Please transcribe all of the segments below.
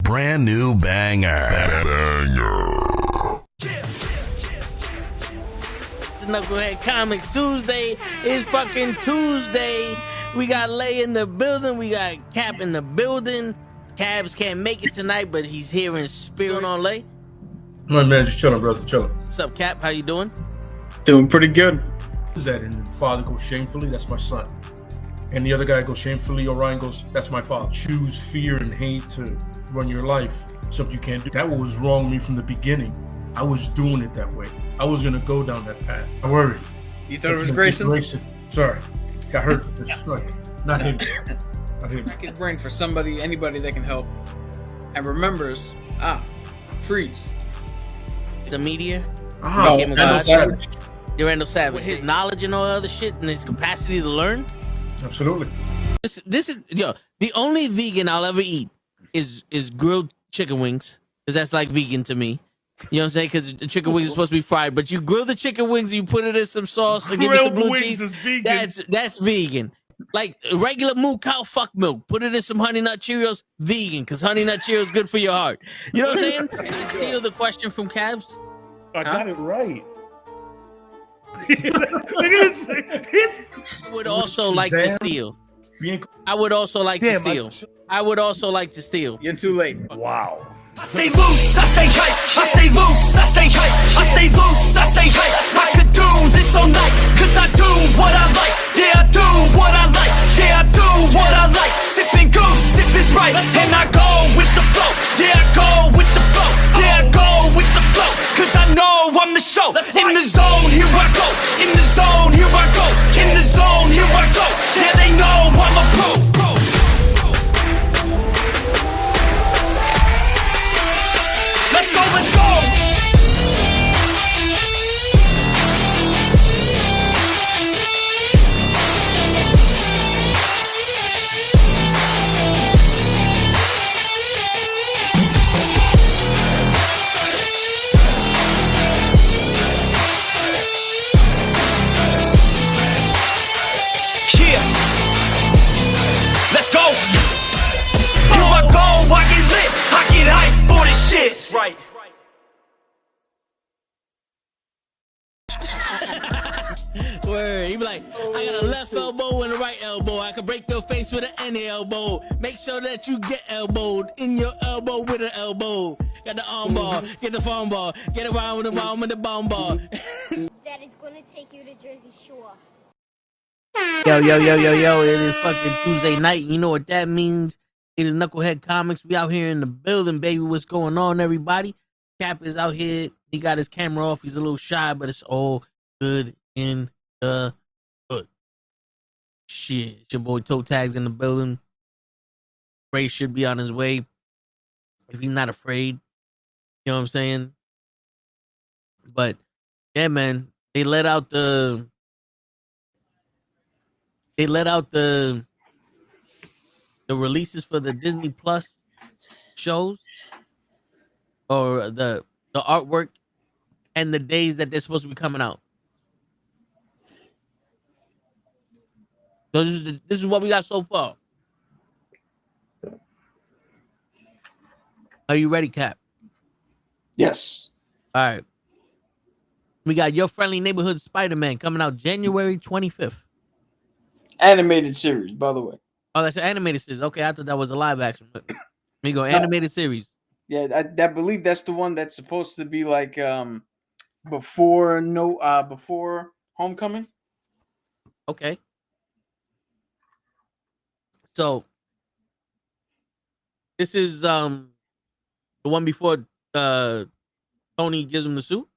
brand new banger. It's Nukkle HeDD Comics Tuesday. It's fucking Tuesday. We got Lay in the building. We got Cap in the building. Cabs can't make it tonight, but he's here in spirit. On Lay. My man, just chilling, brother, chilling. What's up, Cap? How you doing? Doing pretty good. Is that? And the father goes shamefully, that's my son. And the other guy goes shamefully, Orion goes, that's my father. Choose fear and hate to run your life. Something you can't do. That was wrong with me from the beginning. I was doing it that way. I was gonna go down that path. I worried. You thought it was Grayson? Sorry. Got hurt. It's like, not him. Not him. Crack his brain for somebody, anybody that can help. And remembers, freeze. The media? No, Randall Savage. Randall Savage. With his knowledge and all other shit and his capacity to learn? Absolutely. This is the only vegan I'll ever eat is grilled chicken wings, because that's like vegan to me. You know what I'm saying? Because the chicken wings are supposed to be fried, but you grill the chicken wings and you put it in some sauce and give it some blue cheese. Is vegan. That's vegan. Like regular moo cow fuck milk. Put it in some Honey Nut Cheerios. Vegan, because Honey Nut Cheerios is good for your heart. You know what I'm saying? Can I steal the question from Cabs? I got it right. Look at this. I would also like to steal. I would also like to steal. I would also like to steal. You're too late. Wow. I stay loose, I stay hype, I stay loose, I stay hype, I stay loose, I stay hype. I could do this all night, cause I do what I like. Yeah, I do what I like, yeah, I do what I like. Sipping goose, sip is right, and I go with the flow. Yeah, I go with the flow, yeah, I go with the flow. Cause I know I'm the show. In the zone, here I go. In the zone, here I go. In the zone, here I go. Yeah, they know I'm a pro. Let's go, let's go! Yeah! Let's go! Here I go, I get lit, I get hype for this shit! That's right. Word. He be like, I got a left elbow and a right elbow. I can break your face with an any elbow. Make sure that you get elbowed in your elbow with an elbow. Got the arm ball, get the phone ball, get around with the bomb with the bomb ball. That is gonna take you to Jersey Shore. Yo, it is fucking Tuesday night. You know what that means? It is Nukkle HeDD Comics. We out here in the building, baby. What's going on, everybody? Cap is out here. He got his camera off. He's a little shy, but it's all good in the hood. Shit, it's your boy Toe Tags in the building. Ray should be on his way if he's not afraid. You know what I'm saying? But yeah, man, they let out the releases for the Disney Plus shows, or the artwork and the days that they're supposed to be coming out. So this is what we got so far. Are you ready, Cap? Yes. All right. We got Your Friendly Neighborhood Spider-Man coming out January 25th. Animated series, by the way. Oh, that's an animated series. Okay, I thought that was a live action. But we go animated series. Yeah, I believe that's the one that's supposed to be like before Homecoming. Okay. So this is the one before Tony gives him the suit.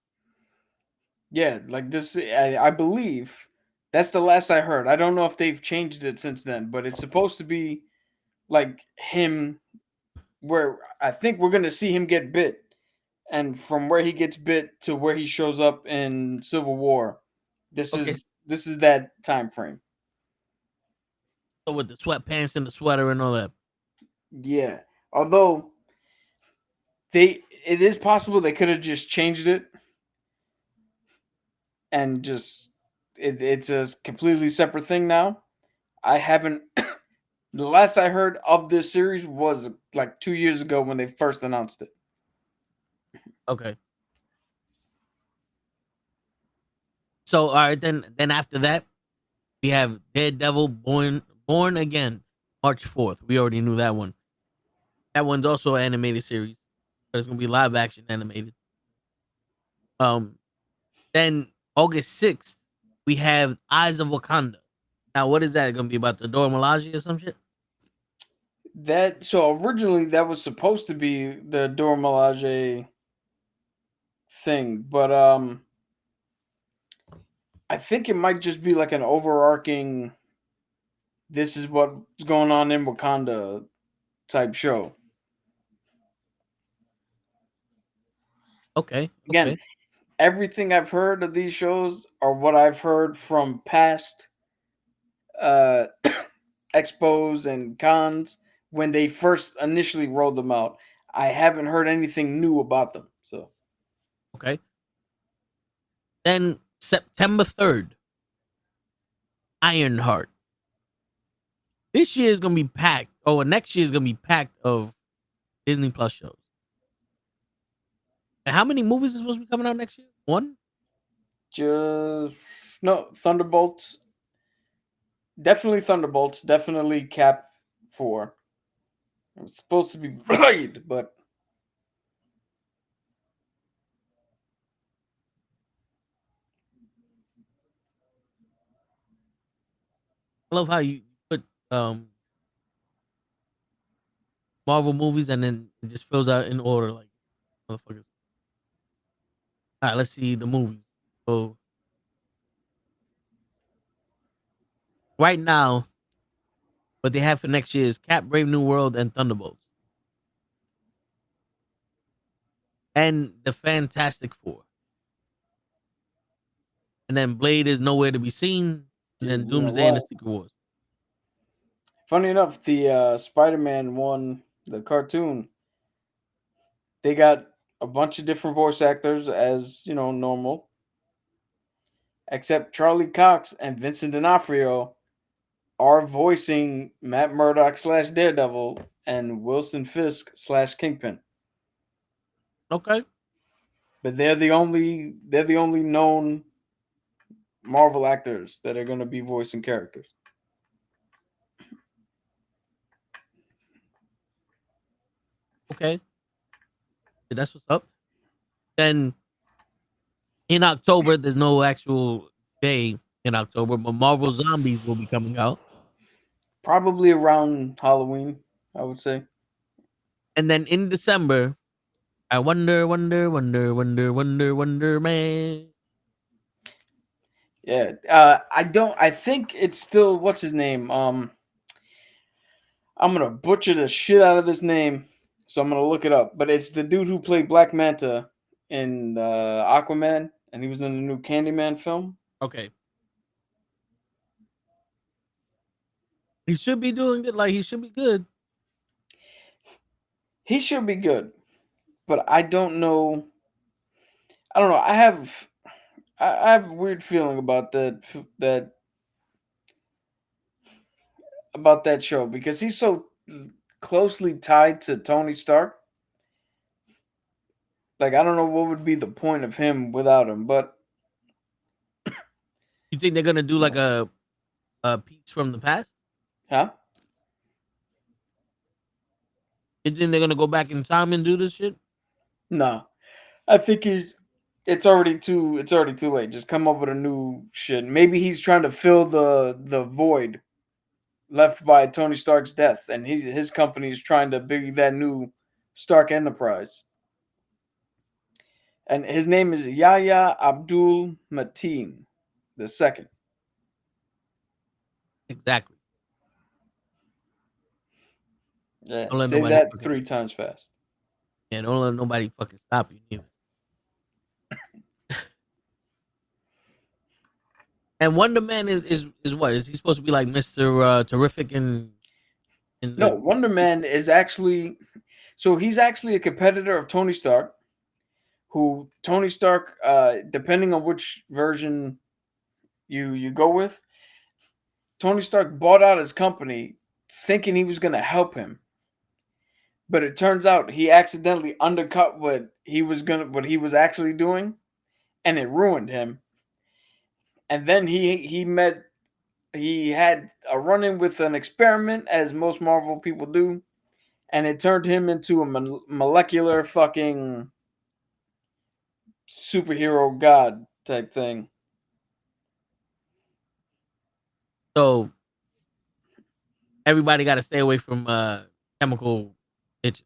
Yeah, like this. I believe that's the last I heard. I don't know if they've changed it since then, but it's supposed to be like him, where I think we're gonna see him get bit, and from where he gets bit to where he shows up in Civil War, this is that time frame. So with the sweatpants and the sweater and all that. Yeah, although it is possible they could have just changed it and just it's a completely separate thing now. I haven't The last I heard of this series was like 2 years ago when they first announced it. Okay. So all right, then after that, we have Daredevil Born Again, March 4th. We already knew that one. That one's also an animated series, but it's gonna be live action animated. Then August 6th, we have Eyes of Wakanda. Now, what is that gonna be about? The Dora Milaje or some shit? That so originally that was supposed to be the Dora Milaje thing, but I think it might just be like an overarching this is what's going on in Wakanda type show. Okay. Again, Okay. everything I've heard of these shows are what I've heard from past uh expos and cons when they first initially rolled them out. I haven't heard anything new about them. So Okay. Then September 3rd, Ironheart. This year is gonna be packed. Oh, and next year is gonna be packed of Disney Plus shows. And how many movies is supposed to be coming out next year? One? just no Thunderbolts. Definitely Thunderbolts. Definitely Cap 4. It was supposed to be Blade, but I love how you put Marvel movies and then it just fills out in order like motherfuckers. All right, let's see the movies. So right now, what they have for next year is Cap, Brave New World, and Thunderbolts, and the Fantastic Four. And then Blade is nowhere to be seen. And then dude, you know Doomsday and the what? Secret Wars. Funny enough, the Spider-Man one, the cartoon, they got a bunch of different voice actors as normal, except Charlie Cox and Vincent D'Onofrio are voicing Matt Murdock / Daredevil and Wilson Fisk / Kingpin. Okay. But they're the only known Marvel actors that are going to be voicing characters. Okay. Yeah, that's what's up. Then in October, there's no actual day in October, but Marvel Zombies will be coming out. Probably around Halloween, I would say. And then in December, I wonder, man. Yeah, I don't. I think it's still what's his name. I'm gonna butcher the shit out of this name, so I'm gonna look it up. But it's the dude who played Black Manta in Aquaman, and he was in the new Candyman film. Okay. He should be doing good. Like, he should be good. He should be good, but I don't know. I don't know. I have a weird feeling about that show because he's so closely tied to Tony Stark. Like I don't know what would be the point of him without him, but You think they're gonna do like a piece from the past? huh? You think they're gonna go back in time and do this shit? No. I think it's already too late. Just come up with a new shit. Maybe he's trying to fill the void left by Tony Stark's death, and his company is trying to big that new Stark Enterprise. And his name is Yahya Abdul Mateen the second. Exactly. Yeah, Don't let say nobody that fucking, 3 times fast. yeah, don't let nobody fucking stop you neither. And Wonder Man is what? Is he supposed to be like Mr. Terrific in No, the Wonder Man is actually he's actually a competitor of Tony Stark, who Tony Stark, depending on which version you go with, Tony Stark bought out his company thinking he was gonna help him. But it turns out he accidentally undercut what he was actually doing, and it ruined him. And then he had a run-in with an experiment, as most Marvel people do, and it turned him into a molecular fucking superhero god type thing. So everybody got to stay away from chemical itches,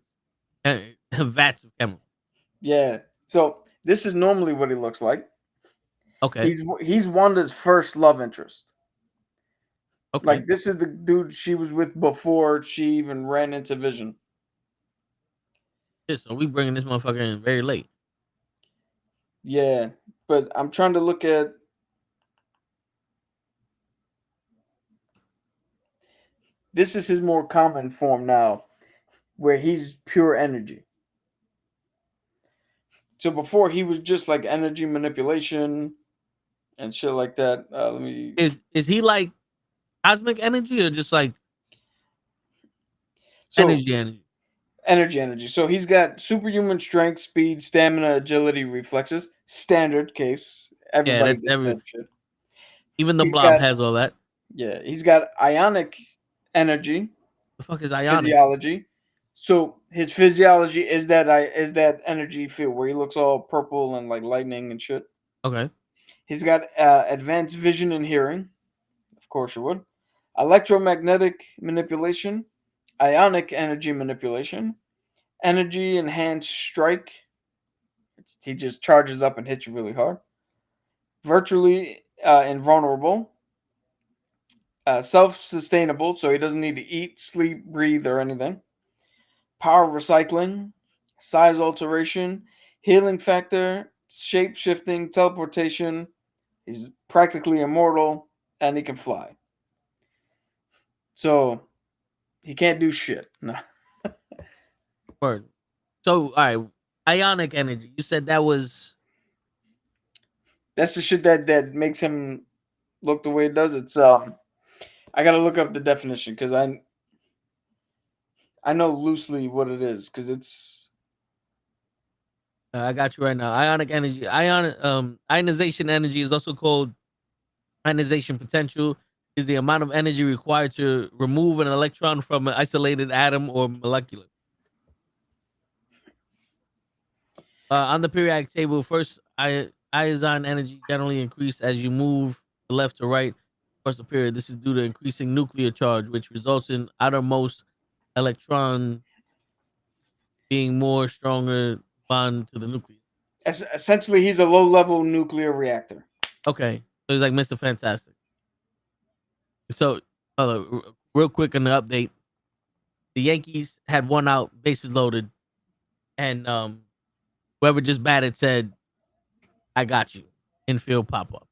vats of chemical. Yeah. So this is normally what he looks like. Okay. He's Wanda's first love interest. Okay. Like, this is the dude she was with before she even ran into Vision. Yeah, so we bringing this motherfucker in very late. Yeah, but I'm trying to look at. This is his more common form now, where he's pure energy. So before he was just like energy manipulation and shit like that. Let me. Is he like cosmic energy or just like So energy? energy. So he's got superhuman strength, speed, stamina, agility, reflexes. Standard case. Everybody that's gets that shit. Even the He's blob got- has all that. Yeah, he's got ionic energy. The fuck is ionic? Physiology. So his physiology is that energy field where he looks all purple and like lightning and shit. Okay. He's got advanced vision and hearing. Of course you would. Electromagnetic manipulation, ionic energy manipulation, energy enhanced strike. He just charges up and hits you really hard. Virtually invulnerable. Self-sustainable, so he doesn't need to eat, sleep, breathe, or anything. Power recycling, size alteration, healing factor, shape shifting, teleportation. He's practically immortal, and he can fly. So he can't do shit. No. Word. So all right, ionic energy. You said that was That's the shit that makes him look the way it does. It's I gotta look up the definition because I know loosely what it is because it's I got you right now. Ionic energy. Ionization energy is also called ionization potential. Is the amount of energy required to remove an electron from an isolated atom or molecule. On the periodic table, first ionizing energy generally increase as you move to left to right across the period. This is due to increasing nuclear charge, which results in outermost electron being more stronger bond to the nucleus. essentially he's a low-level nuclear reactor. Okay, so he's like Mr. Fantastic. So, real quick on the update, the Yankees had one out, bases loaded, and whoever just batted said, "I got you." Infield pop up,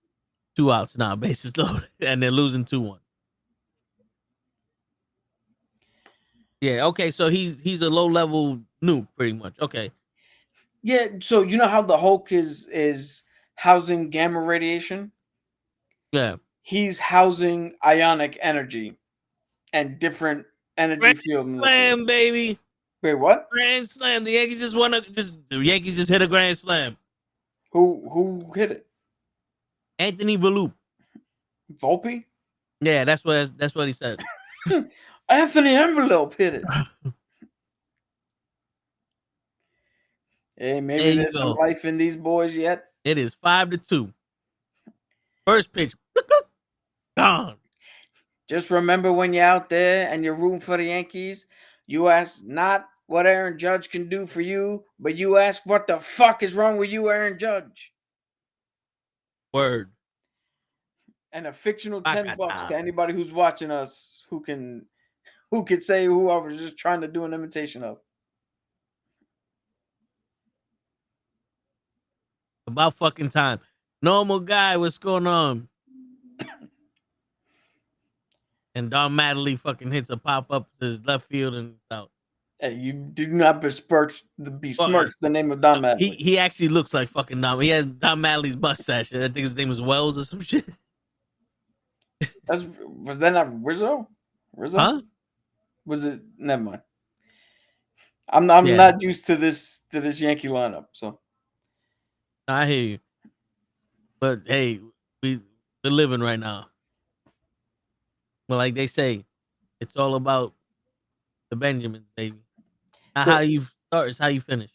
2 outs now, bases loaded, and they're losing 2-1. Yeah, okay, so he's a low level nuke, pretty much. Okay, Yeah, so you know how the Hulk is housing gamma radiation? yeah. He's housing ionic energy and different energy Grand field. Slam, baby. Wait, what? Grand slam. The Yankees just hit a grand slam. Who hit it? Anthony Volpe. Volpe? Yeah, that's what he said. Anthony Envelope hit it. Hey, maybe there's some life in these boys yet. It is 5-2. First pitch, gone. Just remember when you're out there and you're rooting for the Yankees, you ask not what Aaron Judge can do for you, but you ask what the fuck is wrong with you, Aaron Judge. Word. And a fictional $10 to anybody who's watching us who can say who I was just trying to do an imitation of. About fucking time. Normal guy, what's going on? And Don Mattingly fucking hits a pop up to his left field and out. Hey, you do not besmirch the name of Don Mattingly. He actually looks like fucking Don. He has Don Mattingly's mustache. I think his name is Wells or some shit. Was that not Rizzo? Huh? Was it? Never mind. I'm Yeah. not used to this Yankee lineup, so I hear you. But hey, we're living right now. But like they say, it's all about the Benjamins, baby. Not So- how you start, it's how you finish.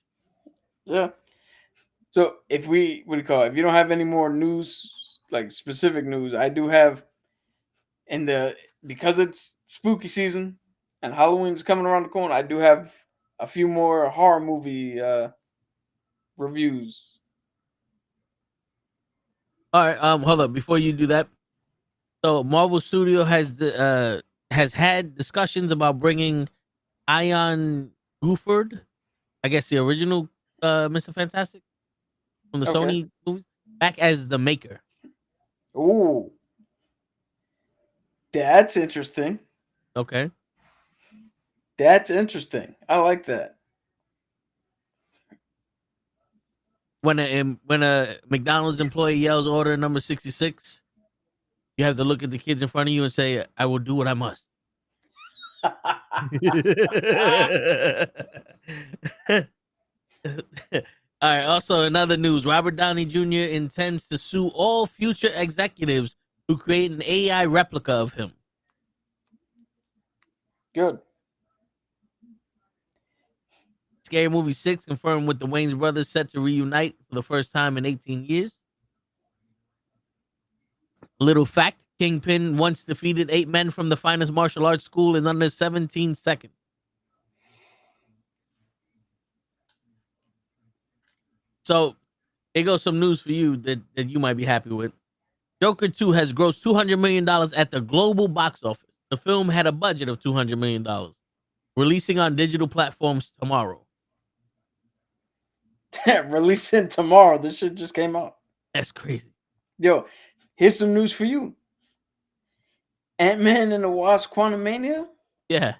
yeah. So if we what do you call it? If you don't have any more news, like specific news, I do have because it's spooky season and Halloween is coming around the corner. I do have a few more horror movie reviews. All right, hold up. Before you do that, so Marvel Studio has had discussions about bringing Ion Buford, I guess the original Mr. Fantastic from the Okay. Sony movies, back as the Maker. Ooh, that's interesting. Okay. That's interesting. I like that. When a McDonald's employee yells order number 66, you have to look at the kids in front of you and say, "I will do what I must." All right. Also, another news: Robert Downey Jr. intends to sue all future executives who create an AI replica of him. Good. Scary Movie 6 confirmed with the Wayans brothers set to reunite for the first time in 18 years. Little fact: Kingpin once defeated 8 men from the finest martial arts school in under 17 seconds. So, here goes some news for you that you might be happy with. Joker 2 has grossed $200 million at the global box office. The film had a budget of $200 million. Releasing on digital platforms tomorrow. Releasing tomorrow. This shit just came out. That's crazy. Yo, here's some news for you. Ant-Man and the Wasp: Quantumania Yeah.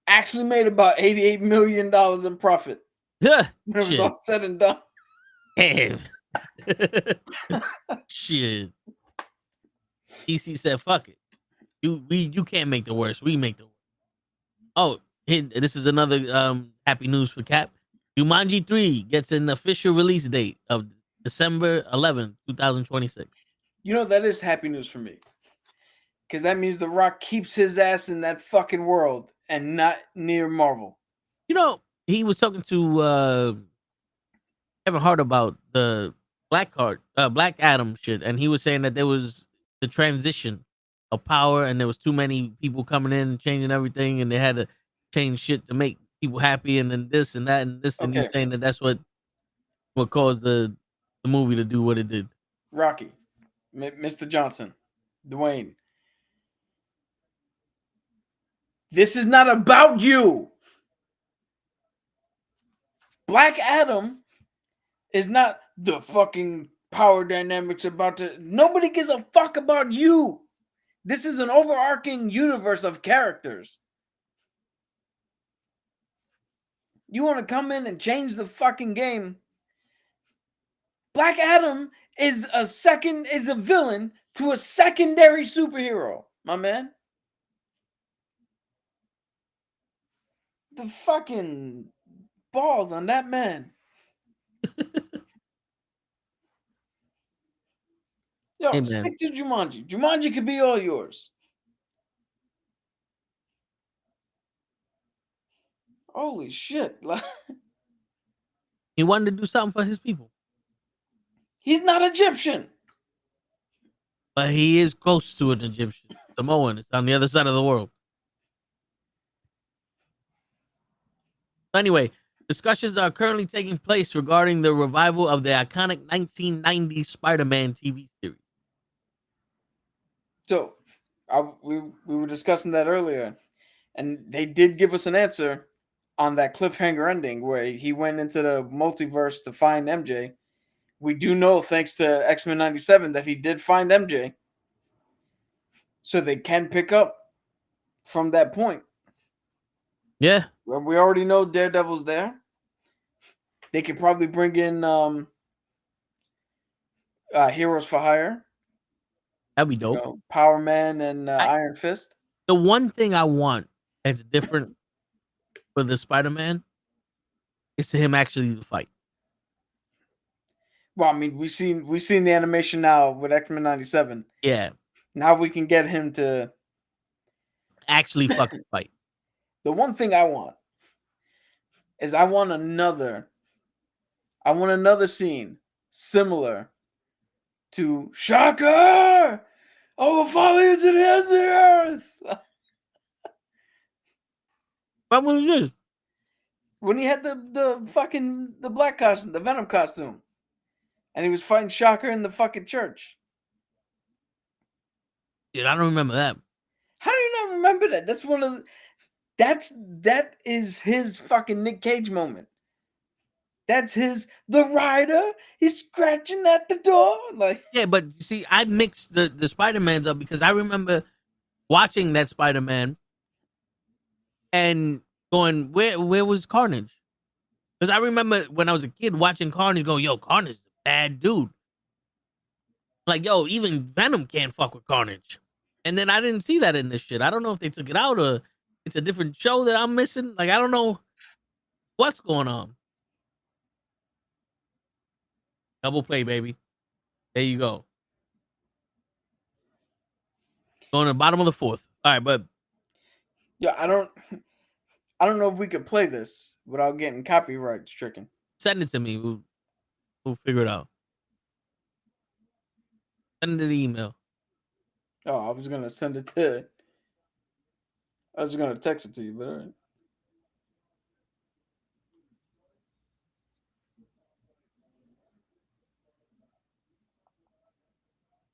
actually made about $88 million in profit Yeah. when it was Shit. all said and done. Damn. Shit. DC said, "Fuck it. You can't make the worst. We make the worst." Oh, this is another happy news for Cap. Jumanji 3 gets an official release date of December 11th, 2026. You know, that is happy news for me. Because that means The Rock keeps his ass in that fucking world and not near Marvel. You know, he was talking to Kevin Hart about the Black Adam shit, and he was saying that there was the transition of power, and there was too many people coming in and changing everything, and they had to change shit to make people happy, and then this and that and this, and he's Okay. saying that that's what caused the movie to do what it did. Rocky, Mr. Johnson, Dwayne. This is not about you. Black Adam is not the fucking power dynamics about to. Nobody gives a fuck about you. This is an overarching universe of characters. You want to come in and change the fucking game? Black Adam is a villain to a secondary superhero, my man. The fucking balls on that man. Yo, Hey, man. stick to Jumanji. Jumanji could be all yours. Holy shit. He wanted to do something for his people, He's not Egyptian. but he is close to an Egyptian. Samoan. It's on the other side of the world. Anyway, discussions are currently taking place regarding the revival of the iconic 1990 Spider-Man TV series. So, we were discussing that earlier, and they did give us an answer on that cliffhanger ending where he went into the multiverse to find MJ. We do know, thanks to X-Men 97, that he did find MJ. So they can pick up from that point. Yeah. Well, we already know Daredevil's there. They could probably bring in Heroes for Hire. That'd be dope. Power Man and Iron Fist. The one thing I want that's different for the Spider-Man is to him actually to fight. Well, I mean, we seen the animation now with X-Men 97. Yeah, Now we can get him to actually fucking fight. The one thing I want is I want another scene similar to Shocker. I will follow you to the end of the earth. What was this? When he had the black costume, the Venom costume, and he was fighting Shocker in the fucking church. Dude, I don't remember that. How do you not remember that? That's one of the, that is his fucking Nick Cage moment. That's his the rider. He's scratching at the door. Like, Yeah, but you see, I mixed the Spider-Mans up because I remember watching that Spider-Man and going, where was Carnage? Because I remember when I was a kid watching Carnage going, yo, Carnage is a bad dude. Like, yo, even Venom can't fuck with Carnage. And then I didn't see that in this shit. I don't know if they took it out or it's a different show that I'm missing. Like, I don't know what's going on. Double play, baby. There you go. Going to the bottom of the fourth. All right, but yeah, I don't know if we could play this without getting copyright stricken. send it to me. We'll figure it out. Send it the email. Oh, I was gonna text it to you, but all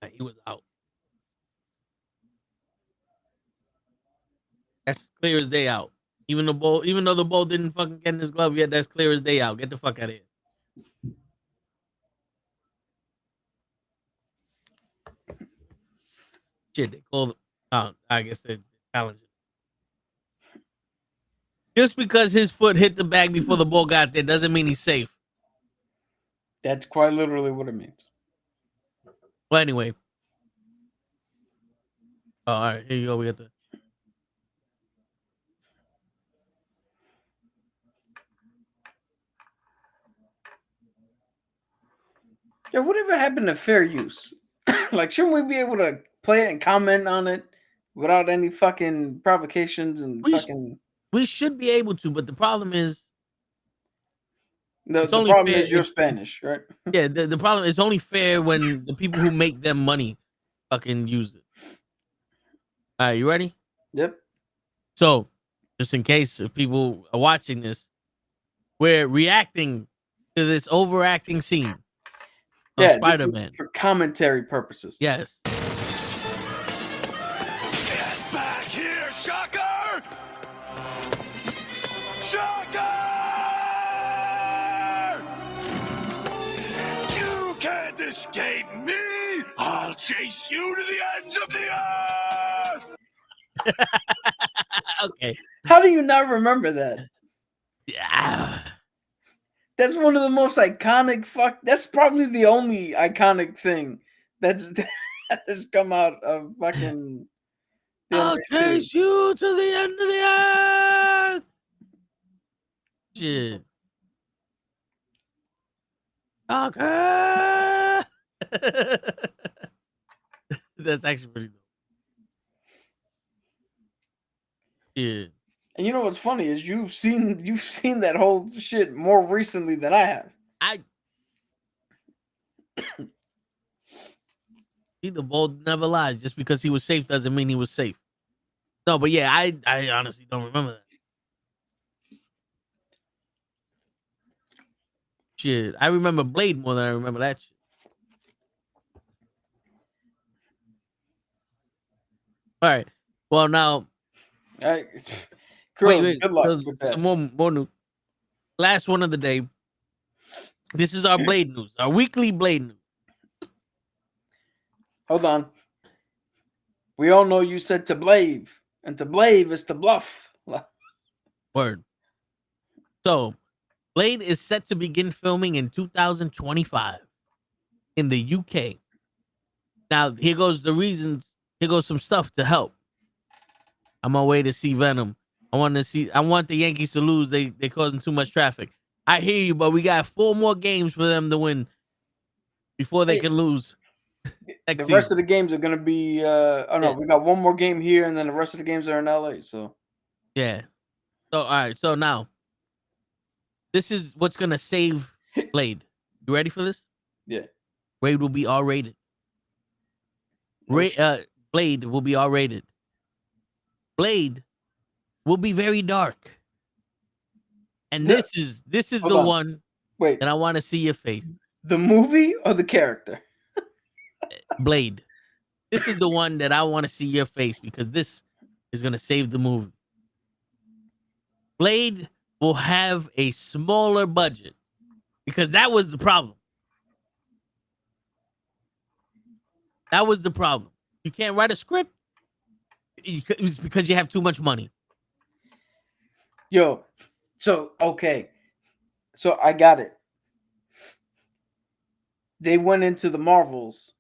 right. He was out. That's clear as day out. Even though the ball didn't fucking get in his glove yet, that's clear as day out. Get the fuck out of here. Shit, they called. I guess they challenged him. Just because his foot hit the bag before the ball got there doesn't mean he's safe. That's quite literally what it means. Well, anyway. Oh, all right, here you go. We got the. Yeah, whatever happened to fair use? Like, shouldn't we be able to play it and comment on it without any fucking provocations and We should be able to, but the problem is the only problem fair is you're if- Spanish, right? yeah, the problem is only fair when the people who make them money fucking use it. All right, you ready? Yep. So, just in case if people are watching this, we're reacting to this overacting scene of Yeah, Spider-Man. this is for commentary purposes. Yes. Get back here, Shocker! Shocker! You can't escape me! I'll chase you to the ends of the earth! Okay. How do you not remember that? Yeah. That's one of the most iconic that's probably the only iconic thing that has come out of fucking the I'll NBC. chase you to the end of the earth. Shit. Okay. That's actually pretty dope. Yeah. And you know what's funny is you've seen that whole shit more recently than I have. The ball never lies. Just because he was safe doesn't mean he was safe. No, but yeah, I honestly don't remember that. Shit, I remember Blade more than I remember that shit. All right. Well, now. Wait, good luck with that. Some more news. Last one of the day. This is our Blade news, our weekly Blade news. Hold on. We all know you said to blave, and to blave is to bluff. Word. So, Blade is set to begin filming in 2025 in the UK. Now, here goes the reasons. Here goes some stuff to help. I'm on my way to see Venom. I want the Yankees to lose. They causing too much traffic. I hear you, but we got 4 more games for them to win before they can lose. The rest of the games are gonna be we got one more game here, and then the rest of the games are in LA. So yeah. So all right. So now, this is what's gonna save Blade. You ready for this? Yeah. Blade will be R-rated. Blade will be R-rated. Blade will be very dark. And this is the one that I want to see your face. The movie or the character? Blade. This is the one that I want to see your face because this is going to save the movie. Blade will have a smaller budget because that was the problem. That was the problem. You can't write a script. It's because you have too much money. Yo, so okay. So I got it. They went into the Marvels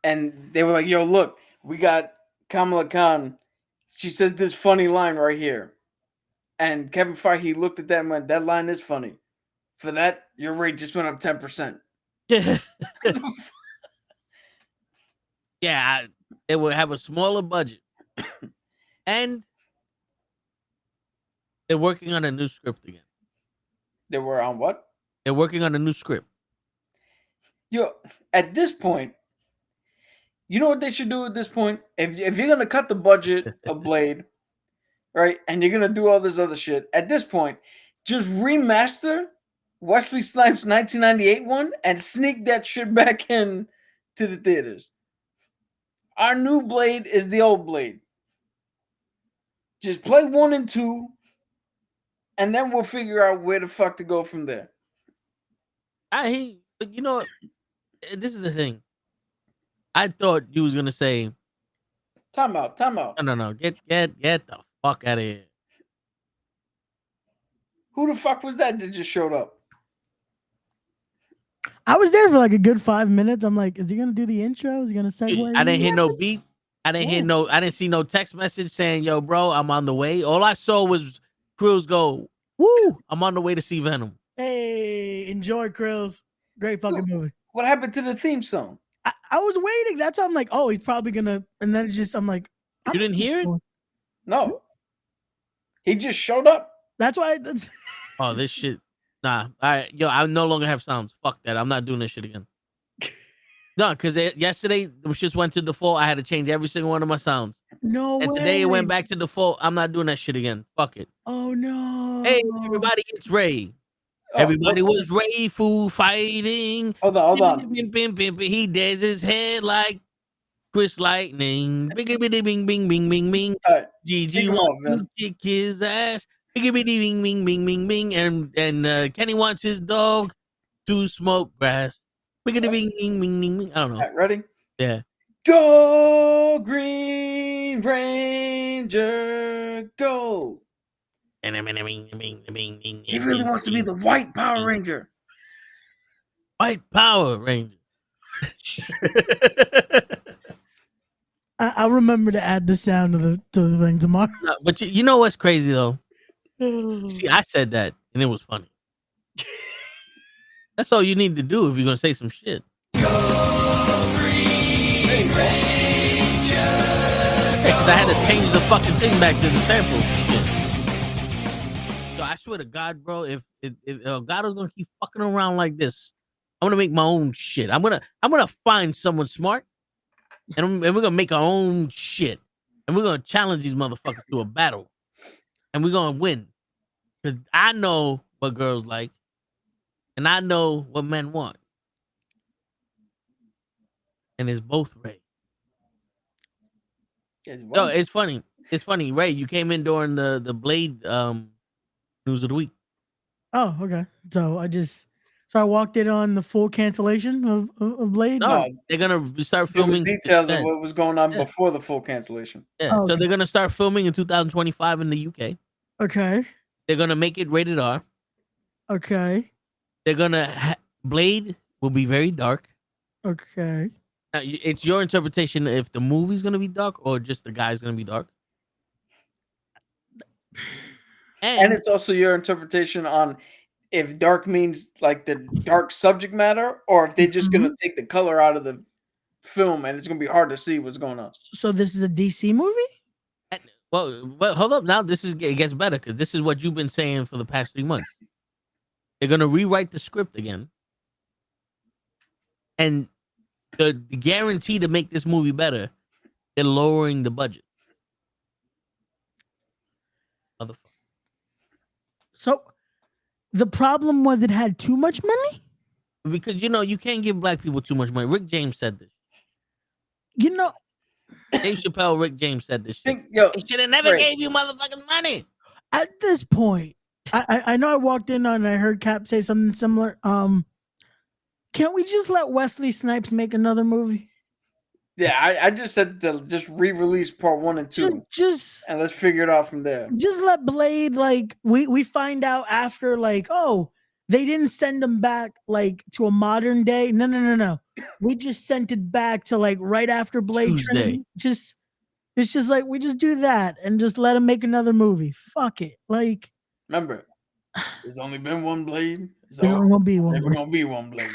and they were like, yo, look, we got Kamala Khan. She says this funny line right here. And Kevin Feige looked at that and went, that line is funny. For that, your rate just went up 10%. Yeah, it will have a smaller budget. And they're working on a new script again. They were on what? They're working on a new script. Yo, at this point, you know what they should do at this point? If you're going to cut the budget of Blade, right, and you're going to do all this other shit, at this point, just remaster Wesley Snipes' 1998 one and sneak that shit back in to the theaters. Our new Blade is the old Blade. Just play 1 and 2, and then we'll figure out where the fuck to go from there. But you know what? This is the thing. I thought you was gonna say, Time out. No. Get the fuck out of here. Who the fuck was that just showed up? I was there for like a good 5 minutes. I'm like, is he gonna do the intro? Is he gonna segue? I didn't hear no beep. I didn't see no text message saying, yo, bro, I'm on the way. All I saw was Cruz go, woo, I'm on the way to see Venom. Hey, enjoy Krills. Great fucking movie. What happened to the theme song? I was waiting. That's why I'm like, oh, he's probably gonna, and then I'm like, you didn't hear it? No. He just showed up. That's why. Oh, this shit. Nah. All right. Yo, I no longer have sounds. Fuck that. I'm not doing this shit again. No, because yesterday, we just went to default. I had to change every single one of my sounds. No way. And today it went back to default. I'm not doing that shit again. Fuck it. Oh, no. Hey, everybody, it's Ray. Everybody was Ray Fu fighting. Hold on. He does his head like Chris Lightning. Bing, bing, bing, bing, bing, bing, bing. GG wants to kick his ass. Bing, bing, bing, bing, bing, bing, bing. And Kenny wants his dog to smoke grass. Bing, bing, bing, bing, bing, bing. I don't know. Right, ready? Yeah. Go Green Ranger, go! He really wants to be the White Power Ranger. White Power Ranger. I'll remember to add the sound to the thing tomorrow. No, but you know what's crazy though? See, I said that and it was funny. That's all you need to do if you're gonna say some shit. Go Green Ranger. Because I had to change the fucking thing back to the sample. Shit. So I swear to God, bro, if God was gonna keep fucking around like this, I'm gonna make my own shit. I'm gonna find someone smart, and we're gonna make our own shit, and we're gonna challenge these motherfuckers to a battle, and we're gonna win. Because I know what girls like, and I know what men want, and it's both Ray. No, it's funny. It's funny, Ray. You came in during the Blade news of the week. Oh, okay. So I walked in on the full cancellation of Blade. No, they're gonna start filming details of what was going on before the full cancellation. Yeah, so they're gonna start filming in 2025 in the UK. Okay. They're gonna make it rated R. Okay. They're gonna Blade will be very dark. Okay. Now, it's your interpretation if the movie's gonna be dark or just the guy's gonna be dark. And it's also your interpretation on if dark means like the dark subject matter, or if they're just gonna take the color out of the film and it's gonna be hard to see what's going on. So this is a DC movie? Well, hold up. Now it gets better because this is what you've been saying for the past 3 months. They're gonna rewrite the script again, and the guarantee to make this movie better, they're lowering the budget. Motherfucker. So the problem was it had too much money? Because you can't give black people too much money. Rick James said this. Dave Chappelle, Rick James said this shit. They should have never gave you motherfucking money. At this point, I know I walked in and I heard Cap say something similar. Can't we just let Wesley Snipes make another movie? Yeah, I just said to just re-release part 1 and 2. Just and let's figure it out from there. Just let Blade, like, we find out after, like, oh, they didn't send him back like to a modern day. No. We just sent it back to like right after Blade Trinity. It's just like we just do that and just let him make another movie. Fuck it. Like, remember, there's only been one Blade. There's only gonna be one. There's gonna be one Blade.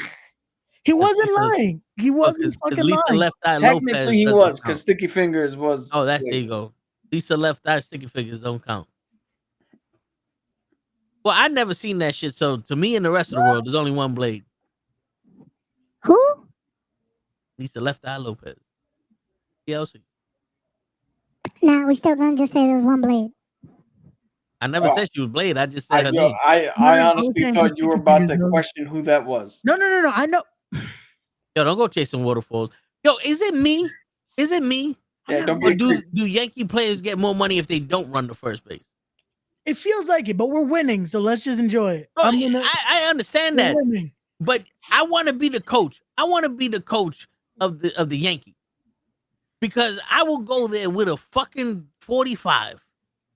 He wasn't lying. He wasn't fucking Lisa lying. Left Eye Technically, Lopez he was because Sticky Fingers was. Oh, there you go. Lisa Left Eye Sticky Fingers don't count. Well, I never seen that shit. So to me and the rest of the world, there's only one Blade. Who? Lisa Left Eye Lopez. TLC. Nah, we still gonna just say there's one Blade. I never said she was Blade. I just said her name. I honestly thought you were about to question who that was. No. I know. Yo, don't go chasing waterfalls. Yo, is it me? Yeah, don't or do Yankee players get more money if they don't run to first base? It feels like it, but we're winning, so let's just enjoy it. I understand that, winning. But I want to be the coach. I want to be the coach of the Yankee because I will go there with a fucking 45.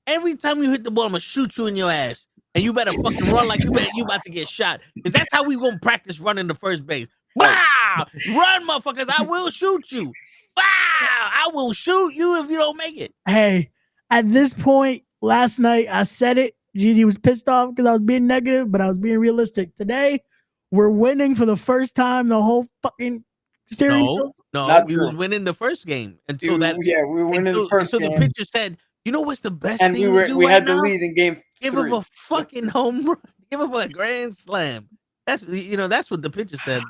Every time you hit the ball, I'm gonna shoot you in your ass, and you better fucking run like you about to get shot. Because that's how we gonna practice running to first base. Wow, run, motherfuckers! I will shoot you. Wow, I will shoot you if you don't make it. Hey, at this point, last night I said it. Gigi was pissed off because I was being negative, but I was being realistic. Today, we're winning for the first time the whole fucking series. No, we was winning the first game until that. Yeah, we were winning the first game. So the pitcher said, "You know what's the best and thing we to do we right had now? the lead in game 3. Give him a fucking home run. Give him a grand slam." That's what the pitcher said.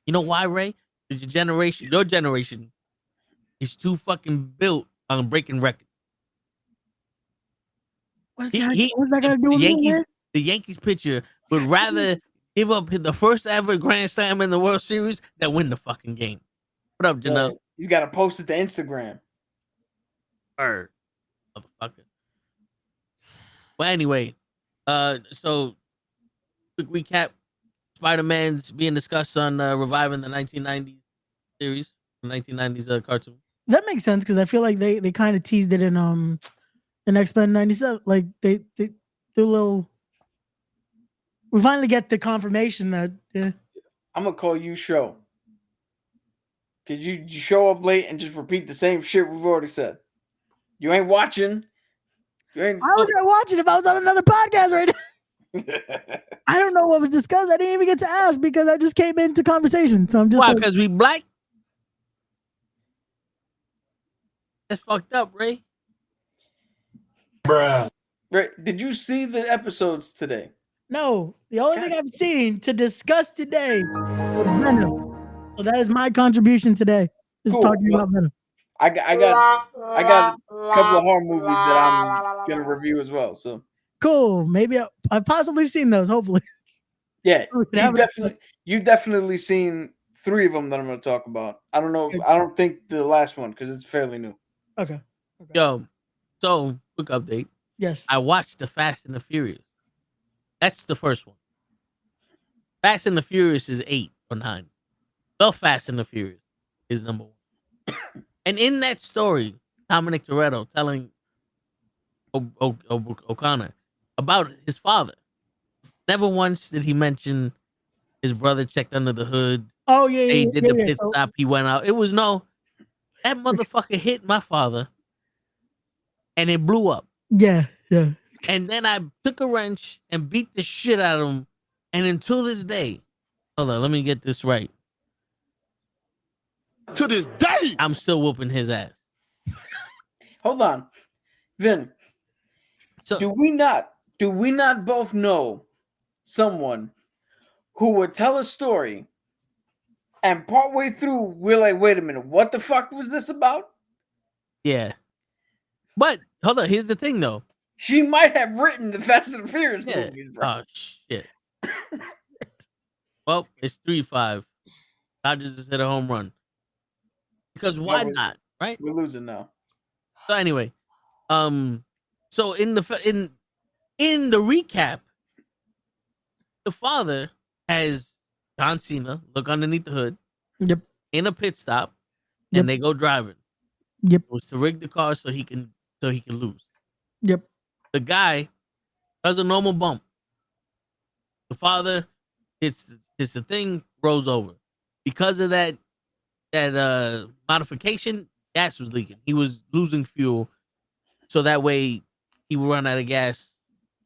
You know why, Ray? Because your generation is too fucking built on breaking records. What's that got to do with the Yankees pitcher would rather give up the first ever grand slam in the World Series than win the fucking game. What up, Janelle? He's got to post it to Instagram. Motherfucker. Well, anyway, so quick recap. Spider-Man's being discussed on reviving the 1990s series, the 1990s cartoon. That makes sense because I feel like they kind of teased it in X-Men 97. Like they do a little. We finally get the confirmation that. Yeah. I'm gonna call you show. Cause you show up late and just repeat the same shit we've already said. You ain't watching. Why was I watching if I was on another podcast right now? I don't know what was discussed. I didn't even get to ask because I just came into conversation. So I'm just why? Because we black. That's fucked up, Ray. Bruh. Ray, did you see the episodes today? No. The only thing I've seen to discuss today was Venom. So that is my contribution today. Is talking about Venom. I got a couple of horror movies that I'm gonna review as well. So cool. Maybe I've possibly seen those. Hopefully. Yeah, you've definitely seen 3 of them that I'm going to talk about. I don't know. I don't think the last one because it's fairly new. Okay. Yo, so quick update. Yes. I watched the Fast and the Furious. That's the first one. Fast and the Furious is 8 or 9. The Fast and the Furious is number 1. And in that story, Dominic Toretto telling O'Connor about his father. Never once did he mention his brother checked under the hood. Oh, yeah. He did the pit stop. He went out. It was that motherfucker hit my father and it blew up. Yeah, yeah. And then I took a wrench and beat the shit out of him. And until this day, hold on, let me get this right. To this day. I'm still whooping his ass. Hold on, Vin. So Do we not both know someone who would tell a story and partway through we're like, wait a minute, what the fuck was this about? yeah. But hold on, here's the thing though. She might have written the Fast and the Furious Yeah. movies, bro. Oh shit. Well, it's 3-5. Dodgers just hit a home run. Because why not? Right? We're losing now. So anyway, so in the recap, the father has John Cena look underneath the hood. Yep. In a pit stop, Yep. and they go driving. Yep. It was to rig the car so he can lose. Yep. The guy does a normal bump. The father hits the thing, rolls over. Because of that modification, gas was leaking. He was losing fuel, so that way he would run out of gas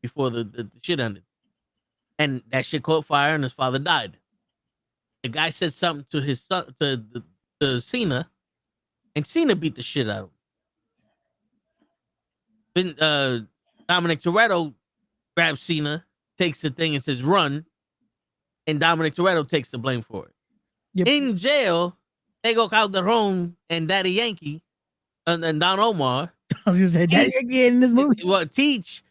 before the shit ended. And that shit caught fire, and his father died. The guy said something to his son, to Cena, and Cena beat the shit out of him. Then Dominic Toretto grabs Cena, takes the thing, and says "run," and Dominic Toretto takes the blame for it. Yep. In jail, Diego Calderon and Daddy Yankee and Don Omar. I was gonna say Daddy Yankee in this movie. Well, teach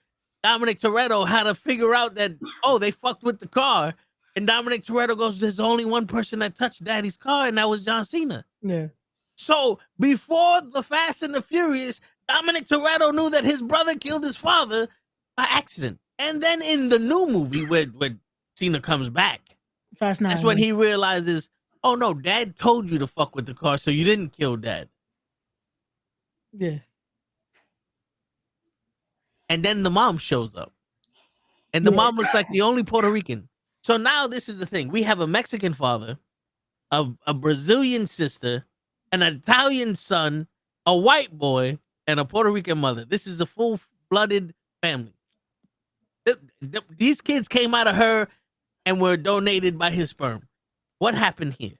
Dominic Toretto how to figure out that they fucked with the car, and Dominic Toretto goes, "There's only one person that touched Daddy's car, and that was John Cena." Yeah. So before the Fast and the Furious, Dominic Toretto knew that his brother killed his father by accident. And then in the new movie where Cena comes back, Fast 9. that's when he realizes, oh no, Dad told you to fuck with the car, so you didn't kill Dad. Yeah. And then the mom shows up. And the mom looks like the only Puerto Rican. So now this is the thing. We have a Mexican father, a Brazilian sister, an Italian son, a white boy, and a Puerto Rican mother. This is a full-blooded family. These kids came out of her and were donated by his sperm. What happened here?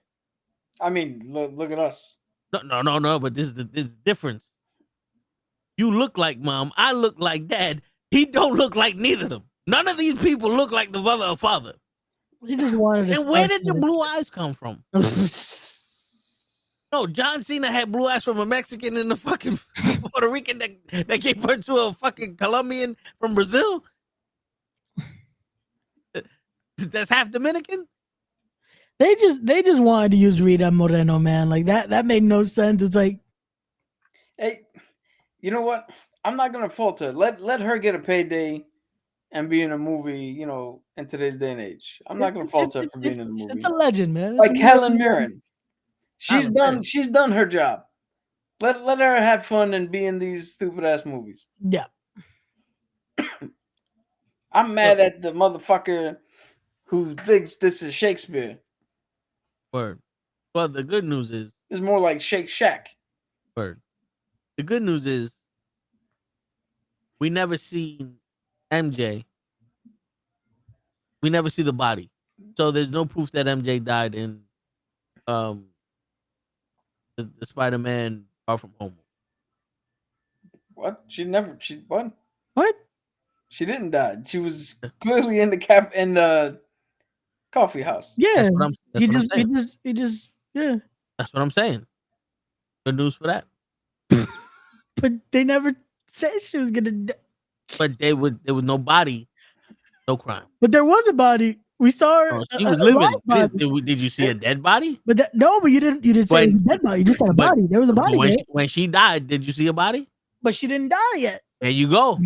I mean, look at us. No, but this is the difference. You look like mom. I look like dad. He don't look like neither of them. None of these people look like the mother or father. He just wanted to. And where did the blue eyes come from? No, John Cena had blue eyes from a Mexican and a fucking Puerto Rican that gave birth to a fucking Colombian from Brazil. That's half Dominican. They just wanted to use Rita Moreno, man. Like that made no sense. It's like, hey, you know what? I'm not gonna fault her. Let her get a payday and be in a movie, you know, in today's day and age. I'm not gonna fault her for being in the movie. It's a legend, man. Like Helen Mirren. She's done her job. Let her have fun and be in these stupid ass movies. Yeah. I'm mad at the motherfucker who thinks this is Shakespeare. Word. Well, the good news is It's more like Shake Shack. word. The good news is we never see MJ. We never see the body. So there's no proof that MJ died in the Spider-Man Far From Home. What? What? What? She didn't die. She was clearly in the coffee house. Yeah. He just yeah. That's what I'm saying. Good news for that. But they never said she was gonna. But there was no body, no crime. But there was a body. We saw her. Oh, she was living. Did you see a dead body? But but you didn't say it was a dead body. You just said a body. There was a body there. When she died, did you see a body? But she didn't die yet. There you go.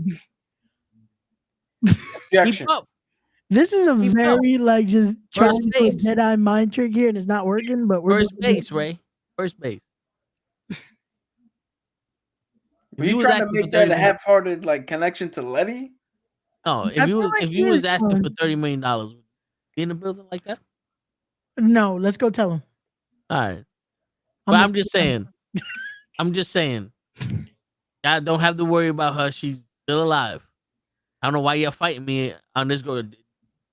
Objection. Keep up. This is a very like just First trying to do a base. Jedi mind trick here, and it's not working. But we're First base, Ray. First base. Were you trying to make that a half-hearted like connection to Letty? No, I feel like if he you was is asking trying- for $30 million, would you be in a building like that? No, let's go tell him. All right. But I'm just saying. I don't have to worry about her. She's Still alive. I don't know why you're fighting me on this go.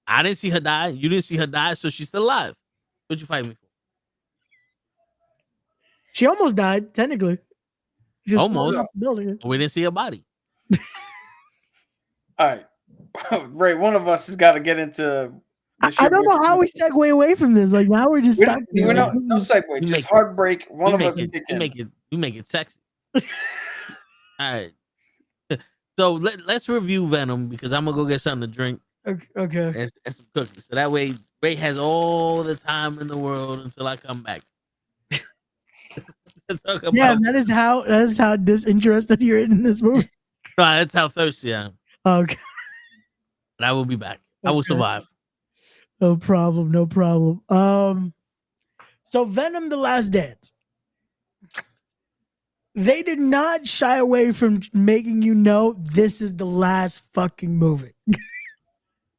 I didn't see her die. You didn't see her die, so she's still alive. What you fighting me for? She almost died, technically. She was falling Almost. off the building. We didn't see her body. All right. Ray, one of us has got to get into. I don't know how we segue away from this. Like now we're just stuck. We're no segue. You Just make heartbreak. One of us you kick in. make it sexy. All right. So let's review Venom because I'm gonna go get something to drink Okay. and some cookies. So that way Ray has all the time in the world until I come back. Yeah, that is how disinterested you're in this movie. No, that's how thirsty I am. Okay. But I will be back. I will survive. No problem. So Venom: The Last Dance. They did not shy away from making you know this is the last fucking movie.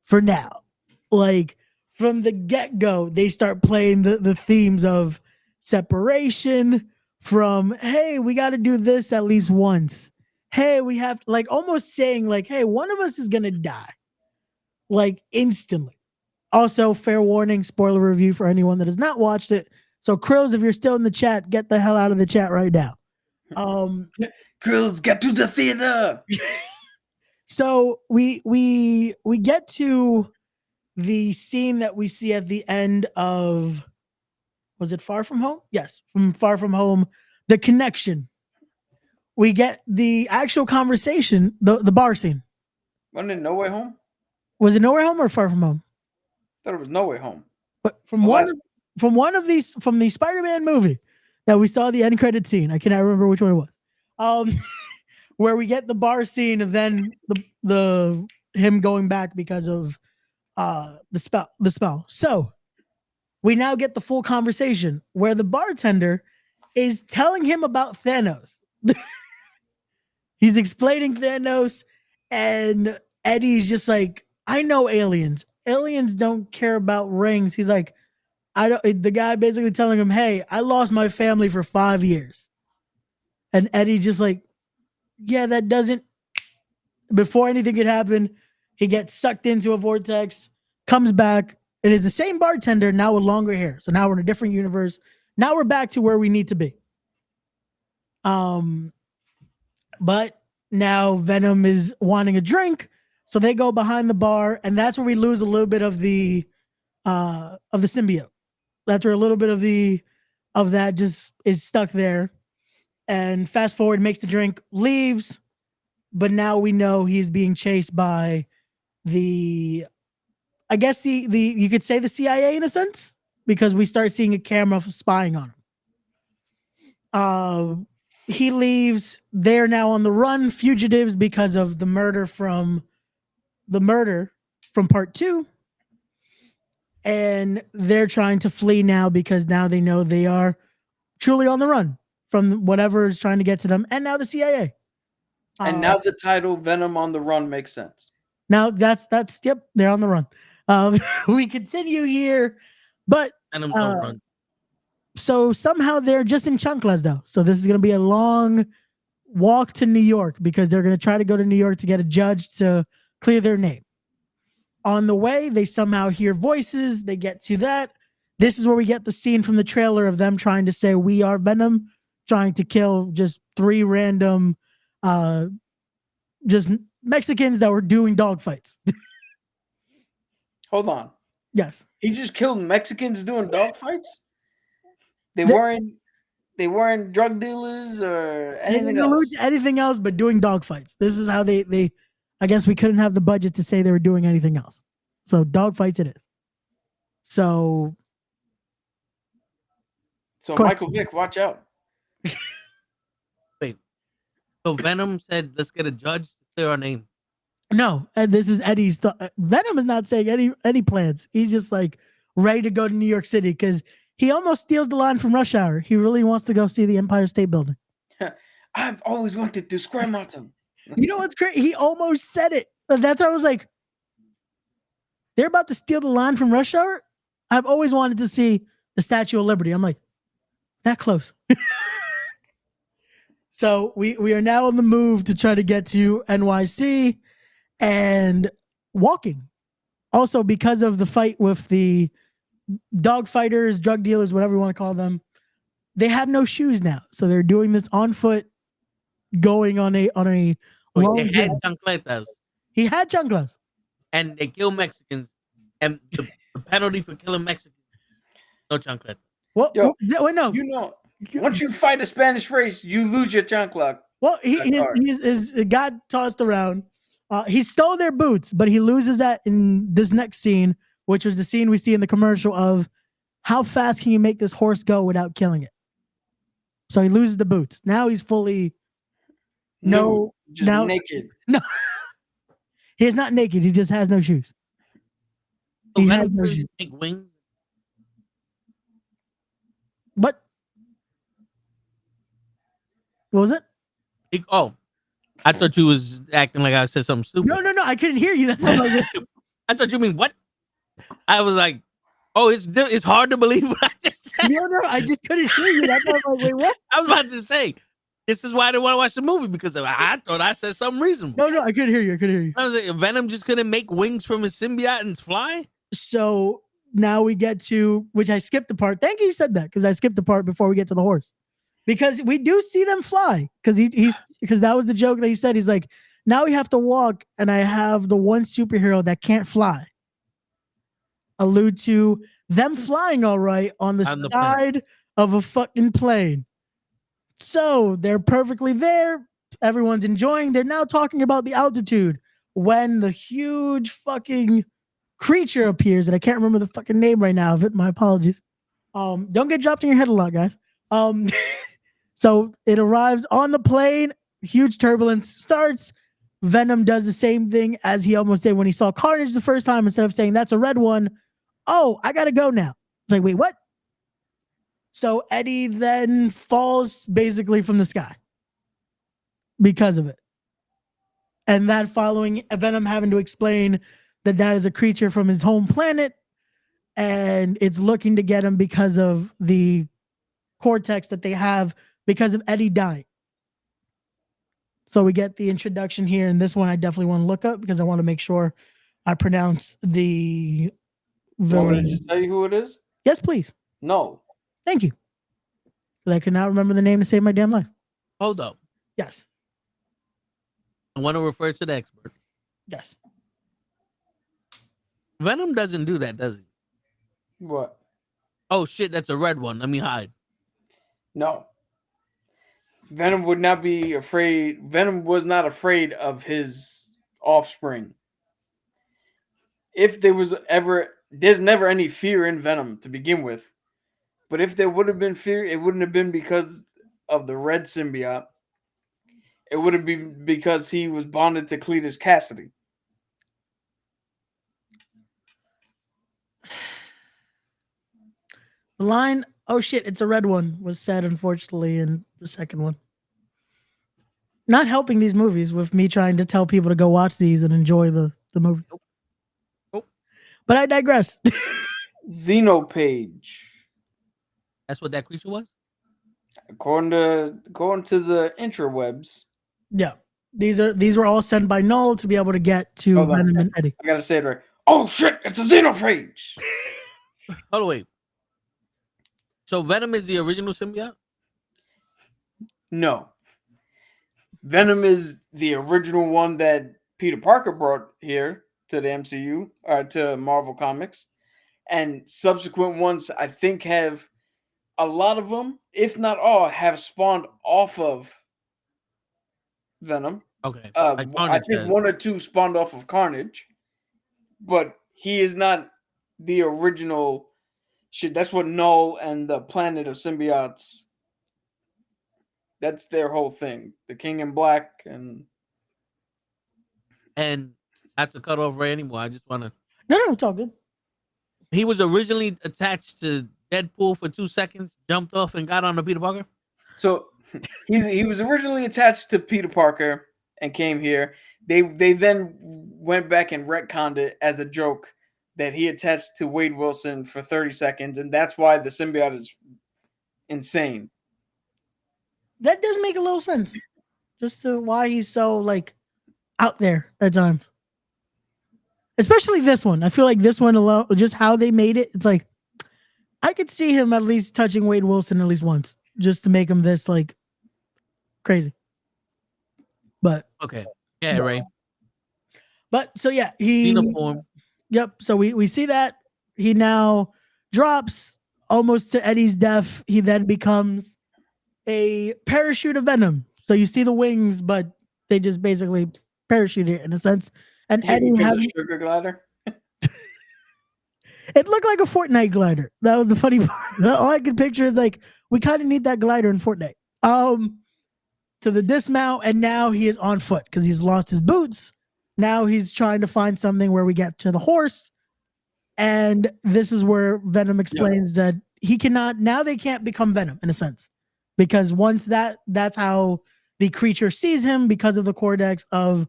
For now. Like from the get-go, they start playing the themes of separation from, hey, we got to do this at least once. Hey, we have like almost saying like, hey, one of us is going to die. Like instantly. Also, fair warning, spoiler review for anyone that has not watched it. So Krills, if you're still in the chat, get the hell out of the chat right now. Krills, get to the theater. So we get to the scene that we see at the end of, was it Far From Home? Yes, from Far From Home, the connection. We get the actual conversation, the bar scene. Wasn't it No Way Home? Was it Nowhere Home or Far From Home? I thought it was No Way Home. But from the Spider-Man movie that we saw the end credit scene, I cannot remember which one it was. Where we get the bar scene of then the him going back because of the spell. So we now get the full conversation where the bartender is telling him about Thanos. He's explaining Thanos, and Eddie's just like, I know aliens. Aliens don't care about rings. He's like, the guy basically telling him, hey, I lost my family for 5 years. And Eddie just like, yeah, that doesn't, before anything could happen, he gets sucked into a vortex, comes back. It is the same bartender now with longer hair. So now we're in a different universe. Now we're back to where we need to be. But now Venom is wanting a drink. So they go behind the bar, and that's where we lose a little bit of the symbiote. That's where a little bit of that just is stuck there. And fast forward, makes the drink, leaves, but now we know he's being chased by the you could say the CIA in a sense, because we start seeing a camera spying on him. He leaves. They're now on the run, fugitives because of the murder from part 2. And they're trying to flee now because now they know they are truly on the run from whatever is trying to get to them. And now the CIA. And now the title Venom on the Run makes sense. Now that's yep, they're on the run. We continue here, but Venom's on the run. So somehow they're just in chanclas though. So this is going to be a long walk to New York because they're going to try to go to New York to get a judge to clear their name. On the way, they somehow hear voices. They get to that. This is where we get the scene from the trailer of them trying to say, we are Venom, trying to kill just 3 random, just Mexicans that were doing dogfights. Hold on. Yes. He just killed Mexicans doing dogfights? They weren't drug dealers or anything else? Anything else but doing dogfights. This is how they I guess we couldn't have the budget to say they were doing anything else. So dogfights it is. So Michael Vick, watch out. Wait. So Venom said, let's get a judge to clear our name. No, and this is Eddie's Venom is not saying any plans. He's just like ready to go to New York City because he almost steals the line from Rush Hour. He really wants to go see the Empire State Building. I've always wanted to Square Mountain. You know what's great? He almost said it. That's why I was like, they're about to steal the line from Rush Hour? I've always wanted to see the Statue of Liberty. I'm like, that close. So we are now on the move to try to get to NYC and walking. Also, because of the fight with the dog fighters, drug dealers, whatever you want to call them, they have no shoes now. So they're doing this on foot, going on a Wait, long they had jog. chancletas He had chanclas. and they kill Mexicans, and the penalty for killing Mexicans, no chancleta. Well, Yo, wait, no. You know, once you fight a Spanish race, you lose your chancla. Well, That's hard. he got tossed around. He stole their boots, but he loses that in this next scene, which was the scene we see in the commercial of how fast can you make this horse go without killing it? So he loses the boots. Now he's fully Just now naked. no. He is not naked. He just has no shoes. So He has Venom no really shoes. take wings. What was it? I thought you was acting like I said something stupid. No. I couldn't hear you. That's what I'm like. I thought you mean what? I was like, oh, it's hard to believe what I just said. No, I just couldn't hear you. That's why I'm like, wait, what? I was about to say, this is why I didn't want to watch the movie because I thought I said something reasonable. No, I couldn't hear you. I was like, Venom just couldn't make wings from his symbiote and fly? So now we get to, which I skipped the part. Thank you said that, because I skipped the part before we get to the horse. Because we do see them fly. Because that was the joke that he said. He's like, now we have to walk, and I have the one superhero that can't fly. Allude to them flying all right on the side of a fucking plane. So they're perfectly there. Everyone's enjoying. They're now talking about the altitude when the huge fucking creature appears, and I can't remember the fucking name right now of it. My apologies. Don't get dropped in your head a lot, guys. So it arrives on the plane. Huge turbulence starts. Venom does the same thing as he almost did when he saw Carnage the first time. Instead of saying that's a red one, oh, I gotta go now. It's like, wait, what? So Eddie then falls basically from the sky because of it. And that following Venom having to explain that is a creature from his home planet, and it's looking to get him because of the cortex that they have because of Eddie dying. So we get the introduction here, and this one I definitely want to look up because I want to make sure I pronounce the villain. Want me to just tell you who it is? Yes, please. No. Thank you. Because I could not remember the name to save my damn life. Hold up. Yes. I want to refer to the expert. Yes. Venom doesn't do that, does he? What? Oh, shit, that's a red one. Let me hide. No. Venom would not be afraid. Venom was not afraid of his offspring. If there was ever, there's never any fear in Venom to begin with. But if there would have been fear, it wouldn't have been because of the red symbiote. It would have been because he was bonded to Cletus Cassidy. The line, oh shit, it's a red one, was said, unfortunately, in the second one. Not helping these movies with me trying to tell people to go watch these and enjoy the movies. Nope. But I digress. Xenopage. That's what that creature was? According to the intrawebs. Yeah. These were all sent by Null to be able to get to Hold on. Venom and Eddie. I gotta say it right. Oh shit, it's a xenophage. Hold on, wait. So Venom is the original symbiote? No. Venom is the original one that Peter Parker brought here to the MCU, or to Marvel Comics. And subsequent ones, I think, have a lot of them, if not all, have spawned off of Venom. Okay. I think one or two spawned off of Carnage, but he is not the original shit. That's what Null and the Planet of Symbiotes, that's their whole thing. The King in Black and not to cut over anymore, I just want to. No, it's all good. He was originally attached to Deadpool for 2 seconds, jumped off and got on to Peter Parker? So he was originally attached to Peter Parker and came here. They then went back and retconned it as a joke that he attached to Wade Wilson for 30 seconds, and that's why the symbiote is insane. that does make a little sense. Just to why he's so like out there at times. Especially this one. I feel like this one alone, just how they made it, it's like I could see him at least touching Wade Wilson at least once, just to make him this like crazy. But Okay. Yeah, Ray. but so yeah, he Uniform. Yep. So we see that he now drops almost to Eddie's death. He then becomes a parachute of venom. So you see the wings, but they just basically parachute it in a sense. And Eddie has a sugar glider. It looked like a Fortnite glider. That was the funny part. All I could picture is like we kind of need that glider in Fortnite. To the dismount, and now he is on foot because he's lost his boots. Now he's trying to find something where we get to the horse. And this is where Venom explains that he cannot, now they can't become Venom in a sense. Because once that's how the creature sees him because of the Codex of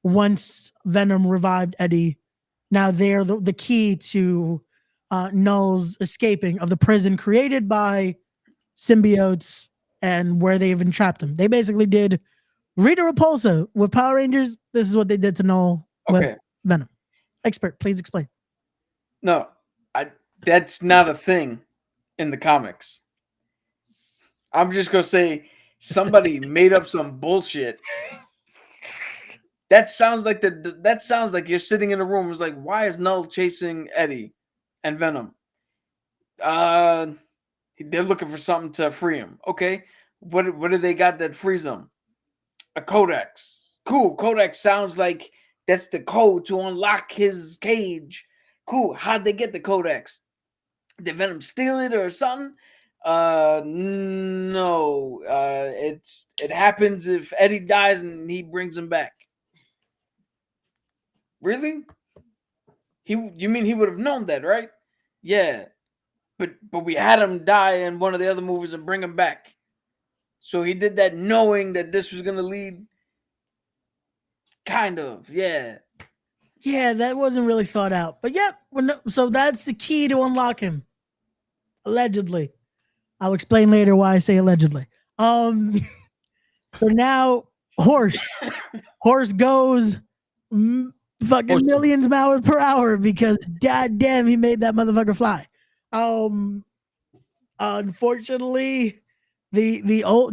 once Venom revived Eddie. Now they're the key to Null's escaping of the prison created by symbiotes and where they've entrapped him. They basically did Rita Repulsa with Power Rangers. This is what they did to Null with Venom. Expert, please explain. No, that's not a thing in the comics. I'm just gonna say somebody made up some bullshit. That sounds like you're sitting in a room. It's like, why is Null chasing Eddie and Venom? They're looking for something to free him. Okay, what do they got that frees them? A codex. Cool. Codex sounds like that's the code to unlock his cage. Cool. How'd they get the codex? Did Venom steal it or something? No. It happens if Eddie dies and he brings him back. Really? You mean he would have known that, right? Yeah. But we had him die in one of the other movies and bring him back. So he did that knowing that this was gonna lead. Kind of, yeah. Yeah, that wasn't really thought out. But yeah, so that's the key to unlock him. Allegedly. I'll explain later why I say allegedly. So now Horse goes fucking millions miles per hour because goddamn he made that motherfucker fly. Unfortunately, the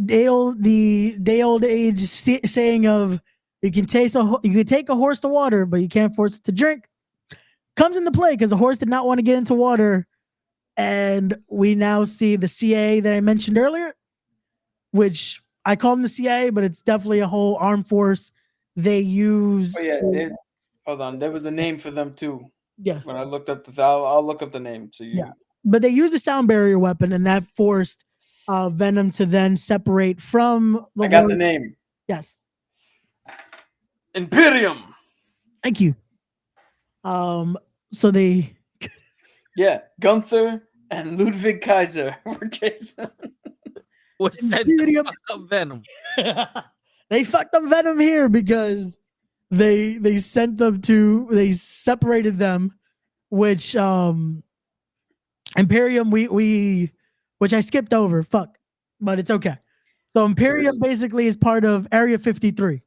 day old age saying of you can take a horse to water, but you can't force it to drink comes into play because the horse did not want to get into water. And we now see the CA that I mentioned earlier, which I call them the CA, but it's definitely a whole armed force. They use. Oh, yeah, hold on. There was a name for them too. Yeah. When I looked up I'll look up the name. So you. Yeah. But they used a sound barrier weapon, and that forced Venom to then separate from the. I got the name. Yes. Imperium. Thank you. So they. Yeah, Gunther and Ludwig Kaiser were chasing. What's that? Venom. They fucked up Venom here because they sent them they separated them, which Imperium which I skipped over. Fuck, but it's okay. So Imperium basically is part of Area 53.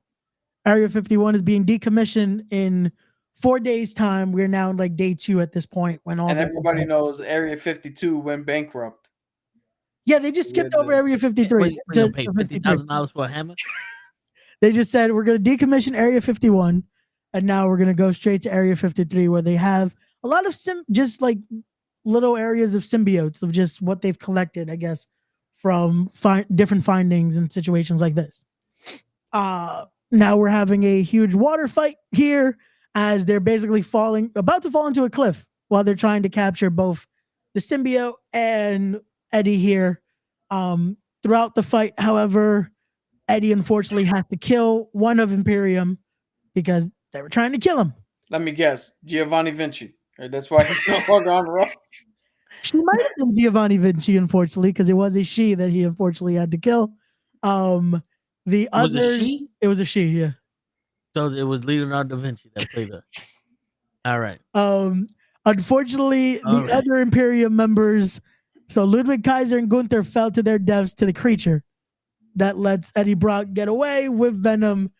Area 51 is being decommissioned in 4 days' time. We're now in like day 2 at this point when all everybody knows Area 52 went bankrupt. Yeah, they just skipped over Area 53. To pay $50,000 for a hammer. They just said we're going to decommission Area 51, and now we're going to go straight to Area 53, where they have a lot of just like little areas of symbiotes of just what they've collected, I guess, from different findings and situations like this. Now we're having a huge water fight here as they're basically about to fall into a cliff while they're trying to capture both the symbiote and Eddie here. Throughout the fight, however, Eddie unfortunately has to kill one of Imperium because they were trying to kill him. Let me guess, Giovanni Vinci. That's why he's no longer on the road. She might have been Giovanni Vinci, unfortunately, because it was a she that he unfortunately had to kill. It was a she, yeah. So it was Leonardo da Vinci that played her. All right. Unfortunately, other Imperium members, so Ludwig Kaiser and Gunther fell to their deaths to the creature. that lets Eddie Brock get away with Venom,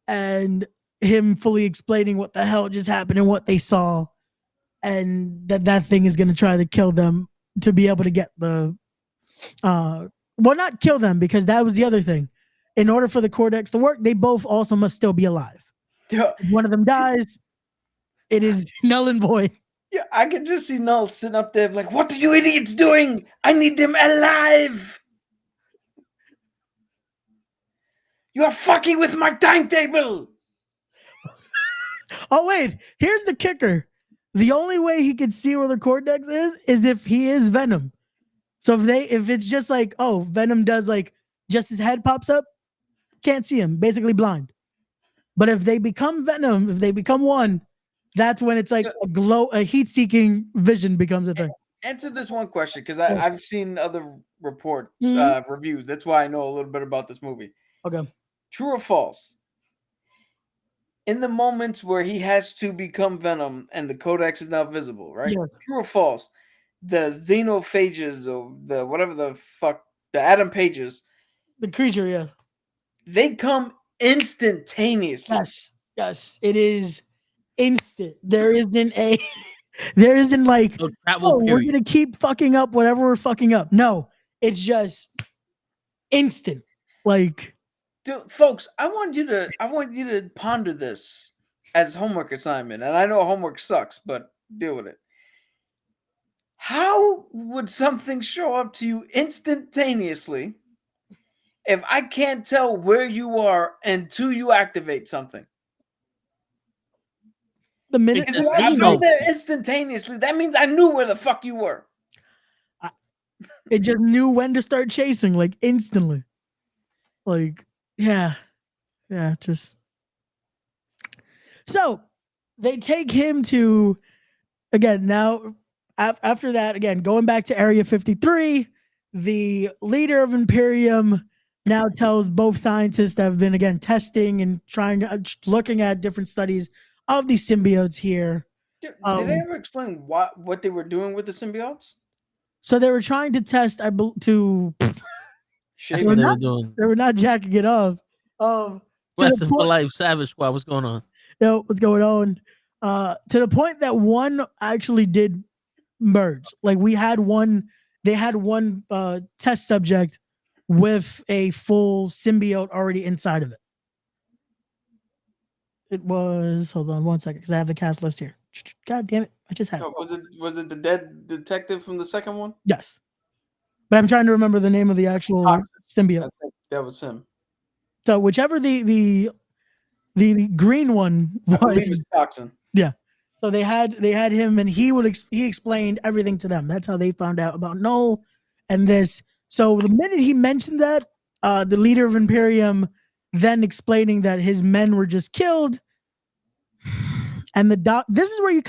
and him fully explaining what the hell just happened and what they saw, and that thing is going to try to kill them to be able to get the well, not kill them, because that was the other thing. In order for the Cortex to work, they both also must still be alive. Yeah, If one of them dies, it is null and void. I can just see Null sitting up there like, what are you idiots doing? I need them alive. You are fucking with my timetable. Oh, wait, here's the kicker. The only way he could see where the Cortex is if he is Venom. So if it's just like, oh, Venom does like just his head pops up, can't see him, basically blind. But if they become Venom, if they become one, that's when it's like a heat-seeking vision becomes a thing. Answer this one question, because I've seen other reviews. That's why I know a little bit about this movie. Okay. True or false? In the moments where he has to become Venom and the Codex is now visible, right? Yes. True or false? The xenophages or the whatever the fuck, the Adam Pages, The creature, yeah. they come instantaneously. Yes, it is instant. There isn't like, No travel we're period. gonna keep fucking up whatever we're fucking up. No, it's just instant. Like, Dude, folks, I want you to ponder this as homework assignment. And I know homework sucks, but deal with it. How would something show up to you instantaneously if I can't tell where you are until you activate something? the minute It's If a I xeno. go there instantaneously, that means I knew where the fuck you were. it just knew when to start chasing, like instantly. Like, yeah, just. So they take him to, again, now after that, again, going back to Area 53, the leader of Imperium now tells both scientists that have been, again, testing and looking at different studies of these symbiotes here. Did they ever explain what they were doing with the symbiotes? So they were trying to test, That's Shave what it. they were doing. they were not jacking it off. Lesson for life, Savage Squad. What's going on? What's going on? To the point that one actually did merge. Like they had one test subject with a full symbiote already inside of it. It was, hold on one second, because I have the cast list here. God damn it. I just had it. Was it the dead detective from the second one? Yes. But I'm trying to remember the name of the actual symbiote. I think that was him. So whichever the green one I believe was, it's Toxin. yeah. So they had him, and he explained everything to them. That's how they found out about Null and this. So the minute he mentioned that, the leader of Imperium then explaining that his men were just killed, and this is where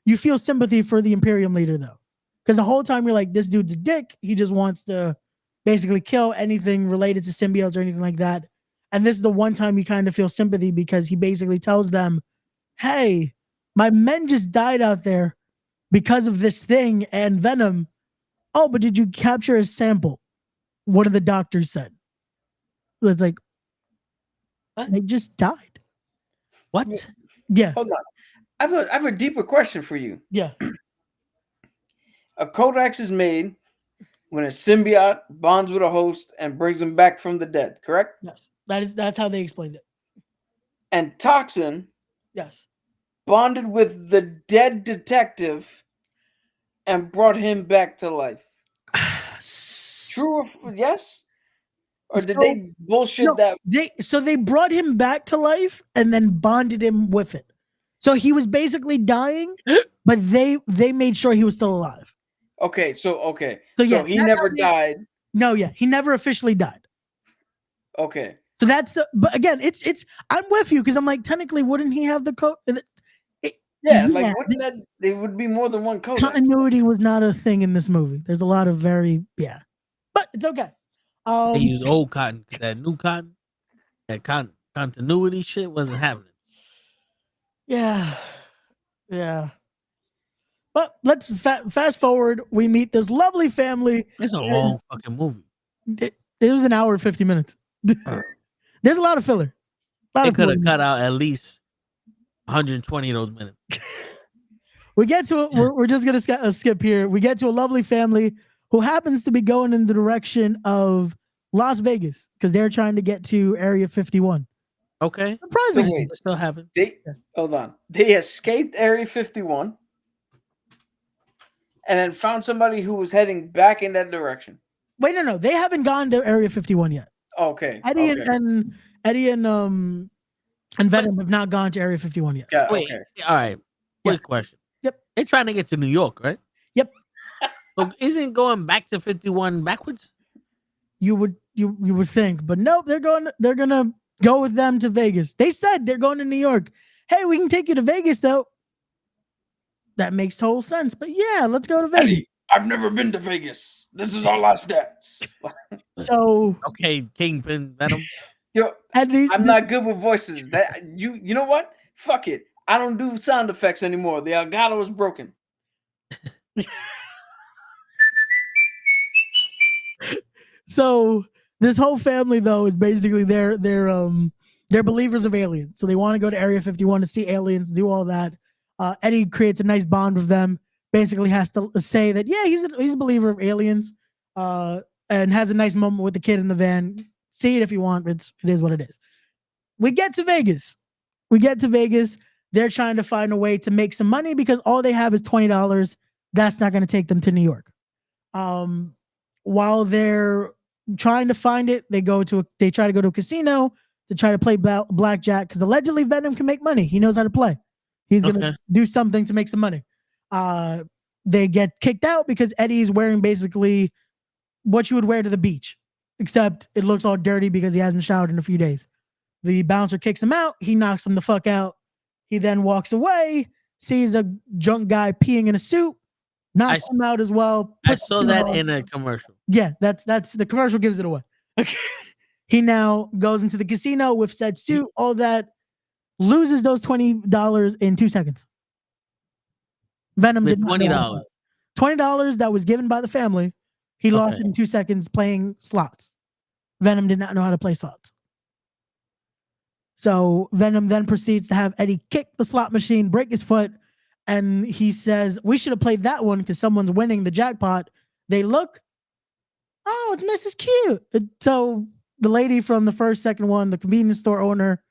you feel sympathy for the Imperium leader, though, because the whole time you're like, this dude's a dick. He just wants to basically kill anything related to symbiotes or anything like that. And this is the one time you kind of feel sympathy, because he basically tells them, hey, my men just died out there because of this thing and Venom. Oh, but did you capture a sample? One of the doctors said. It's like, they just died. What? Yeah. Hold on. I have a deeper question for you. Yeah. A codex is made when a symbiote bonds with a host and brings him back from the dead, correct? Yes. That's how they explained it. And Toxin Yes. bonded with the dead detective and brought him back to life. True or yes? Or did they bullshit that? They brought him back to life and then bonded him with it. So he was basically dying, but they made sure he was still alive. Okay, so yeah, he never died. No, yeah, he never officially died. Okay. So but again, it's I'm with you, because I'm like, technically, wouldn't he have the code? Yeah, like wouldn't that there would be more than one codex? Continuity was not a thing in this movie. There's a lot of but it's okay. They used old cotton, 'cause that new cotton, that continuity shit wasn't happening. Yeah. But let's fast forward. We meet this lovely family. It's a long fucking movie. It was an hour and 50 minutes. There's a lot of filler. They could have cut out at least 120 of those minutes. We get to it. We're just going to skip here. We get to a lovely family who happens to be going in the direction of Las Vegas because they're trying to get to Area 51. Okay. Surprisingly, wait. It still happened. Hold on. They escaped Area 51 and then found somebody who was heading back in that direction. Wait, no. They haven't gone to Area 51 yet. Okay. Eddie and Venom have not gone to Area 51 yet. Yeah, Wait. okay. All right. Quick Yeah. question. Yep. They're trying to get to New York, right? Yep. So isn't going back to 51 backwards? You would think, but nope. They're gonna go with them to Vegas. They said they're going to New York. Hey, we can take you to Vegas though. That makes total sense. But yeah, let's go to Vegas. Eddie, I've never been to Vegas. This is our last dance. So Okay, Kingpin, Venom. Yo, at least I'm not good with voices. That you know what? Fuck it. I don't do sound effects anymore. The Elgato is broken. So this whole family though is basically they're believers of aliens. So they want to go to Area 51 to see aliens, do all that. Eddie creates a nice bond with them. Basically has to say that yeah, he's a believer of aliens. And has a nice moment with the kid in the van. See it if you want. It is what it is. We get to Vegas. They're trying to find a way to make some money because all they have is $20. That's not going to take them to New York. While they're trying to find it, they try to go to a casino to try to play blackjack because allegedly Venom can make money. He knows how to play. He's going to do something to make some money. They get kicked out because Eddie's wearing basically what you would wear to the beach, except it looks all dirty because he hasn't showered in a few days. The bouncer kicks him out. He knocks him the fuck out. He then walks away, sees a drunk guy peeing in a suit, knocks him out as well. I saw that in a commercial. Yeah, that's the commercial gives it away. Okay. He now goes into the casino with said suit, all that, loses those $20 in 2 seconds. Venom did not know. $20 that was given by the family. He lost it in 2 seconds playing slots. Venom did not know how to play slots. So Venom then proceeds to have Eddie kick the slot machine, break his foot, and he says, we should have played that one because someone's winning the jackpot. They look, oh, it's Mrs. Cute. So the lady from the second one, the convenience store owner,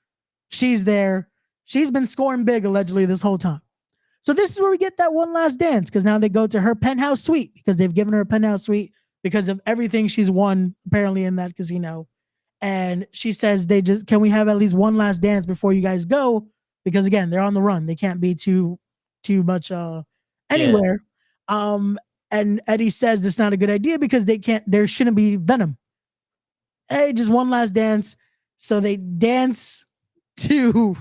she's there. She's been scoring big allegedly this whole time. So this is where we get that one last dance because now they go to her penthouse suite because they've given her a penthouse suite because of everything she's won apparently in that casino. And she says, can we have at least one last dance before you guys go? Because again, they're on the run. They can't be too much anywhere. Yeah. And Eddie says that's not a good idea because there shouldn't be Venom. Hey, just one last dance. So they dance to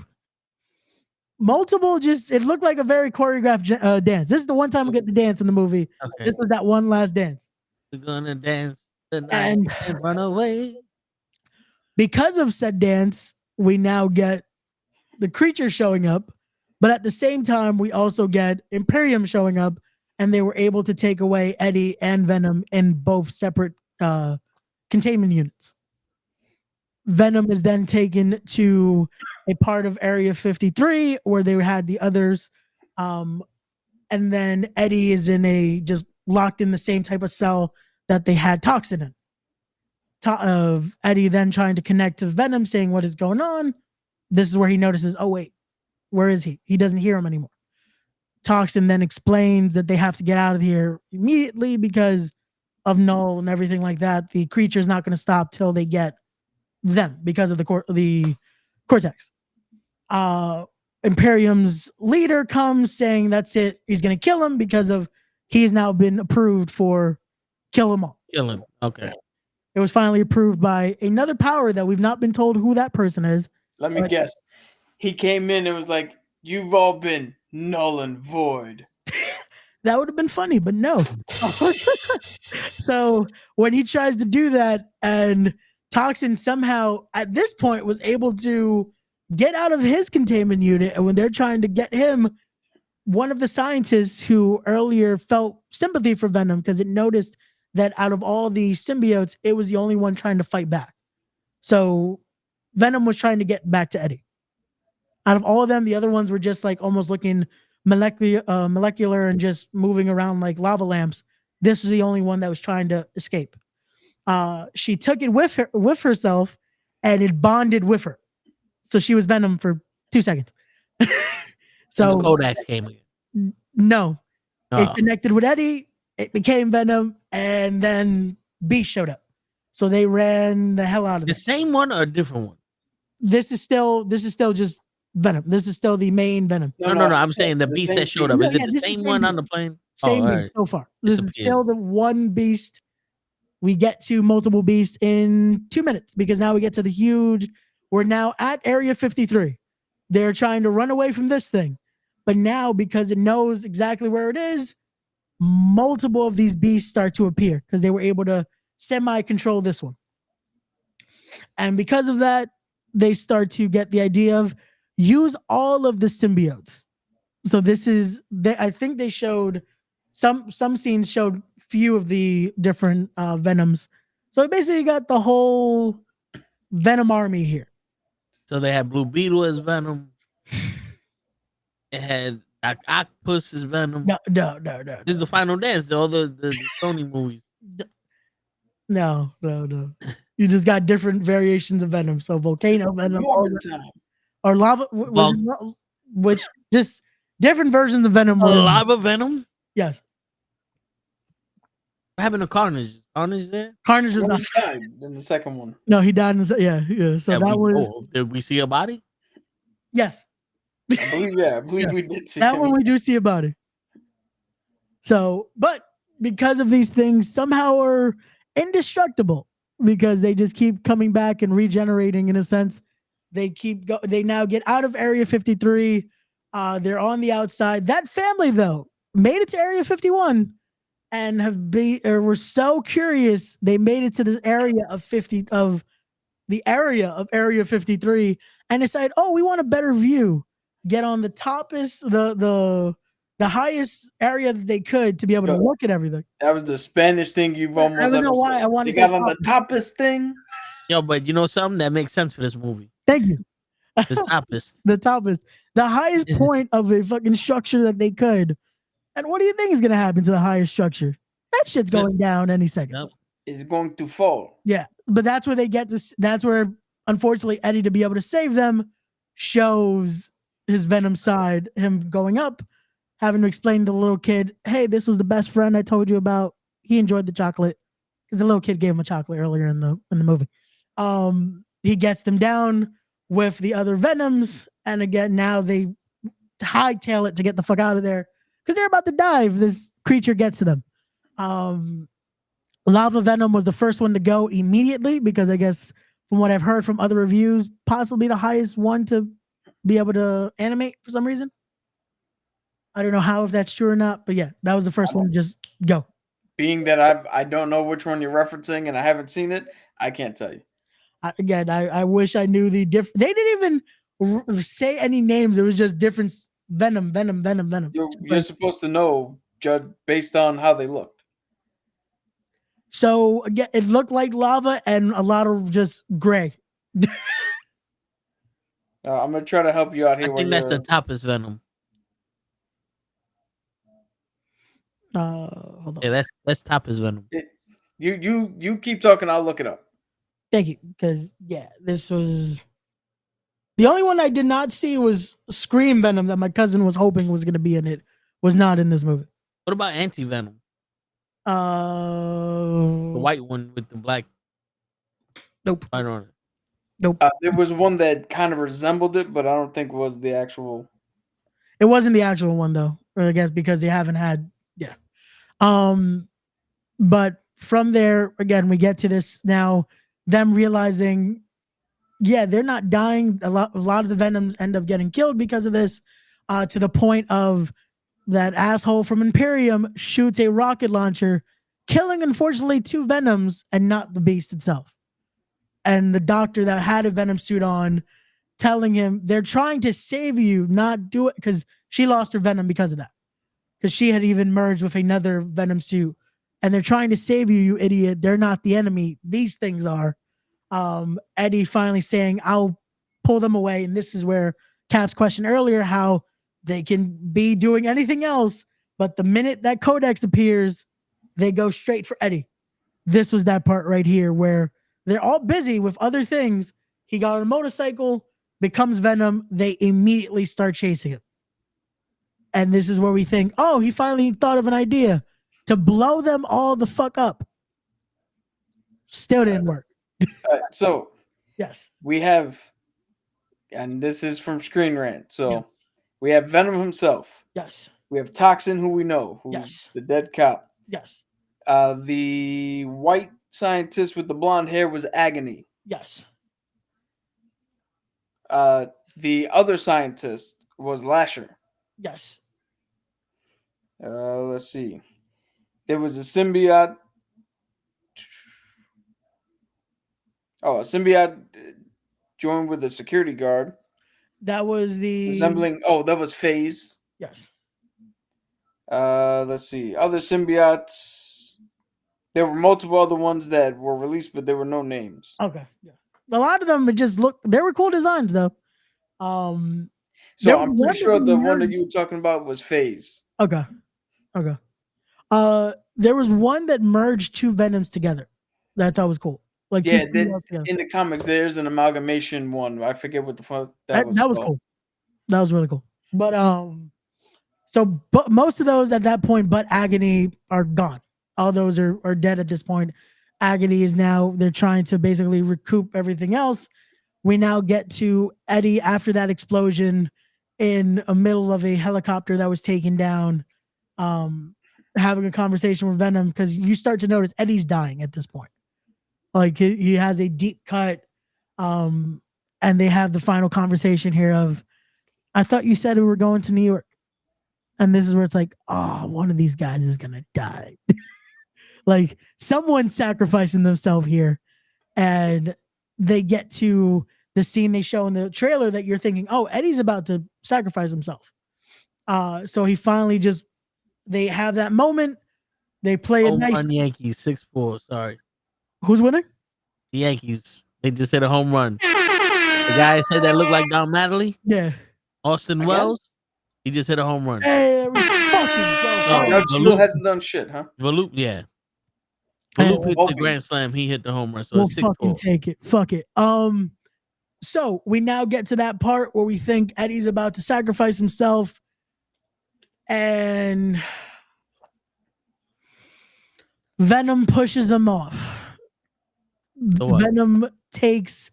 multiple, it looked like a very choreographed dance. This is the one time we get the dance in the movie. Okay. This was that one last dance. We're gonna dance tonight and run away. Because of said dance, we now get the creature showing up, but at the same time, we also get Imperium showing up, and they were able to take away Eddie and Venom in both separate containment units. Venom is then taken to a part of Area 53 where they had the others, and then Eddie is just locked in the same type of cell that they had Toxin in. Of Eddie then trying to connect to Venom, saying what is going on. This is where he notices, oh wait, where is he? He doesn't hear him anymore. Toxin then explains that they have to get out of here immediately because of Null and everything like that. The creature's not going to stop till they get them because of the cortex. Imperium's leader comes saying that's it. He's going to kill him because he's now been approved for kill him all. Kill him. Okay. It was finally approved by another power that we've not been told who that person is. Let me guess. He came in and was like, you've all been null and void. That would have been funny, but no. So when he tries to do that, and Toxin somehow at this point was able to get out of his containment unit, and when they're trying to get him, one of the scientists who earlier felt sympathy for Venom because it noticed that out of all the symbiotes, it was the only one trying to fight back. So Venom was trying to get back to Eddie. Out of all of them, the other ones were just like almost looking molecular and just moving around like lava lamps. This was the only one that was trying to escape. She took it with herself, and it bonded with her. So she was Venom for 2 seconds. So the Kodaks came again. No, Oh. it connected with Eddie. It became Venom, and then Beast showed up. So they ran the hell out of The it. same one or a different one? This is still just Venom. This is still the main Venom. No. I'm saying the Beast that showed up. No, Is it yeah, the this is same same one Beast. on the plane? Same all Beast right. so far. This is Disappeared. still the one Beast. We get to multiple Beasts in 2 minutes because now we get to the huge. We're now at Area 53. They're trying to run away from this thing. But now, because it knows exactly where it is, multiple of these beasts start to appear because they were able to semi-control this one. And because of that, they start to get the idea of use all of the symbiotes. So this is, I think they showed, some scenes showed few of the different Venoms. So it basically got the whole Venom army here. So they had Blue Beetle as Venom. It had Octopus as Venom. No. This is the final dance. All the Sony movies. No. You just got different variations of Venom. So volcano Venom or lava, which just different versions of Venom. Lava Venom? Yes. What happened to Carnage? Carnage there? Carnage was Well, not. he died in the second one. No, he died in the, yeah. So that was. Did we see a body? Yes. I believe we did see that him. one we do see about it. So, but because of these things, somehow are indestructible because they just keep coming back and regenerating in a sense. They now get out of Area 53. They're on the outside. That family though made it to Area 51 and were so curious they made it to the area of Area 53 and decided, oh, we want a better view. Get on the toppest, the highest area that they could to be able to look at everything. That was the Spanish thing you've almost ever know why said. I wanted They to got on the toppest thing. Yo, but you know something that makes sense for this movie. Thank you. The toppest. The toppest, the highest point of a fucking structure that they could. And what do you think is gonna happen to the highest structure? That shit's going down any second. Yep. It's going to fall. Yeah, but that's where they get to. That's where, unfortunately, Eddie, to be able to save them, shows his Venom side. Him going up, having to explain to the little kid, "Hey, this was the best friend I told you about. He enjoyed the chocolate because the little kid gave him a chocolate earlier in the movie." He gets them down with the other Venoms, and again, now they hightail it to get the fuck out of there because they're about to die if this creature gets to them. Lava Venom was the first one to go immediately because I guess from what I've heard from other reviews, possibly the highest one to be able to animate for some reason. I don't know how, if that's true or not, but yeah, that was the first one to just go. Being that I don't know which one you're referencing and I haven't seen it, I can't tell you. I wish I knew the different. They didn't even say any names. It was just different Venom. You're supposed to know, judge based on how they looked. So again, it looked like lava and a lot of just gray. I'm gonna try to help you out here. I think that's the toppest Venom. Hold on. Yeah, that's toppest Venom. You keep talking. I'll look it up. Thank you, because yeah, this was the only one I did not see was Scream Venom that my cousin was hoping was going to be in it. Was not in this movie. What about Anti Venom? The white one with the black. Nope. I don't know. Nope. There was one that kind of resembled it, but I don't think was the actual. It wasn't the actual one though, or I guess because they haven't had. Yeah. But from there again, we get to this now. Them realizing, yeah, they're not dying. A lot of the Venoms end up getting killed because of this, to the point of that asshole from Imperium shoots a rocket launcher, killing, unfortunately, 2 Venoms and not the beast itself. And the doctor that had a Venom suit on telling him, they're trying to save you, not do it, because she lost her Venom because of that. Because she had even merged with another Venom suit and they're trying to save you, you idiot. They're not the enemy. These things are. Eddie finally saying, I'll pull them away. And this is where Cap's question earlier, how they can be doing anything else, but the minute that Codex appears, they go straight for Eddie. This was that part right here where they're all busy with other things. He got on a motorcycle, becomes Venom. They immediately start chasing him. And this is where we think, oh, he finally thought of an idea to blow them all the fuck up. Still didn't work. So Yes. we have, and this is from Screen Rant. So Yeah. we have Venom himself. Yes. We have Toxin, who we know, who's Yes. the dead cop. Yes. The white scientist with the blonde hair was Agony. Yes. The other scientist was Lasher. Yes. Let's see. There was a symbiote. Oh, a symbiote joined with a security guard. That was the Resembling. Oh, that was Phase. Yes. Let's see. Other symbiotes. There were multiple other ones that were released, but there were no names. Okay. Yeah. A lot of them just look. They were cool designs though. So there I'm was pretty sure the one merged- that you were talking about was Phase. Okay. Okay. There was one that merged two Venoms together that I thought was cool. Like Yeah, two females together. in the comics, there's an amalgamation one. I forget what the fuck that was. That was called. cool. That was really cool. But but most of those at that point, but Agony, are gone. All those are dead at this point. Agony is now, they're trying to basically recoup everything else. We now get to Eddie after that explosion in the middle of a helicopter that was taken down, having a conversation with Venom, because you start to notice Eddie's dying at this point. Like he has a deep cut, and they have the final conversation here of, I thought you said we were going to New York. And this is where it's like, oh, one of these guys is going to die. Like someone's sacrificing themselves here. And they get to the scene they show in the trailer that you're thinking, oh, Eddie's about to sacrifice himself. So he finally they have that moment. They play a Home nice. run Yankees 6-4. Sorry, Who's winning? the Yankees. They just hit a home run. The guy said that looked like Don Mattingly, Yeah. Austin Again? Wells. He just hit a home run. Hey, there we fucking go. Oh, Now the Chill loop- hasn't done shit, huh? Valup, yeah. Hey, Valup hit the hoping. grand slam. He hit the home run. So We'll it's fucking 6-4. take it. Fuck it. So we now get to that part where we think Eddie's about to sacrifice himself, and Venom pushes him off. what? Venom takes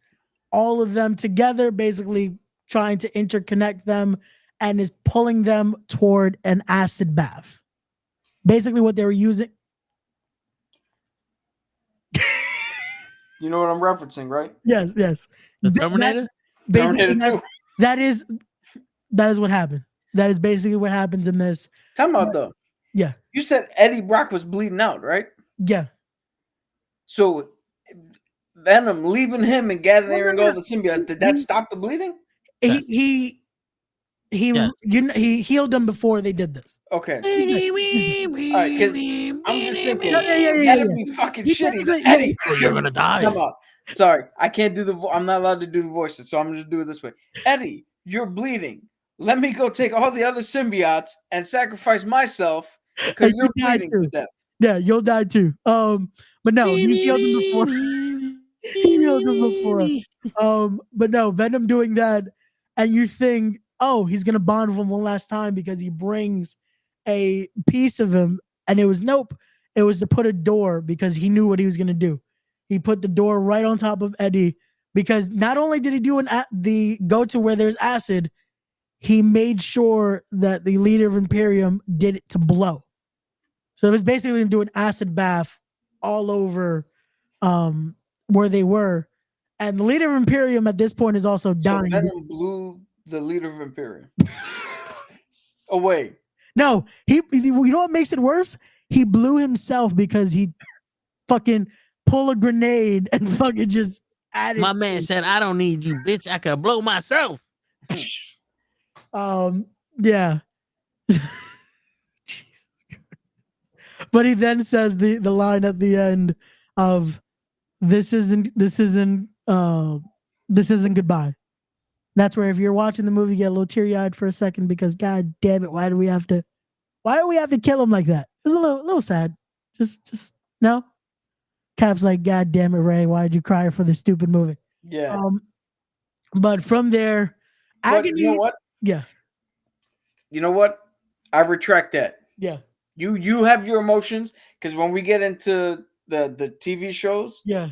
all of them together, basically trying to interconnect them, and is pulling them toward an acid bath. Basically, what they were using. You know what I'm referencing, right? Yes, yes. The That- Terminator? basically, Terminator 2. that is what happened. That is basically what happens in this. Time out though. Yeah, You said Eddie Brock was bleeding out, right? yeah. So Venom leaving him and gathering No. all the symbiotes, did that stop the bleeding? He Yeah. he healed them before they did this. Okay. All right, because I'm just thinking, Yeah. that'd be fucking He shitty. doesn't- Eddie, Oh, you're gonna die. come on. Sorry, I can't do I'm not allowed to do the voices, so I'm just do it this way. Eddie, you're bleeding. Let me go take all the other symbiotes and sacrifice myself because And you're you die bleeding too. to death. Yeah, you'll die too. But no, he healed them before. He healed them before. But no, Venom doing that, and you think, oh, he's gonna bond with him one last time because he brings a piece of him, and it was nope. It was to put a door because he knew what he was gonna do. He put the door right on top of Eddie because not only did he do the go to where there's acid, he made sure that the leader of Imperium did it to blow. So it was basically do an acid bath all over where they were. And the leader of Imperium at this point is also So dying. Venom blew the leader of Imperium away. No, you know what makes it worse? He blew himself because he fucking pulled a grenade and fucking just added. My man said, I don't need you, bitch. I could blow myself. Yeah. But he then says the line at the end of this isn't goodbye. That's where if you're watching the movie, you get a little teary eyed for a second because God damn it, why do we have to kill him like that? It was a little sad. Just no. Cap's like, God damn it, Ray, why did you cry for this stupid movie? Yeah. But from there, agony. You know what? Yeah. You know what? I retract that. Yeah. You have your emotions because when we get into the TV shows, Yeah.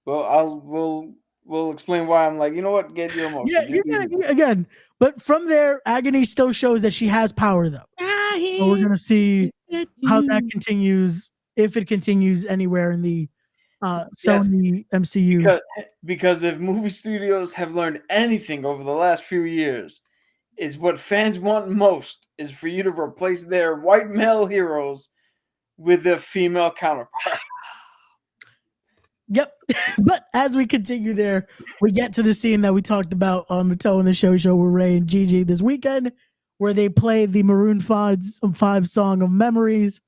well, we'll explain why I'm like, you know what? Get your emotions. Yeah, you're gonna again. But from there, agony still shows that she has power, though. So we're gonna see how that continues, if it continues anywhere in the Sony MCU. Because if movie studios have learned anything over the last few years, is what fans want most is for you to replace their white male heroes with their female counterpart. Yep. But as we continue there, we get to the scene that we talked about on the Toe in the Show with Ray and Gigi this weekend, where they played the Maroon 5 song of Memories,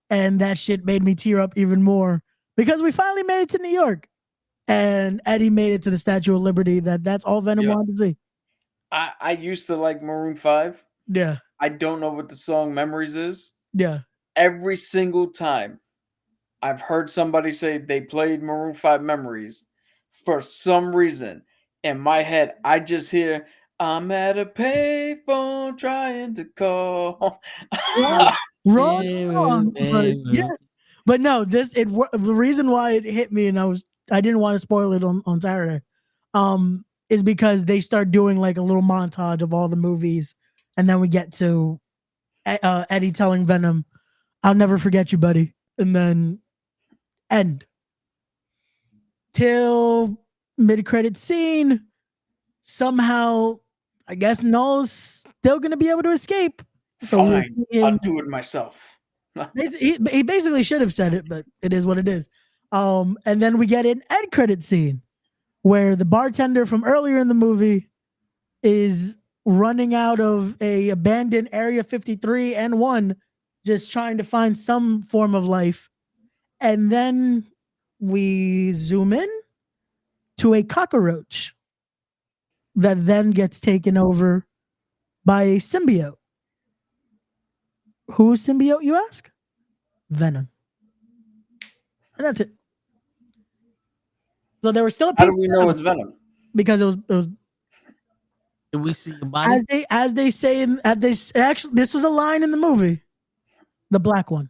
and that shit made me tear up even more because we finally made it to New York, and Eddie made it to the Statue of Liberty. That's all Venom wanted to see. I used to like Maroon 5. Yeah. I don't know what the song Memories is. Yeah. Every single time I've heard somebody say they played Maroon 5 Memories, for some reason, in my head, I just hear, I'm at a payphone trying to call. Wrong. But no, the reason why it hit me, and I didn't want to spoil it on Saturday, is because they start doing like a little montage of all the movies, and then we get to Eddie telling Venom, "I'll never forget you, buddy," and then end till mid-credit scene. Somehow, I guess Null's still gonna be able to escape. So fine, I'll do it myself. he basically should have said it, but it is what it is. And then we get an end credit scene where the bartender from earlier in the movie is running out of a abandoned Area 53 and 1, just trying to find some form of life. And then we zoom in to a cockroach that then gets taken over by a symbiote. Whose symbiote, you ask? Venom. And that's it. So there was still a How do we know it's Venom? Because it was Did we see the body? as they say actually this was a line in the movie. The black one.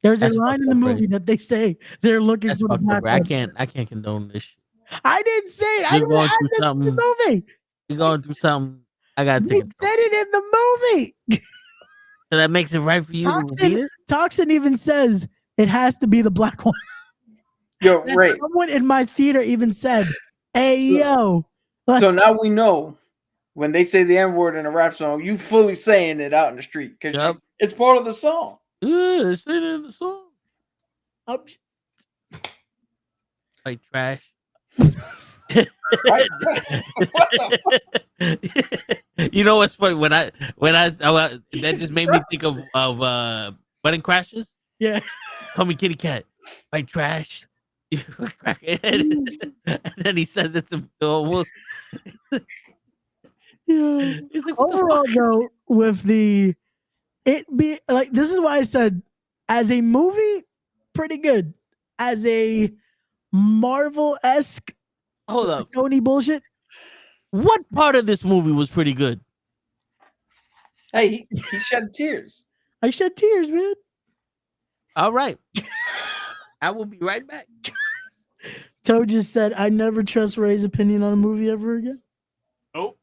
There's a line in the movie that they say they're looking for the black one. I can't condone this shit. I didn't say it. You're going through something. In the movie. You're going through something. I gotta They take it. said it in the movie. So that makes it right for you to repeat it? Toxin even says it has to be the black one. Yo, And Ray. someone in my theater even said, "Hey, yo." So now we know when they say the N-word in a rap song, you fully saying it out in the street because it's part of the song. Yeah, they say it in the song. Like trash. You know what's funny? When I that just made me think of Wedding Crashers. Yeah. Call me kitty cat. White trash. And then he says it to Will. Yeah. He's like, overall, though, with this is why I said, as a movie, pretty good. As a Marvel-esque, hold up, Sony bullshit. What part of this movie was pretty good? Hey, he shed tears. I shed tears, man. All right. I will be right back. Toe just said, I never trust Ray's opinion on a movie ever again. Nope.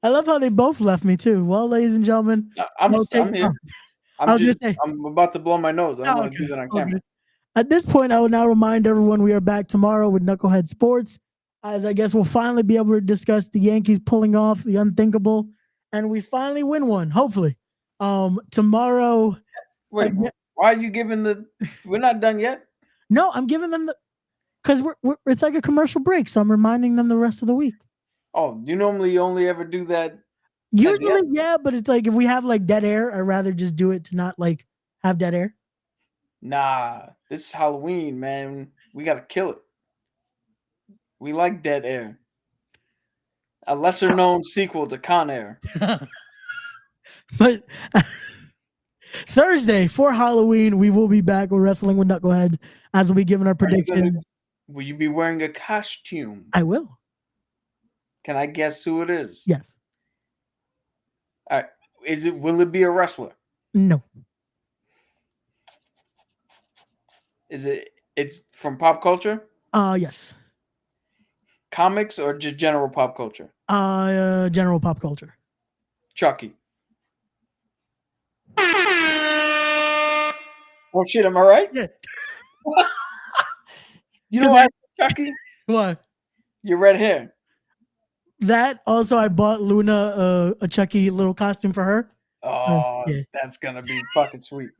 I love how they both left me too. Well, ladies and gentlemen, I'm here. I'm about to blow my nose. I don't want to do that on camera. At this point, I will now remind everyone we are back tomorrow with Knucklehead Sports, as I guess we'll finally be able to discuss the Yankees pulling off the unthinkable, and we finally win one, hopefully. Tomorrow. Wait, why are you giving we're not done yet? No, I'm giving them because it's like a commercial break, so I'm reminding them the rest of the week. Oh, you normally only ever do that Usually, yeah, but it's like if we have like dead air, I'd rather just do it to not like have dead air. Nah, this is Halloween, man. We gotta kill it. We like Dead Air. A lesser known sequel to Con Air. But Thursday for Halloween, we will be back with Wrestling with Knuckleheads as we'll be giving our predictions. Will you be wearing a costume? I will. Can I guess who it is? Yes. All right. Will it be a wrestler? No. It's from pop culture? Yes. Comics or just general pop culture? General pop culture. Chucky. Oh shit, am I right? Yeah. You know why Chucky? What? Your red hair. That also, I bought Luna a Chucky little costume for her. Oh, yeah. That's gonna be fucking sweet.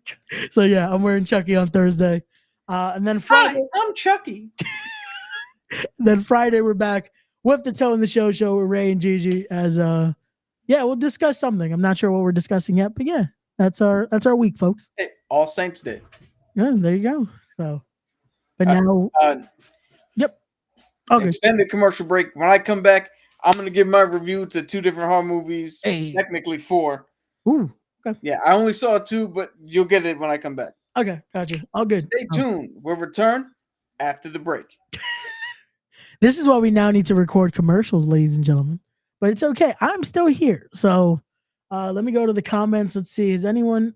So yeah, I'm wearing Chucky on Thursday. And then Friday. Hi, I'm Chucky. Then Friday we're back with the Toe in the Show with Ray and Gigi as we'll discuss something. I'm not sure what we're discussing yet, but yeah, that's our week, folks. Hey, All Saints Day. Yeah, there you go. So, but now, yep. Okay. Extended commercial break. When I come back, I'm gonna give my review to 2 different horror movies. Hey. Technically 4. Ooh. Okay. Yeah, I only saw 2, but you'll get it when I come back. Okay, gotcha. All good. Stay tuned. We'll return after the break. This is why we now need to record commercials, ladies and gentlemen. But it's okay. I'm still here. So let me go to the comments. Let's see. Has anyone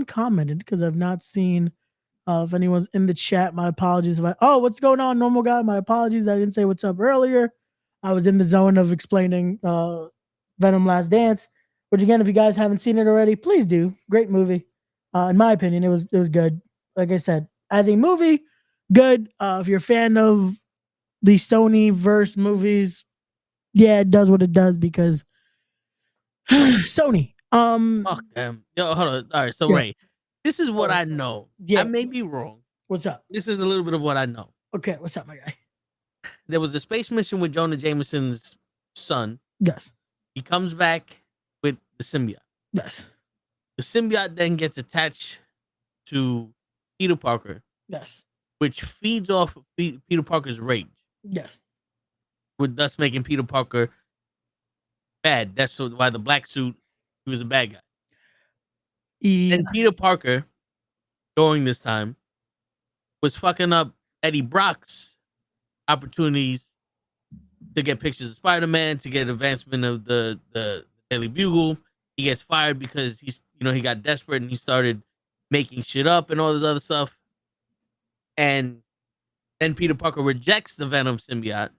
commented? Because I've not seen if anyone's in the chat. My apologies. What's going on, normal guy? My apologies. I didn't say what's up earlier. I was in the zone of explaining Venom Last Dance, which again, if you guys haven't seen it already, please do. Great movie. In my opinion, it was good. Like I said, as a movie, good. If you're a fan of the Sony verse movies, yeah, it does what it does because Sony. Fuck them. Yo, hold on. All right, so Yeah. Ray, this is what I know. Yeah. I may be wrong. What's up? This is a little bit of what I know. Okay, what's up, my guy? There was a space mission with Jonah Jameson's son. Yes. He comes back with the symbiote. Yes. The symbiote then gets attached to Peter Parker, Yes. which feeds off Peter Parker's rage, Yes. with thus making Peter Parker bad. That's why the black suit, he was a bad guy. Yeah. And Peter Parker, during this time, was fucking up Eddie Brock's opportunities to get pictures of Spider-Man, to get advancement of the Daily Bugle. He gets fired because he got desperate and he started making shit up and all this other stuff. And then Peter Parker rejects the Venom symbiote.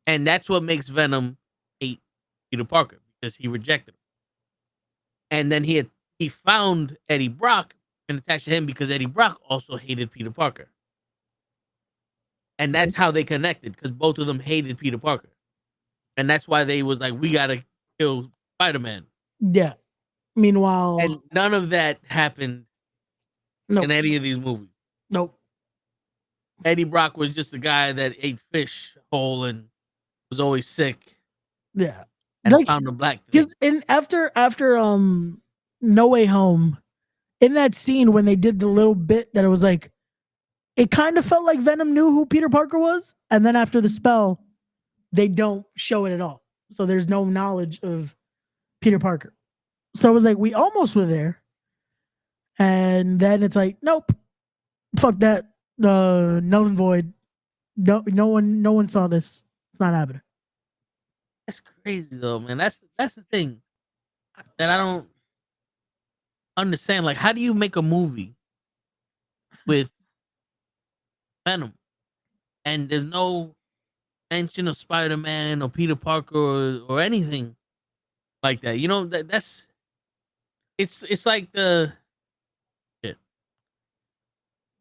And that's what makes Venom hate Peter Parker, because he rejected him. And then he found Eddie Brock and attached to him because Eddie Brock also hated Peter Parker. And that's how they connected, because both of them hated Peter Parker. And that's why they was like, we got to kill Spider-Man. Yeah. Meanwhile, And none of that happened in any of these movies. Nope. Eddie Brock was just a guy that ate fish whole and was always sick. Yeah. And found a black thing. Because after No Way Home, in that scene when they did the little bit that it was like, it kind of felt like Venom knew who Peter Parker was, and then after the spell, they don't show it at all. So there's no knowledge of Peter Parker. So it was like we almost were there, and then it's like, nope, fuck that, null and void. No one saw this. It's not happening. That's crazy though, man. That's the thing that I don't understand. Like, how do you make a movie with Venom and there's no mention of Spider-Man or Peter Parker or anything like that? You know, that's it's like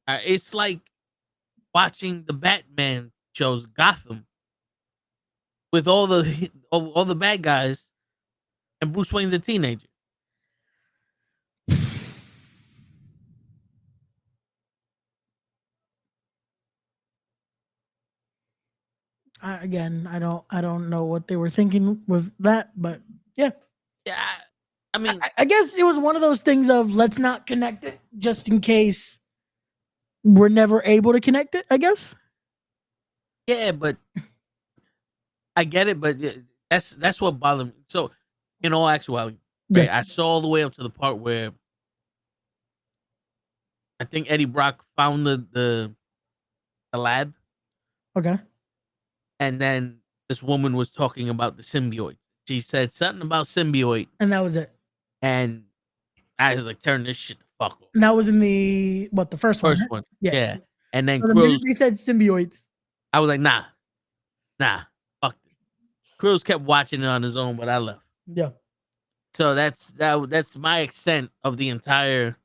it's like watching the Batman shows, Gotham, with all the bad guys, and Bruce Wayne's a teenager. Again, I don't know what they were thinking with that, but yeah. Yeah, I mean, I guess it was one of those things of let's not connect it just in case we're never able to connect it, I guess. yeah, but I get it, but that's what bothered me. So, in all actuality, right, Yeah. I saw all the way up to the part where I think Eddie Brock found the lab, Okay. and then this woman was talking about the symbiote. She said something about symbiote, And that was it. and I was like, turn this shit the fuck off. And that was in the first one. First Right? one, Yeah. yeah. And then So the minute Krill's, they said symbiotes. I was like, nah, fuck this. Krill's kept watching it on his own, but I left. Yeah. So that's my extent of the entire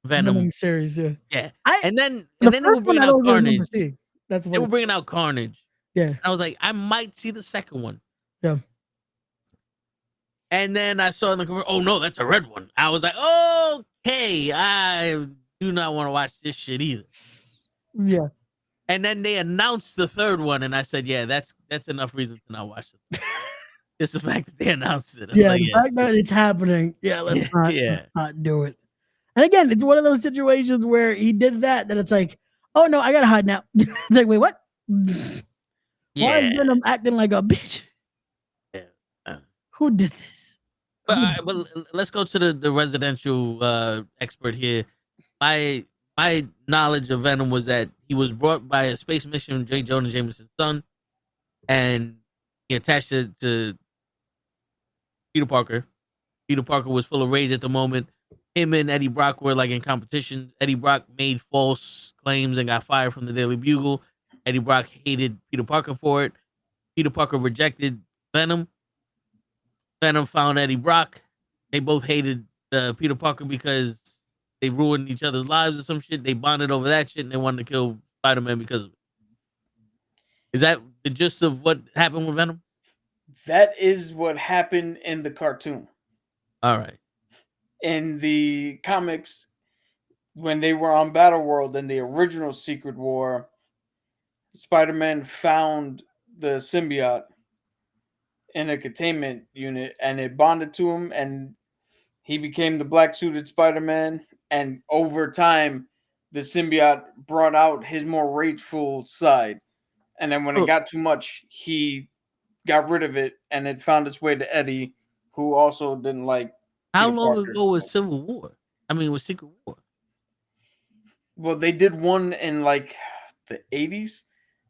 Venom. series. Yeah. Yeah, I and then the they first were bringing one I out don't really remember Carnage. seeing. That's They were what. bringing out Carnage. Yeah. And I was like, I might see the second one. Yeah. And then I saw in the commercial, oh no, that's a red one. I was like, okay, I do not want to watch this shit either. Yeah. And then they announced the third one, and I said, yeah, that's enough reason to not watch it. Just the fact that they announced it. I was Yeah. like, The fact that it's happening. Yeah. Let's not. Yeah. Let's not do it. And again, it's one of those situations where he did that it's like, oh no, I gotta hide now. It's like, wait, what? Why Yeah. is Venom acting like a bitch? Yeah. Who did this? But let's go to the residential expert here. My knowledge of Venom was that he was brought by a space mission, J. Jonah Jameson's son, and he attached it to Peter Parker. Peter Parker was full of rage at the moment. Him and Eddie Brock were like in competition. Eddie Brock made false claims and got fired from the Daily Bugle. Eddie Brock hated Peter Parker for it. Peter Parker rejected Venom. Venom found Eddie Brock. They both hated Peter Parker because they ruined each other's lives or some shit. They bonded over that shit and they wanted to kill Spider-Man because of it. Is that the gist of what happened with Venom? That is what happened in the cartoon. All right. In the comics, when they were on Battleworld in the original Secret War, Spider-Man found the symbiote in a containment unit and it bonded to him and he became the black suited Spider-Man. And over time, the symbiote brought out his more rageful side. And then when it got too much, he got rid of it and it found its way to Eddie, who also didn't like How Peter long Parker. ago was Civil War? I mean, was Secret War? Well, they did one in like the 80s,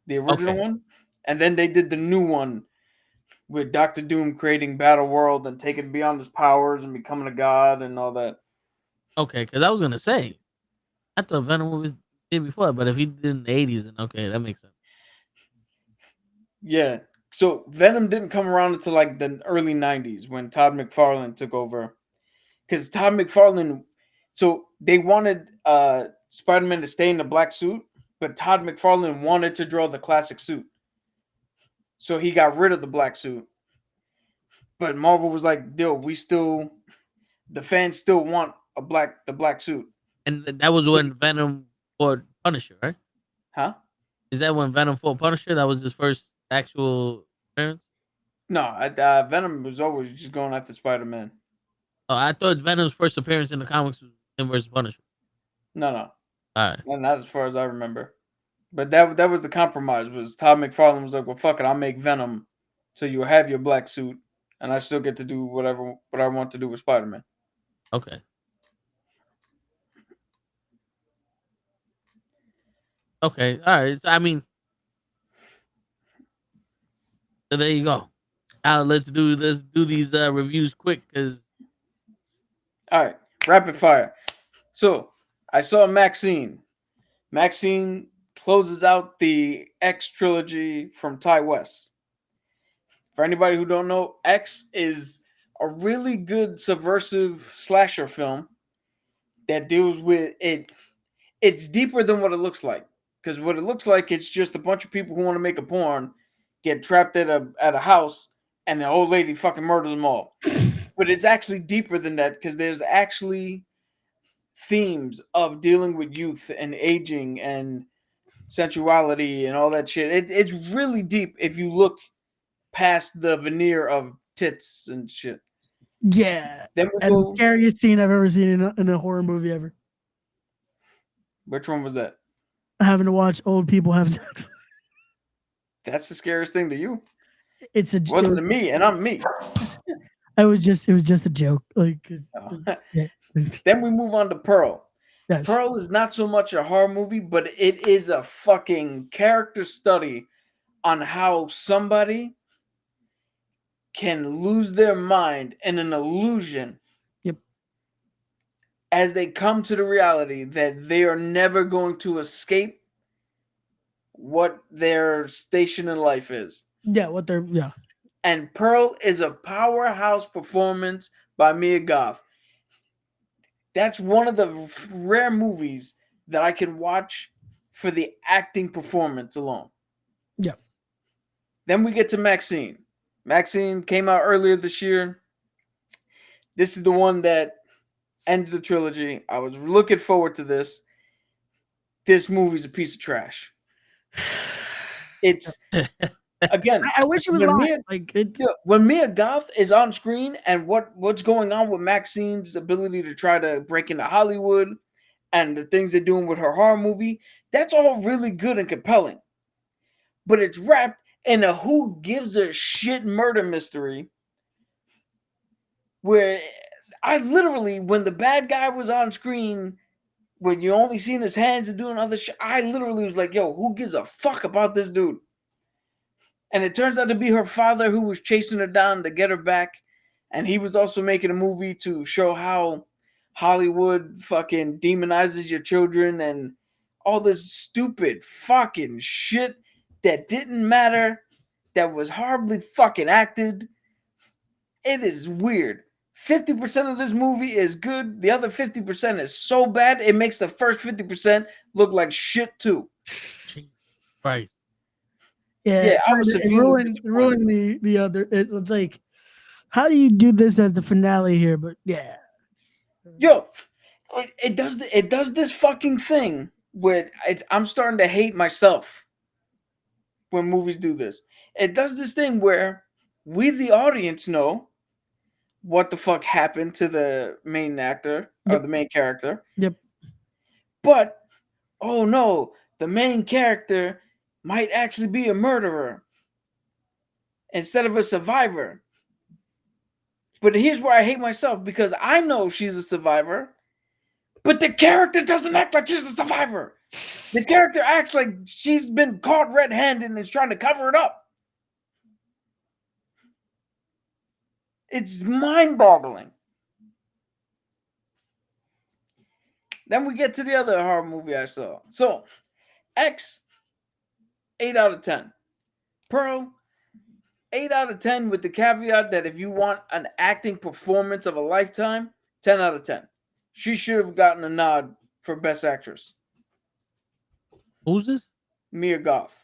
the original Okay. one. And then they did the new one with Doctor Doom creating Battle World and taking beyond his powers and becoming a god and all that. Okay, because I was gonna say, I thought Venom was did before, but if he did in the 80s, then okay, that makes sense. Yeah. So Venom didn't come around until like the early 90s when Todd McFarlane took over. Because Todd McFarlane, so they wanted Spider-Man to stay in the black suit, but Todd McFarlane wanted to draw the classic suit. So he got rid of the black suit. But Marvel was like, "Yo, the fans still want the black suit." And that was when Venom fought Punisher, right? Huh? Is that when Venom fought Punisher? That was his first actual appearance? No, Venom was always just going after Spider-Man. Oh, I thought Venom's first appearance in the comics was him versus Punisher. No. All right. Not as far as I remember. But that was the compromise. Was Todd McFarlane was like, "Well, fuck it, I'll make Venom, so you have your black suit, and I still get to do what I want to do with Spider-Man." Okay. Okay. All right. So, I mean, so there you go. Let's do these reviews quick because All right, rapid fire. So I saw Maxine. Maxine closes out the X trilogy from Ty West. For anybody who don't know, X is a really good subversive slasher film that deals with it. It's deeper than what it looks like, because what it looks like, it's just a bunch of people who want to make a porn get trapped at a house and the old lady fucking murders them all. But it's actually deeper than that, because there's actually themes of dealing with youth and aging and sensuality and all that shit. It's really deep if you look past the veneer of tits and shit. Yeah. Then we And the go. scariest scene I've ever seen in a horror movie ever. Which one was that? Having to watch old people have sex. That's the scariest thing to you. It's a Wasn't to me, and I'm me. it was just a joke. Like, yeah. Then we move on to Pearl. Yes. Pearl is not so much a horror movie, but it is a fucking character study on how somebody can lose their mind in an illusion. Yep. As they come to the reality that they are never going to escape what their station in life is. Yeah, what they're And Pearl is a powerhouse performance by Mia Goth. That's one of the rare movies that I can watch for the acting performance alone. Yeah. Then we get to Maxine. Maxine came out earlier this year. This is the one that ends the trilogy. I was looking forward to this. This movie's a piece of trash. It's again. I wish it was when live. Mia, Like it's when Mia Goth is on screen and what's going on with Maxine's ability to try to break into Hollywood and the things they're doing with her horror movie, that's all really good and compelling. But it's wrapped in a who gives a shit murder mystery where I literally, when the bad guy was on screen, when you only seen his hands and doing other shit, I literally was like, yo, who gives a fuck about this dude? And it turns out to be her father who was chasing her down to get her back. And he was also making a movie to show how Hollywood fucking demonizes your children and all this stupid fucking shit that didn't matter, that was horribly fucking acted. It is weird. 50% of this movie is good. The other 50% is so bad, it makes the first 50% look like shit too. Right. yeah, I was it ruined the other. It's like, how do you do this as the finale here? But yeah, yo, it does this fucking thing where I'm starting to hate myself when movies do this. It does this thing where we, the audience, know what the fuck happened to the main actor or the main character. Yep. But oh no, the main character might actually be a murderer instead of a survivor. But here's where I hate myself, because I know she's a survivor, but the character doesn't act like she's a survivor. The character acts like she's been caught red-handed and is trying to cover it up. It's mind-boggling. Then we get to the other horror movie I saw. So, X, 8 out of 10. Pearl, 8 out of 10, with the caveat that if you want an acting performance of a lifetime, 10 out of 10. She should have gotten a nod for Best Actress. Who's this? Mia Goth.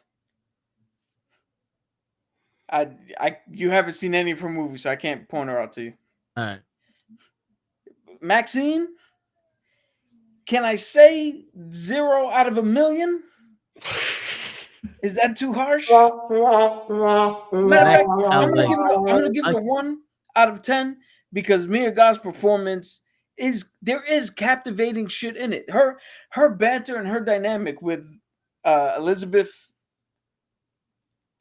You haven't seen any of her movies, so I can't point her out to you. All right. Maxine, can I say 0 out of 1,000,000? Is that too harsh? Matter of fact, I'm gonna give it a 1 out of 10 because Mia Goth's performance there is captivating shit in it. Her banter and her dynamic with Elizabeth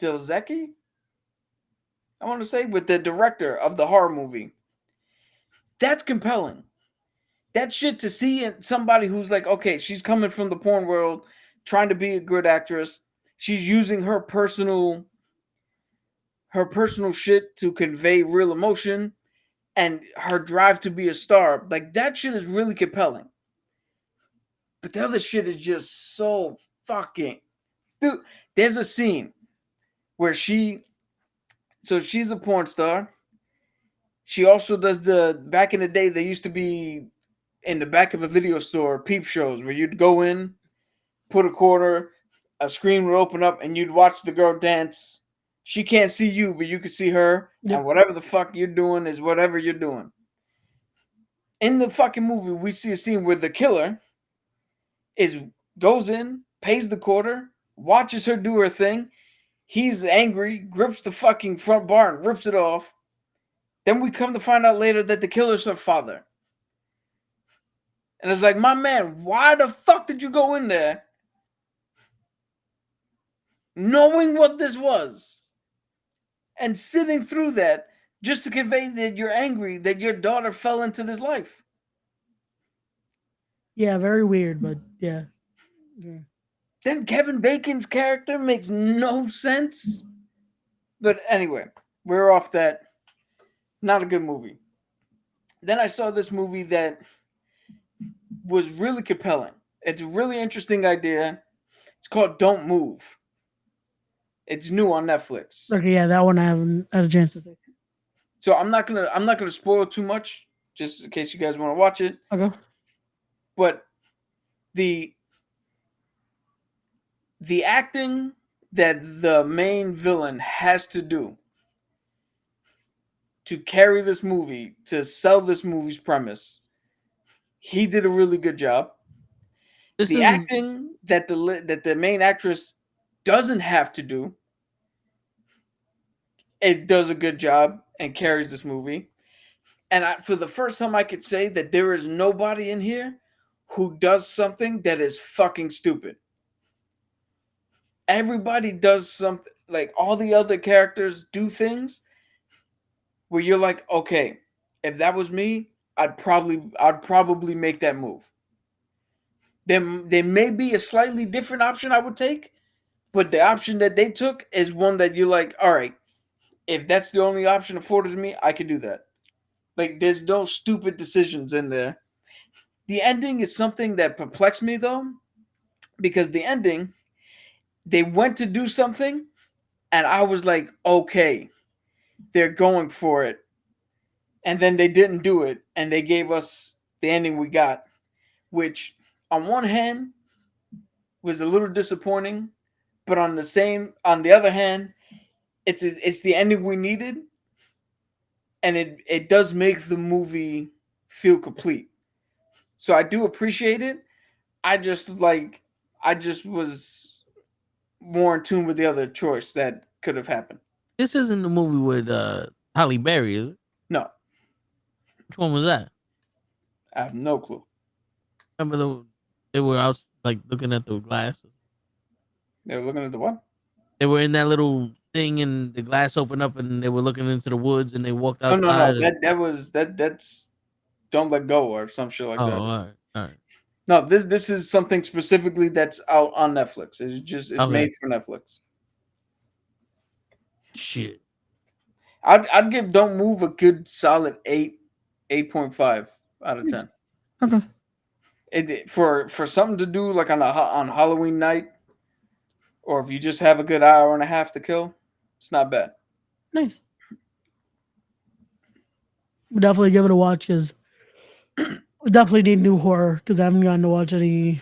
Debicki, I want to say, with the director of the horror movie. That's compelling. That shit to see in somebody who's like, okay, she's coming from the porn world, trying to be a good actress. She's using her personal shit to convey real emotion and her drive to be a star. Like, that shit is really compelling. But the other shit is just so fucking... Dude, there's a scene where she's a porn star. She also does back in the day, there used to be in the back of a video store peep shows where you'd go in, put a quarter, a screen would open up, and you'd watch the girl dance. She can't see you, but you can see her. Yep. And whatever the fuck you're doing is whatever you're doing. In the fucking movie, we see a scene where the killer goes in, pays the quarter, watches her do her thing. He's angry, grips the fucking front bar and rips it off. Then we come to find out later that the killer's her father. And it's like, my man, why the fuck did you go in there knowing what this was and sitting through that just to convey that you're angry that your daughter fell into this life? Yeah, very weird, but yeah. Then Kevin Bacon's character makes no sense. But anyway, we're off that. Not a good movie. Then I saw this movie that was really compelling. It's a really interesting idea. It's called Don't Move. It's new on Netflix. Okay, yeah, that one I haven't had a chance to see. So I'm not gonna spoil too much, just in case you guys want to watch it. Okay. But the acting that the main villain has to do to carry this movie, to sell this movie's premise, he did a really good job. The acting that the main actress doesn't have to do, it does a good job and carries this movie. And for the first time, I could say that there is nobody in here who does something that is fucking stupid. Everybody does something, like all the other characters do things where you're like, okay, if that was me, I'd probably make that move. There may be a slightly different option I would take, but the option that they took is one that you're like, all right, if that's the only option afforded to me, I can do that. Like, there's no stupid decisions in there. The ending is something that perplexed me, though, because the ending, they went to do something, and I was like, okay, they're going for it. And then they didn't do it, and they gave us the ending we got, which, on one hand, was a little disappointing, but on the other hand, it's the ending we needed, and it does make the movie feel complete. So I do appreciate it. I just was more in tune with the other choice that could have happened. This isn't the movie with Halle Berry, is it? No. Which one was that? I have no clue. Remember they were out like looking at the glasses. They were looking at the what? They were in that little thing and the glass opened up and they were looking into the woods and they walked outside. No. That's Don't Let Go or some shit like that. All right. No, this is something specifically that's out on Netflix. It's made for Netflix. Shit. I'd give Don't Move a good solid 8.5 out of 10. Okay. For something to do like on Halloween night, or if you just have a good hour and a half to kill, it's not bad. Nice. We'll definitely give it a watch because we definitely need new horror because I haven't gotten to watch any.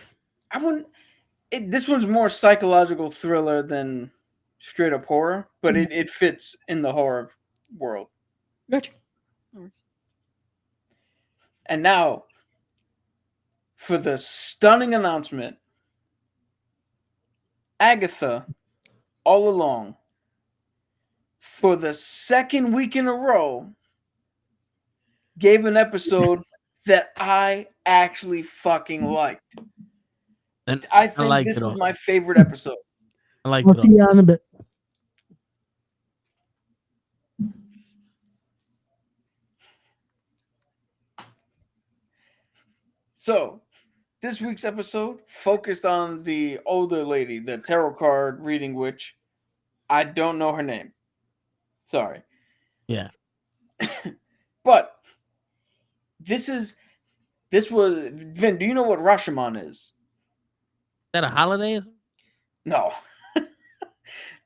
This one's more psychological thriller than straight up horror, but it fits in the horror world. Gotcha. And now, for the stunning announcement, Agatha, all along, for the second week in a row, gave an episode that I actually fucking liked. And I think this is my favorite episode. I like it. I'll see you in a bit. So, this week's episode focused on the older lady, the tarot card reading witch. I don't know her name. Sorry. Yeah. But this was Vin, do you know what Rashomon is? Is that a holiday? No.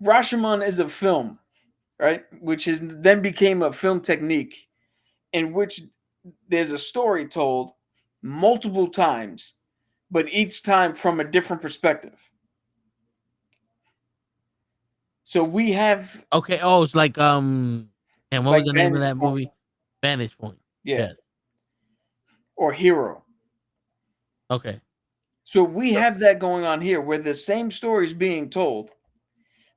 Rashomon is a film, right? Which then became a film technique in which there's a story told multiple times, but each time from a different perspective. So we have okay. Oh, it's like and what was the name of that Point. movie? Vantage Point. Yeah. Yes. Or Hero. Okay. So we have that going on here where the same story is being told,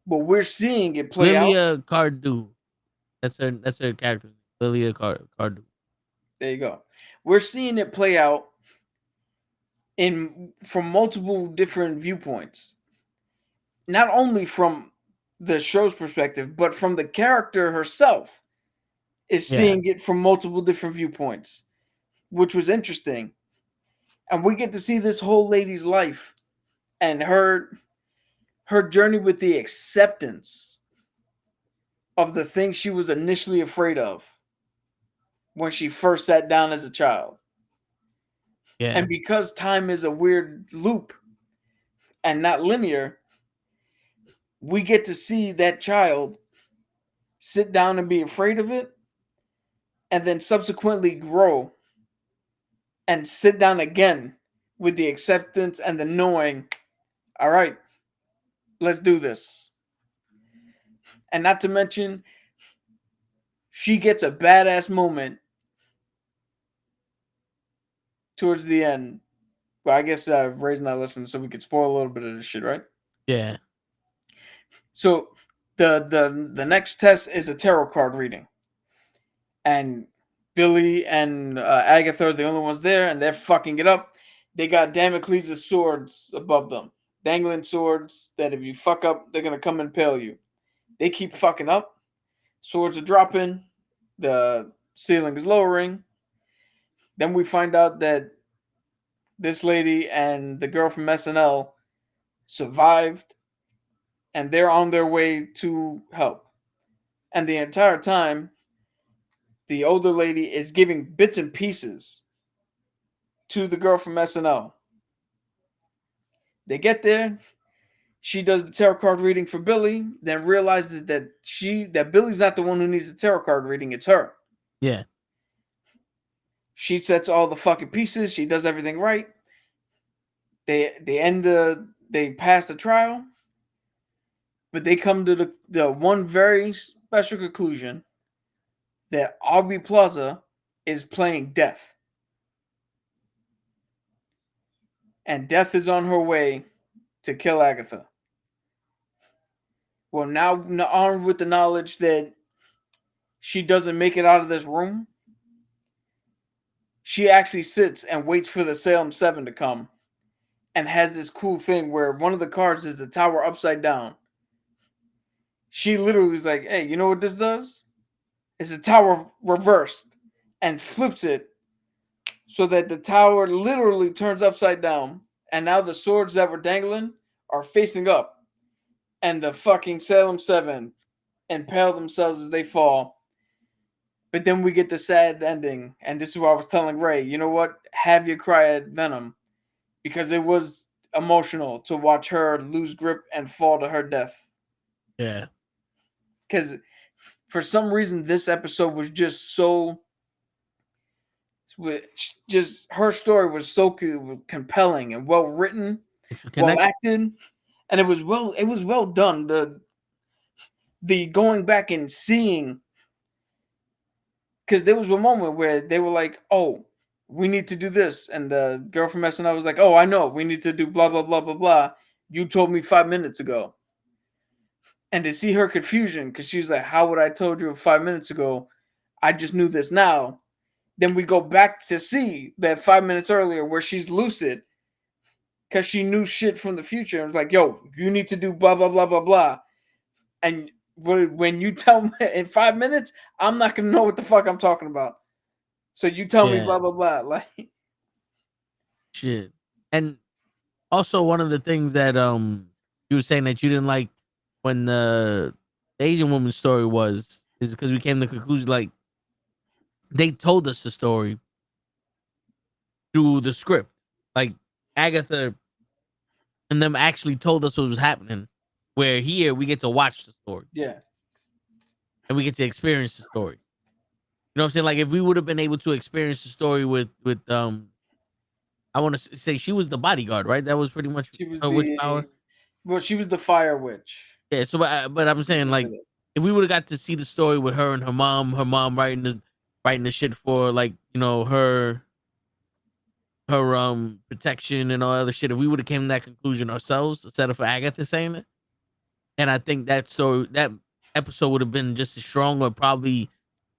but we're seeing it play out. Lilia Cardew. That's her character. Lilia Cardew. There you go. We're seeing it play out from multiple different viewpoints. Not only from the show's perspective, but from the character herself is seeing it from multiple different viewpoints, which was interesting. And we get to see this whole lady's life and her journey with the acceptance of the things she was initially afraid of when she first sat down as a child. Yeah. And because time is a weird loop and not linear, we get to see that child sit down and be afraid of it, and then subsequently grow and sit down again with the acceptance and the knowing, all right, let's do this. And not to mention, she gets a badass moment towards the end. Well, I guess Ray's not listening, so we could spoil a little bit of this shit, right? Yeah. So the next test is a tarot card reading. And Billy and Agatha are the only ones there, and they're fucking it up. They got Damocles' swords above them. Dangling swords that if you fuck up, they're going to come and impale you. They keep fucking up. Swords are dropping. The ceiling is lowering. Then we find out that this lady and the girl from SNL survived, and they're on their way to help. And the entire time, the older lady is giving bits and pieces to the girl from SNL. They get there. She does the tarot card reading for Billy, then realizes that Billy's not the one who needs the tarot card reading, it's her. Yeah. She sets all the fucking pieces. She does everything right. They pass the trial, but they come to the one very special conclusion that Aubrey Plaza is playing Death. And Death is on her way to kill Agatha. Well, now armed with the knowledge that she doesn't make it out of this room, she actually sits and waits for the Salem 7 to come and has this cool thing where one of the cards is the tower upside down. She literally is like, hey, you know what this does? It's the tower reversed and flips it so that the tower literally turns upside down. And now the swords that were dangling are facing up. And the fucking Salem 7 impale themselves as they fall. But then we get the sad ending. And this is what I was telling Ray. You know what? Have you cry at Venom. Because it was emotional to watch her lose grip and fall to her death. Yeah. Because for some reason, this episode was just so... Just her story was so compelling and well written, well acted, and it was well done. The going back and seeing, because there was a moment where they were like, "Oh, we need to do this," and the girl from SNL was like, "Oh, I know, we need to do blah blah blah blah blah. You told me 5 minutes ago." And to see her confusion, because she was like, "How would I told you 5 minutes ago? I just knew this now." Then we go back to see that 5 minutes earlier where she's lucid because she knew shit from the future. And was like, yo, you need to do blah, blah, blah, blah, blah. And when you tell me in 5 minutes, I'm not going to know what the fuck I'm talking about. So you tell me blah, blah, blah. Like, shit. And also one of the things that you were saying that you didn't like when the Asian woman's story is because we came to the conclusion like, they told us the story through the script. Like Agatha and them actually told us what was happening. Where here we get to watch the story. Yeah. And we get to experience the story. You know what I'm saying? Like if we would have been able to experience the story with I want to say she was the bodyguard, right? That was pretty much she was her witch power. Well, she was the fire witch. Yeah, so but I'm saying like if we would have got to see the story with her and her mom writing the shit for like, you know, her protection and all other shit, if we would have came to that conclusion ourselves instead of Agatha saying it, and I think that episode would have been just as strong, or probably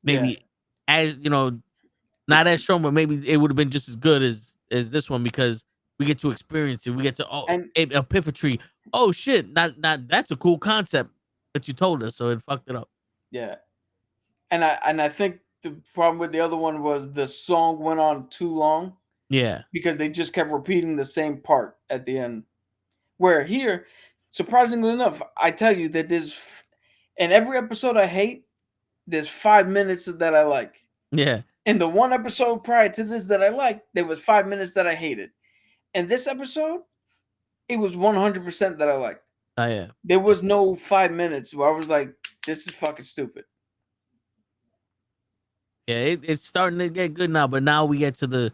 maybe as not as strong, but maybe it would have been just as good as this one, because we get to experience it. We get to And- epiphany. Oh shit! Not that's a cool concept, but you told us, so it fucked it up. Yeah, and I think the problem with the other one was the song went on too long. Yeah, because they just kept repeating the same part at the end. Where here, surprisingly enough, I tell you that in every episode I hate, there's 5 minutes that I like. yeah. In the one episode prior to this that I liked, there was 5 minutes that I hated. In this episode, it was 100% that I liked. Oh yeah. There was no 5 minutes where I was like, this is fucking stupid. Yeah, it's starting to get good now, but now we get to the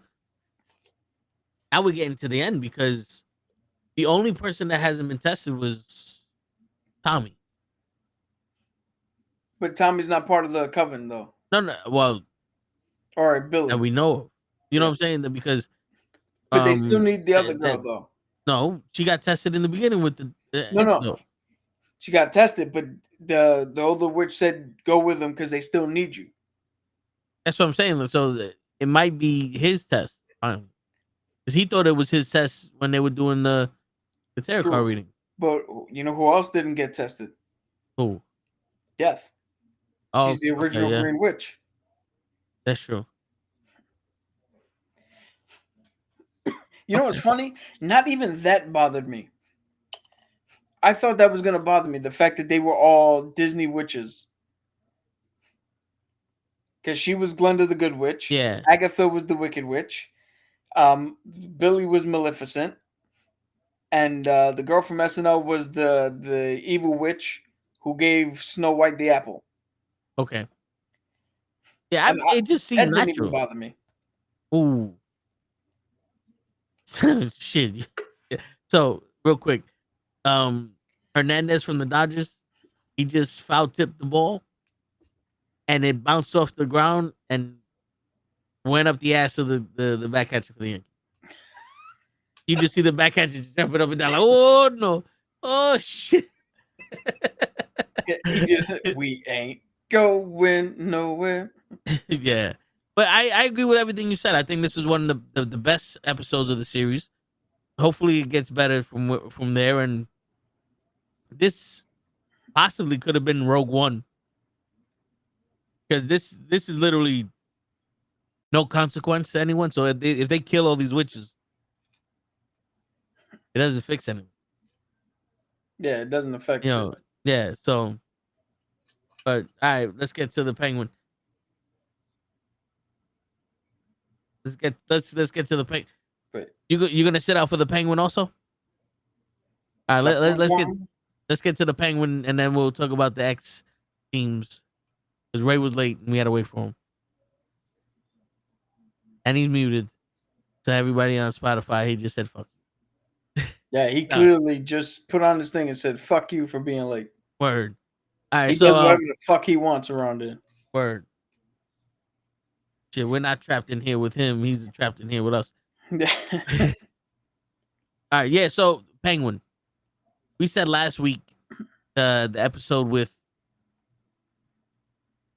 we're getting to the end, because the only person that hasn't been tested was Tommy. But Tommy's not part of the coven, though. No, well, Or Billy. that we know of. You know what I'm saying? That because But they still need the other girl, that- though. No, she got tested in the beginning with the No. She got tested, but the older witch said go with them because they still need you. That's what I'm saying. So it might be his test. Because he thought it was his test when they were doing the tarot card reading. But you know who else didn't get tested? Who? Death. Oh, She's the original okay, yeah. Green Witch. That's true. You know what's funny? Not even that bothered me. I thought that was going to bother me. The fact that they were all Disney witches. Because she was Glenda the Good Witch. Yeah. Agatha was the Wicked Witch. Billy was Maleficent. And the girl from SNL was the evil witch who gave Snow White the apple. Okay. Yeah, it just seemed that didn't natural. even bother me. Ooh. Shit. So, real quick. Hernandez from the Dodgers, he just foul tipped the ball and it bounced off the ground and went up the ass of the back catcher for the Yankees. You just see the back catcher jumping up and down like, oh no, oh shit. He just we ain't going nowhere. Yeah. But I agree with everything you said. I think this is one of the best episodes of the series. Hopefully it gets better from there, and this possibly could have been Rogue One. Because this is literally no consequence to anyone. So if they kill all these witches, it doesn't fix anything. Yeah, it doesn't affect you. Yeah, so but all right, let's get to the Penguin. Let's get to the Penguin. Wait. You gonna sit out for the Penguin also? All right, let's get to the Penguin, and then we'll talk about the X teams. Because Ray was late and we had to wait for him, and he's muted. So everybody on Spotify, he just said fuck. Yeah, he clearly just put on this thing and said "fuck you" for being late. Word. All right, he so does whatever the fuck he wants around it. Word. Shit, we're not trapped in here with him. He's trapped in here with us. All right, yeah. So Penguin, we said last week the episode with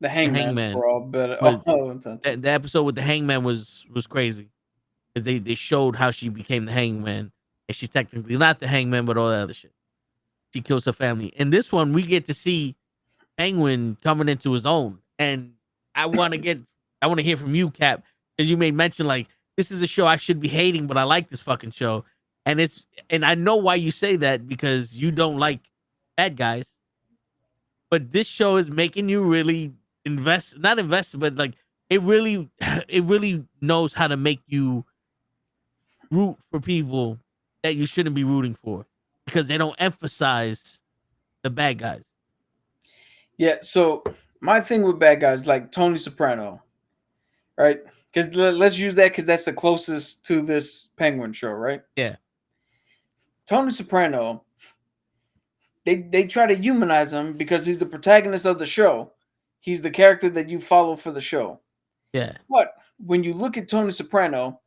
the Hangman. For all but the episode with the Hangman was crazy because they showed how she became the Hangman, and she's technically not the Hangman, but all that other shit. She kills her family. In this one, we get to see Penguin coming into his own, and I want to hear from you, Cap, because you made mention like this is a show I should be hating, but I like this fucking show, and I know why you say that because you don't like bad guys, but this show is making you really not invest, but like it really knows how to make you root for people that you shouldn't be rooting for because they don't emphasize the bad guys. Yeah, so my thing with bad guys like Tony Soprano, right? Because let's use that because that's the closest to this Penguin show, right? Yeah. Tony Soprano, they try to humanize him because he's the protagonist of the show. He's the character that you follow for the show. Yeah. But when you look at Tony Soprano,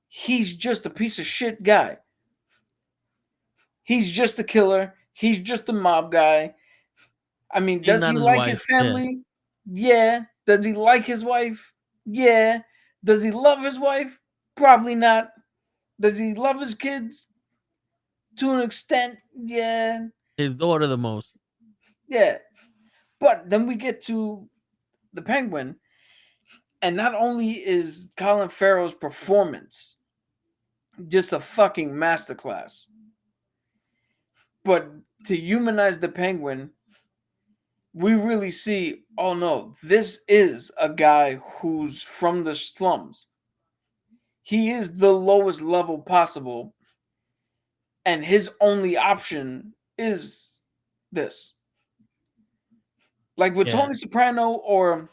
he's just a piece of shit guy. He's just a killer. He's just a mob guy. I mean, does he like his family? Yeah. Does he like his wife? Yeah. Does he love his wife? Probably not. Does he love his kids? To an extent, yeah. His daughter the most. Yeah. But then we get to the Penguin, and not only is Colin Farrell's performance just a fucking masterclass, but to humanize the Penguin, we really see, oh no, this is a guy who's from the slums. He is the lowest level possible, and his only option is this. Like with Tony Soprano or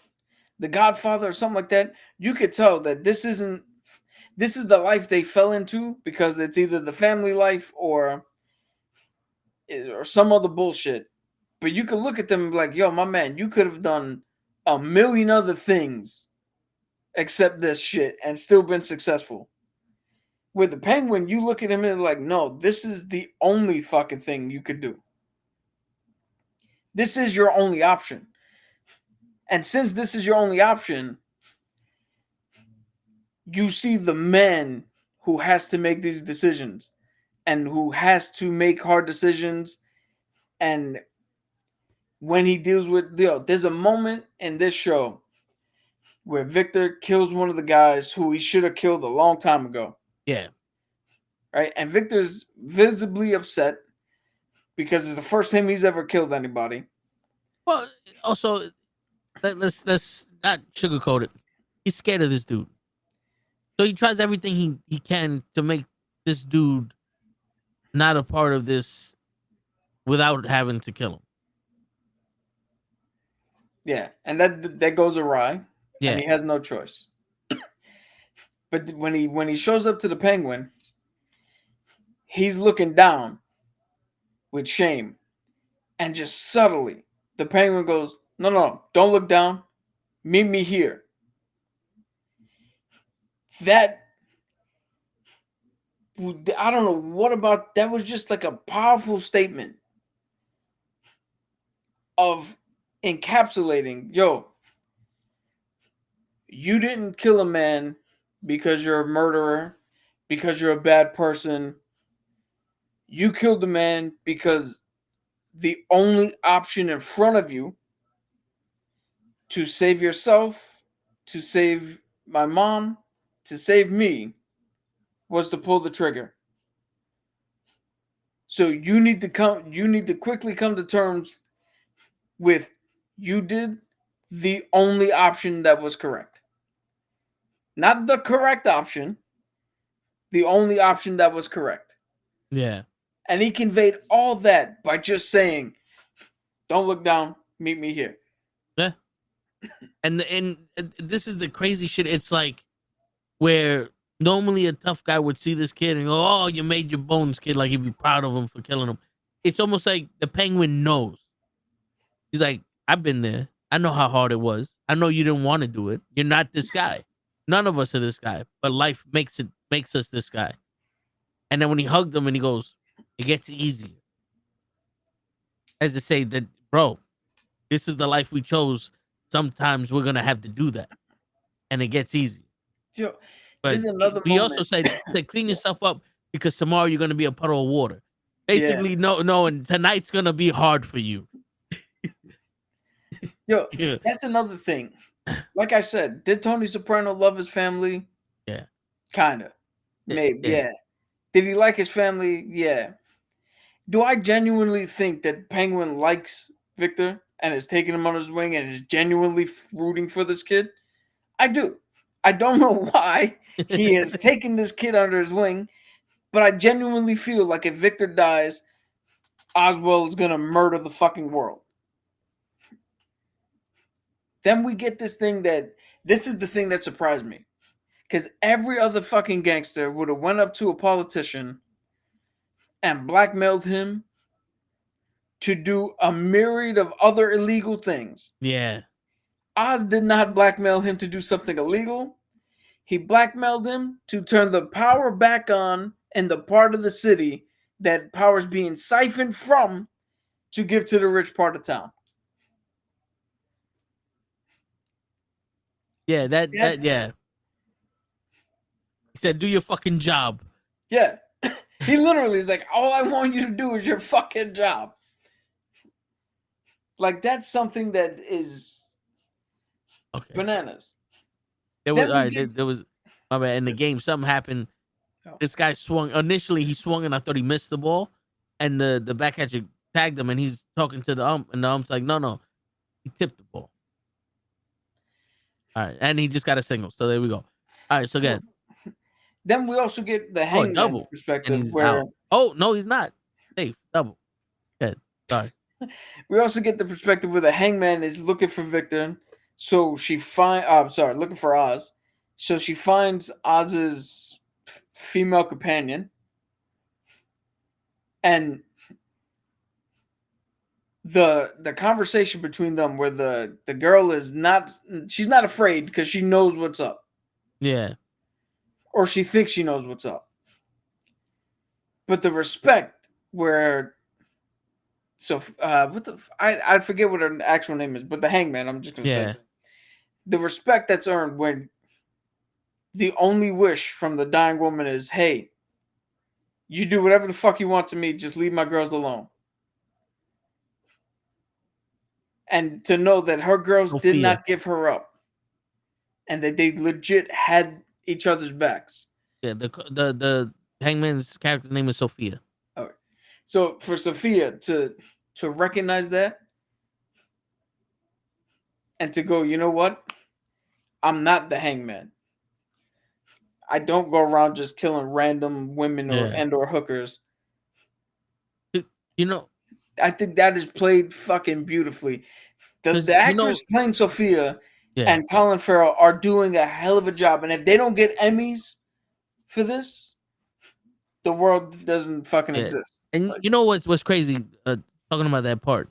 The Godfather or something like that, you could tell that this is the life they fell into, because it's either the family life or some other bullshit. But you could look at them and be like, yo, my man, you could have done a million other things except this shit and still been successful. With the Penguin, you look at him and like, no, this is the only fucking thing you could do. This is your only option. And since this is your only option, you see the man who has to make these decisions and who has to make hard decisions. And when he deals with, there's a moment in this show where Victor kills one of the guys who he should have killed a long time ago. Yeah. Right? And Victor's visibly upset because it's the first time he's ever killed anybody. Well, also, let's not sugarcoat it. He's scared of this dude. So he tries everything he can to make this dude not a part of this without having to kill him. Yeah, and that goes awry. Yeah. And he has no choice. But when he shows up to the Penguin, he's looking down with shame. And just subtly, the Penguin goes, no, don't look down. Meet me here. That, I don't know what about, that was just like a powerful statement of encapsulating, yo, you didn't kill a man because you're a murderer, because you're a bad person. You killed the man because the only option in front of you to save yourself, to save my mom, to save me, was to pull the trigger. So you need to quickly come to terms with, you did the only option that was correct. Not the correct option, the only option that was correct. Yeah. And he conveyed all that by just saying, don't look down, meet me here. Yeah. And this is the crazy shit. It's like where normally a tough guy would see this kid and go, oh, you made your bones, kid. Like he'd be proud of him for killing him. It's almost like the Penguin knows. He's like, I've been there. I know how hard it was. I know you didn't want to do it. You're not this guy. None of us are this guy. But life makes us this guy. And then when he hugged him and he goes, it gets easier. As to say that, bro, this is the life we chose. Sometimes we're going to have to do that. And it gets easier. Yo, but we also said clean yourself up because tomorrow you're going to be a puddle of water. Basically, no, and tonight's going to be hard for you. Yo, that's another thing. Like I said, did Tony Soprano love his family? Yeah. Kind of. Maybe, yeah. Did he like his family? Yeah. Do I genuinely think that Penguin likes Victor and is taking him under his wing and is genuinely rooting for this kid? I do. I don't know why he has taken this kid under his wing, but I genuinely feel like if Victor dies, Oswald is going to murder the fucking world. Then we get this is the thing that surprised me. Because every other fucking gangster would have went up to a politician and blackmailed him to do a myriad of other illegal things. Yeah. Oz did not blackmail him to do something illegal. he blackmailed him to turn the power back on in the part of the city that power is being siphoned from to give to the rich part of town. Yeah, yeah. He said, "Do your fucking job." Yeah. He literally is like, all I want you to do is your fucking job. Like, that's something that is Okay. bananas. There was Then all we right. get- There was my bad. In the game, something happened. Oh. This guy swung. Initially, he swung, and I thought he missed the ball, and the back catcher tagged him, and he's talking to the ump, and the ump's like, "No, he tipped the ball." All right, and he just got a single. So there we go. All right, so good. Then we also get the Oh, hangman double, and perspective he's where out. Oh no, he's not safe. Double. Good. Sorry. we also get the perspective where the hangman is looking for Victor. So she looking for Oz. So she finds Oz's female companion. And the conversation between them where the girl is she's not afraid because she knows what's up. Yeah. Or she thinks she knows what's up. But the respect where I forget what her actual name is, but the hangman, I'm just gonna say the respect that's earned when the only wish from the dying woman is, hey, you do whatever the fuck you want to me, just leave my girls alone. And to know that her girls did Sophia. not give her up. And that they legit had each other's backs. Yeah, the hangman's character's name is Sophia. All right. So for Sophia to recognize that and to go, you know what? I'm not the hangman. I don't go around just killing random women or hookers. You know, I think that is played fucking beautifully. The actors playing Sophia and Colin Farrell are doing a hell of a job. And if they don't get Emmys for this, the world doesn't fucking exist. And you know what's crazy? Talking about that part,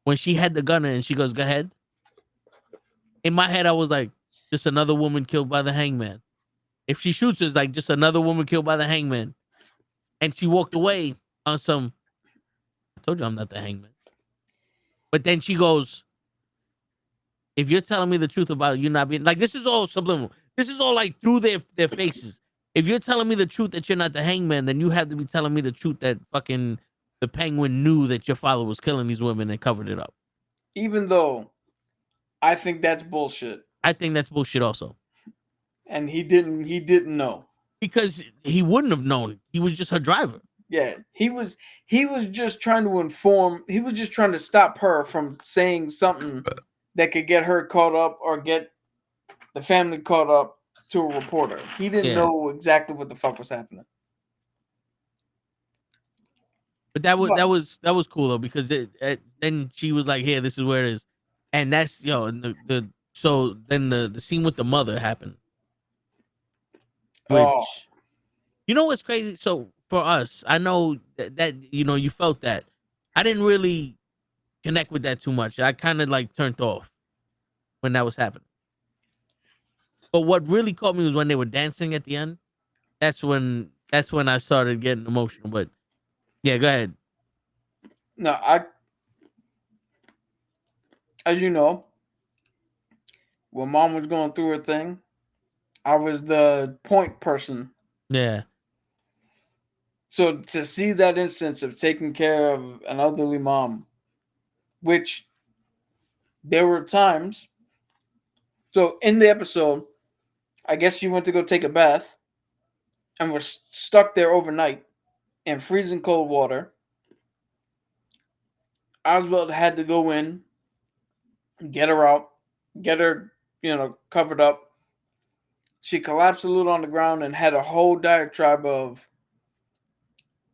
when she had the gunner and she goes, "Go ahead." In my head, I was like, "Just another woman killed by the hangman." If she shoots, it's like just another woman killed by the hangman. And she walked away on some. I told you I'm not the hangman. But then she goes, "If you're telling me the truth about you not being like, this is all subliminal. This is all like through their faces. If you're telling me the truth that you're not the hangman, then you have to be telling me the truth that fucking the penguin knew that your father was killing these women and covered it up." Even though I think that's bullshit. I think that's bullshit also. And he didn't know. Because he wouldn't have known. He was just her driver. Yeah, he was just trying to inform. He was just trying to stop her from saying something that could get her caught up or get the family caught up to a reporter. He didn't know exactly what the fuck was happening. But that was cool though, because then she was like, "Here, this is where it is," and that's and so then the scene with the mother happened. Which, you know what's crazy? So for us, I know that you felt that. I didn't really connect with that too much. I kind of like turned off when that was happening. But what really caught me was when they were dancing at the end. That's when I started getting emotional. But yeah, go ahead. No, as you know, when mom was going through her thing, I was the point person. Yeah. So to see that instance of taking care of an elderly mom, which there were times. So in the episode, I guess you went to go take a bath and was stuck there overnight in freezing cold water. Oswald had to go in, get her out, get her, covered up. She collapsed a little on the ground and had a whole diatribe of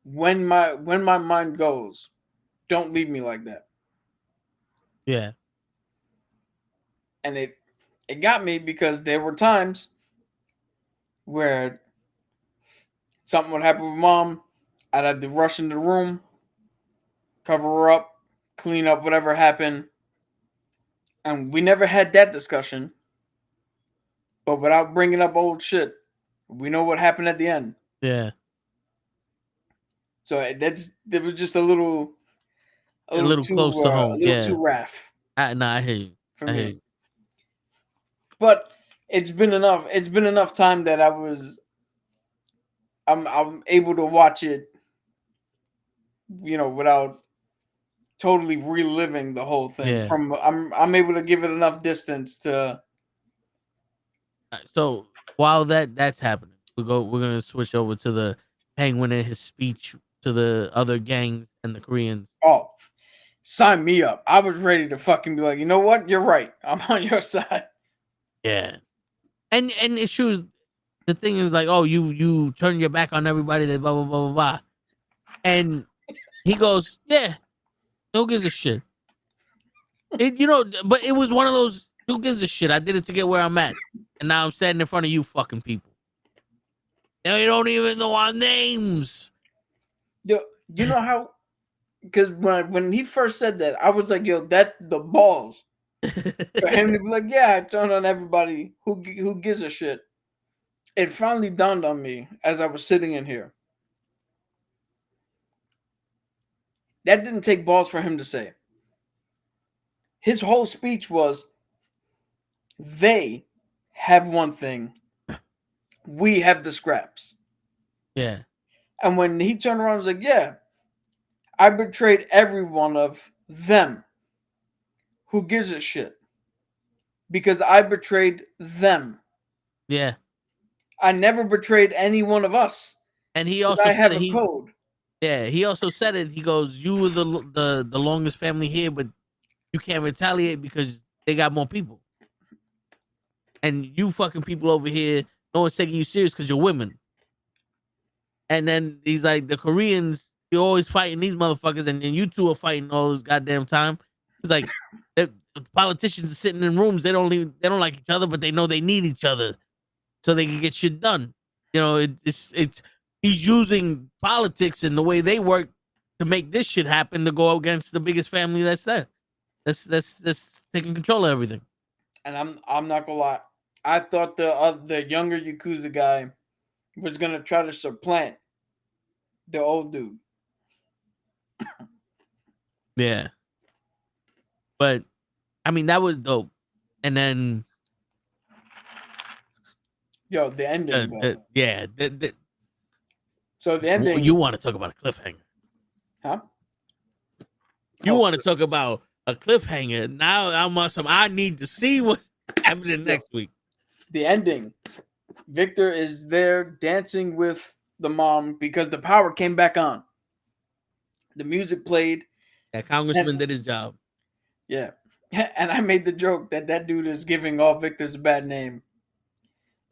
when my mind goes, don't leave me like that. Yeah. And it got me because there were times where something would happen with mom. I'd have to rush into the room, cover her up, clean up whatever happened. And we never had that discussion. But without bringing up old shit, we know what happened at the end. Yeah. So it was just a little too close to home. a little Yeah. too raff I hear you. for I hear me. you. But it's been enough. It's been enough time that I'm able to watch it, without totally reliving the whole thing. Yeah. I'm able to give it enough distance to. So while that's happening, we're gonna switch over to the Penguin and his speech to the other gangs and the Koreans. Oh, sign me up! I was ready to fucking be like, you know what? You're right. I'm on your side. Yeah. And it shows the thing is like, oh, you turn your back on everybody that blah blah blah blah blah. And he goes, yeah, who gives a shit? But it was one of those, who gives a shit? I did it to get where I'm at. And now I'm standing in front of you fucking people. They don't even know our names. Yo, you know how? Because when he first said that, I was like, yo, that the balls for him to be like, yeah, I turn on everybody. Who gives a shit? It finally dawned on me as I was sitting in here. That didn't take balls for him to say. His whole speech was, they have one thing, we have the scraps. Yeah. And when he turned around, and was like, yeah, I betrayed every one of them. Who gives a shit? Because I betrayed them. Yeah. I never betrayed any one of us. And he also I said have that a code. Yeah, he also said it. He goes, "You were the longest family here, but you can't retaliate because they got more people, and you fucking people over here, no one's taking you serious because you're women." And then he's like, "The Koreans, you're always fighting these motherfuckers, and then you two are fighting all this goddamn time." He's like, the politicians are sitting in rooms. They don't like each other, but they know they need each other so they can get shit done. It's he's using politics and the way they work to make this shit happen to go against the biggest family that's there. That's taking control of everything. And I'm not gonna lie, I thought the younger Yakuza guy was gonna try to supplant the old dude. Yeah, but I mean that was dope. And then Yo, the ending. yeah, So the ending. you want to talk about a cliffhanger? Huh? You want to talk about a cliffhanger? Now I'm on some. I need to see what's happening next week. The ending. Victor is there dancing with the mom because the power came back on. The music played. That congressman did his job. Yeah. And I made the joke that dude is giving all Victors a bad name.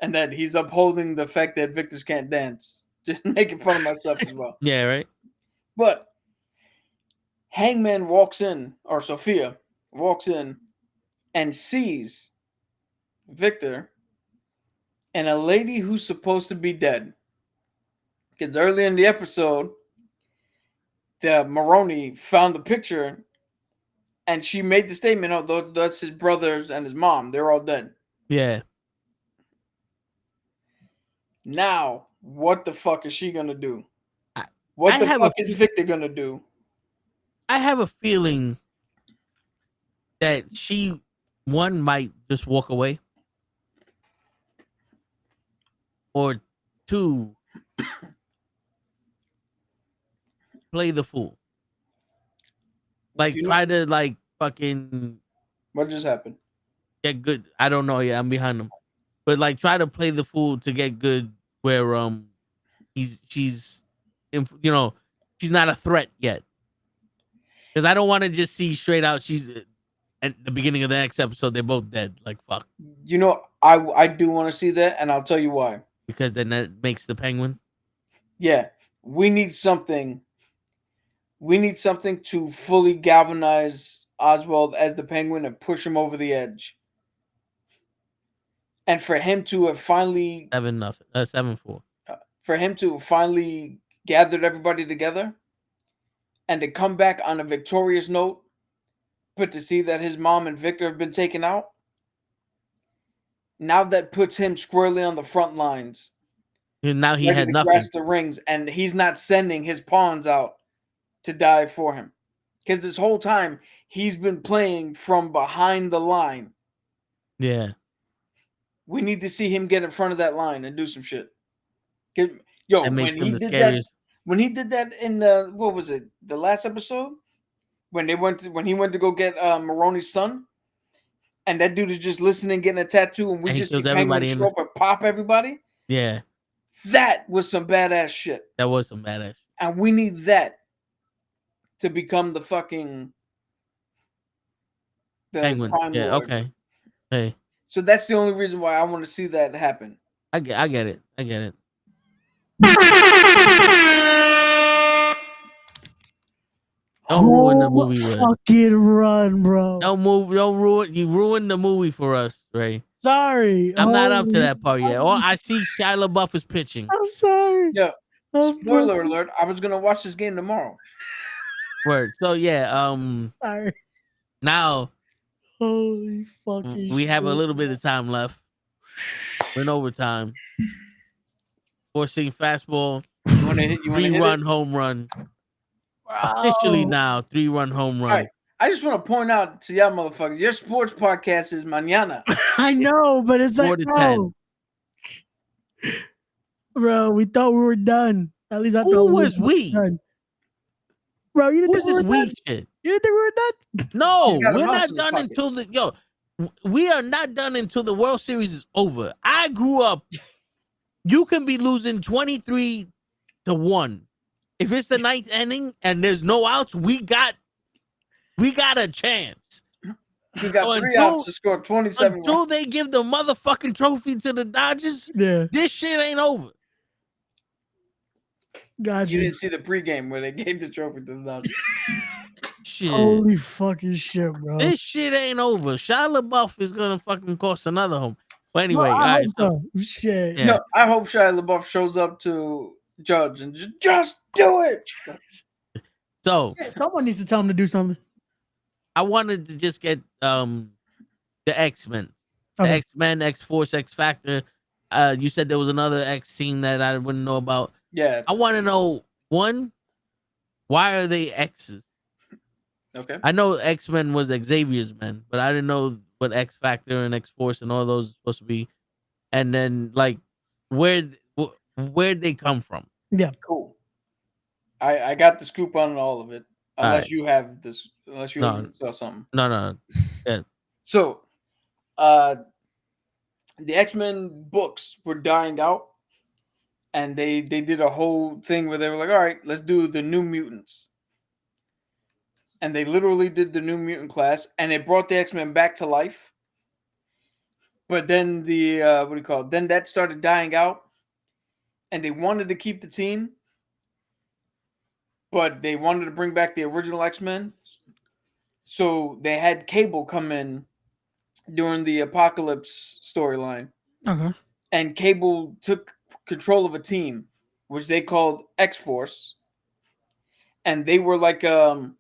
And that he's upholding the fact that Victors can't dance. Just making fun of myself as well. Yeah, right. But Hangman walks in, or Sophia walks in and sees Victor and a lady who's supposed to be dead. Because early in the episode, the Maroni found the picture and she made the statement, oh, that's his brothers and his mom. They're all dead. Yeah. Now, what the fuck is she going to do? What the fuck is Victor going to do? I have a feeling that she, one, might just walk away. Or two, play the fool. Like, try to, like, fucking... What just happened? Get good. I don't know. Yeah, I'm behind him. But, like, try to play the fool to get good where, she's not a threat yet. Because I don't want to just see straight out she's... At the beginning of the next episode, they're both dead. Like, fuck. You know, I do want to see that, and I'll tell you why. Because then that makes the Penguin. Yeah, we need something. We need something to fully galvanize Oswald as the Penguin and push him over the edge. And for him to have finally 7-4. For him to finally gathered everybody together and to come back on a victorious note, but to see that his mom and Victor have been taken out, Now that puts him squarely on the front lines, And now he ready had to nothing. grasp the rings, and he's not sending his pawns out to die for him. Because this whole time he's been playing from behind the line. Yeah. We need to see him get in front of that line and do some shit. Yo, That makes when him he the did scariest. when he did that in the what was it, the last episode? When he went to go get Maroni's son, and that dude is just listening, getting a tattoo, and we And he just see kills Penguin everybody in show up and pop everybody. Yeah. That was some badass shit. That was some badass. And we need that to become the fucking Penguin. crime Yeah, lord. okay. Hey. So that's the only reason why I want to see that happen. I get it. I get it. Don't ruin the movie with fucking run, bro. Don't ruin. You ruined the movie for us, Ray. Sorry. I'm not up to Holy that part yet. Oh, I see Shia LaBeouf is pitching. I'm sorry. Yeah. I'm Spoiler fucking alert, I was gonna watch this game tomorrow. Word. So yeah, sorry. now Holy fucking we have a shit. little bit of time left. We're in overtime. Forcing fastball. You wanna hit 3-run it? home run. Officially now, 3-run home run. All right. I just want to point out to y'all motherfuckers, your sports podcast is mañana. I know, but it's 4 like, to bro. Bro, we thought we were done. At least I thought Who was we? done. Bro, you didn't Who's think we this were done? we shit? You didn't think we were done? No, He's got a we're mouse not in his done pocket. until we are not done until the World Series is over. I grew up. You can be losing 23-1. If it's the ninth inning and there's no outs, we got a chance. We got So 3 outs to score 27 until runs. they give the motherfucking trophy to the Dodgers. Yeah. This shit ain't over. Gotcha. You didn't see the pregame where they gave the trophy to the Dodgers. Shit. Holy fucking shit, bro. This shit ain't over. Shia LaBeouf is gonna fucking cost another home. But anyway, No, all I right. hope So, so. Shit. yeah. No, I hope Shia LaBeouf shows up to Judge and just do it. So Yeah, someone needs to tell him to do something. I wanted to just get the X-Men. The Okay. X-Men, X-Force, X-Factor. You said there was another X scene that I wouldn't know about. Yeah. I want to know, one, why are they X's? Okay. I know X-Men was Xavier's men, but I didn't know what X-Factor and X-Force and all those are supposed to be. And then, like, where'd they come from? Yeah. Cool. I got the scoop on all of it. Unless right. you have this, unless you No. saw something. No. Yeah. So, the X-Men books were dying out, and they did a whole thing where they were like, all right, let's do the New Mutants. And they literally did the New Mutant class, and it brought the X-Men back to life. But then then that started dying out, and they wanted to keep the team, but they wanted to bring back the original X-Men. So they had Cable come in during the Apocalypse storyline. Okay. And Cable took control of a team, which they called X-Force. And they were like a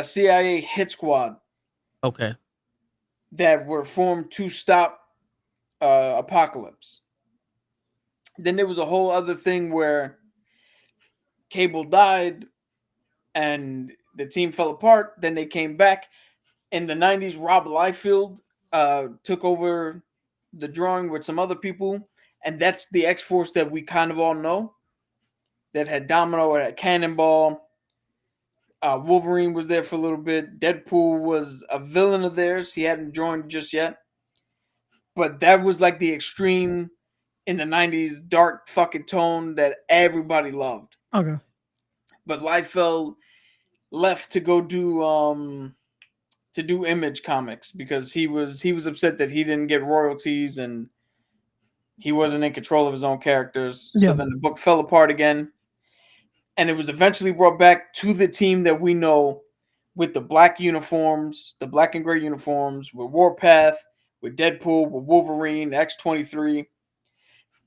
CIA hit squad Okay. that were formed to stop Apocalypse. Then there was a whole other thing where Cable died and the team fell apart. Then they came back. In the 90s, Rob Liefeld took over the drawing with some other people. And that's the X-Force that we kind of all know. That had Domino, had Cannonball. Wolverine was there for a little bit. Deadpool was a villain of theirs. He hadn't joined just yet. But that was like the extreme in the 90s dark fucking tone that everybody loved. Okay. But Liefeld left to go do Image Comics because he was upset that he didn't get royalties and he wasn't in control of his own characters. Yeah. So then the book fell apart again. And it was eventually brought back to the team that we know with the black uniforms, the black and gray uniforms, with Warpath, with Deadpool, with Wolverine, X-23.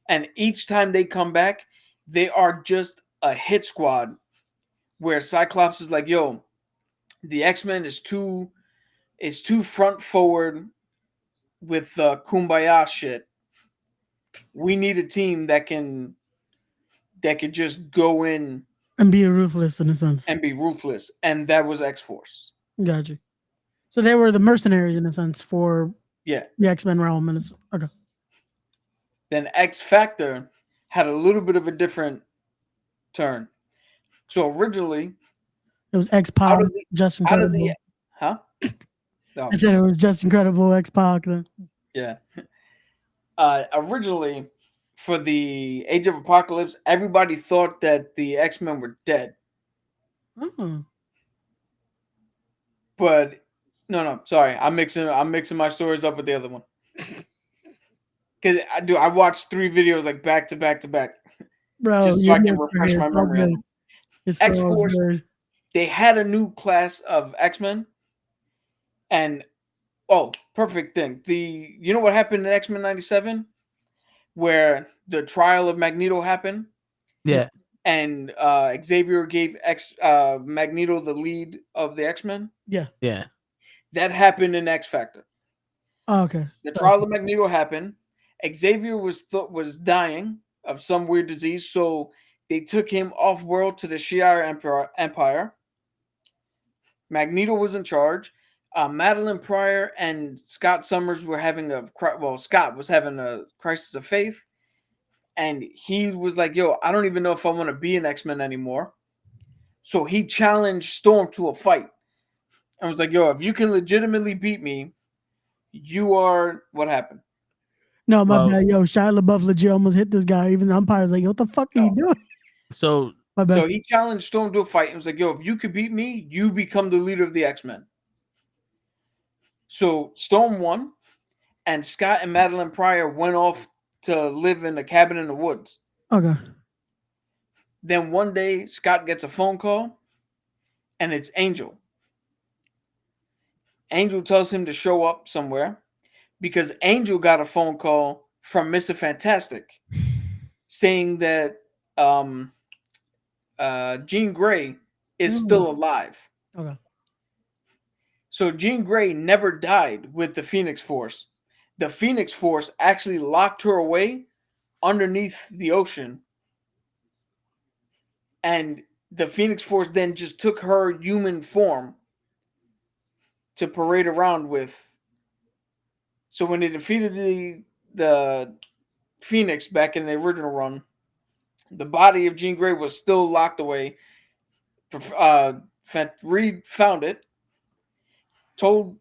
And each time they come back, they are just a hit squad where Cyclops is like, yo, the X-Men is too front forward with kumbaya shit. We need a team that could just go in And be ruthless in a sense. and be ruthless, and that was X-Force. Gotcha. So they were the mercenaries in a sense for Yeah. the X-Men realm, and it's okay. Then X Factor had a little bit of a different turn. So originally, It was X-Pac, just out of incredible. the huh? No. I said it was just incredible X-Pac then. Yeah. Originally, for the Age of Apocalypse, everybody thought that the X-Men were dead. Oh. But no, sorry, I'm mixing my stories up with the other one. Because I watched 3 videos like back to back to back, Bro, just so I can refresh my memory on them. It's X-Force, so good. they had a new class of X-Men, and perfect thing. You know what happened in X-Men 97? Where the trial of Magneto happened? Yeah. And Xavier gave Magneto the lead of the X-Men? Yeah. Yeah. That happened in X Factor. Oh, okay. The trial of Magneto happened. Xavier was dying of some weird disease, so they took him off-world to the Shi'ar Empire. Magneto was in charge. Madeline Pryor and Scott Summers were having Scott was having a crisis of faith, and he was like, "Yo, I don't even know if I want to be an X-Men anymore." So he challenged Storm to a fight, and was like, "Yo, if you can legitimately beat me, you are what happened." No, my bad. Yo, Shia LaBeouf legit almost hit this guy. Even the umpire's like, what the fuck are you doing? So my bad. So he challenged Storm to a fight and was like, "Yo, if you could beat me, you become the leader of the X-Men." So Storm won, and Scott and Madeline Pryor went off to live in a cabin in the woods. Okay. Then one day, Scott gets a phone call, and it's Angel. Angel tells him to show up somewhere because Angel got a phone call from Mr. Fantastic saying that Jean Grey is still alive. Okay. So Jean Grey never died with the Phoenix Force. The Phoenix Force actually locked her away underneath the ocean. And the Phoenix Force then just took her human form to parade around with. So when they defeated the Phoenix back in the original run, the body of Jean Grey was still locked away. Reed found it, told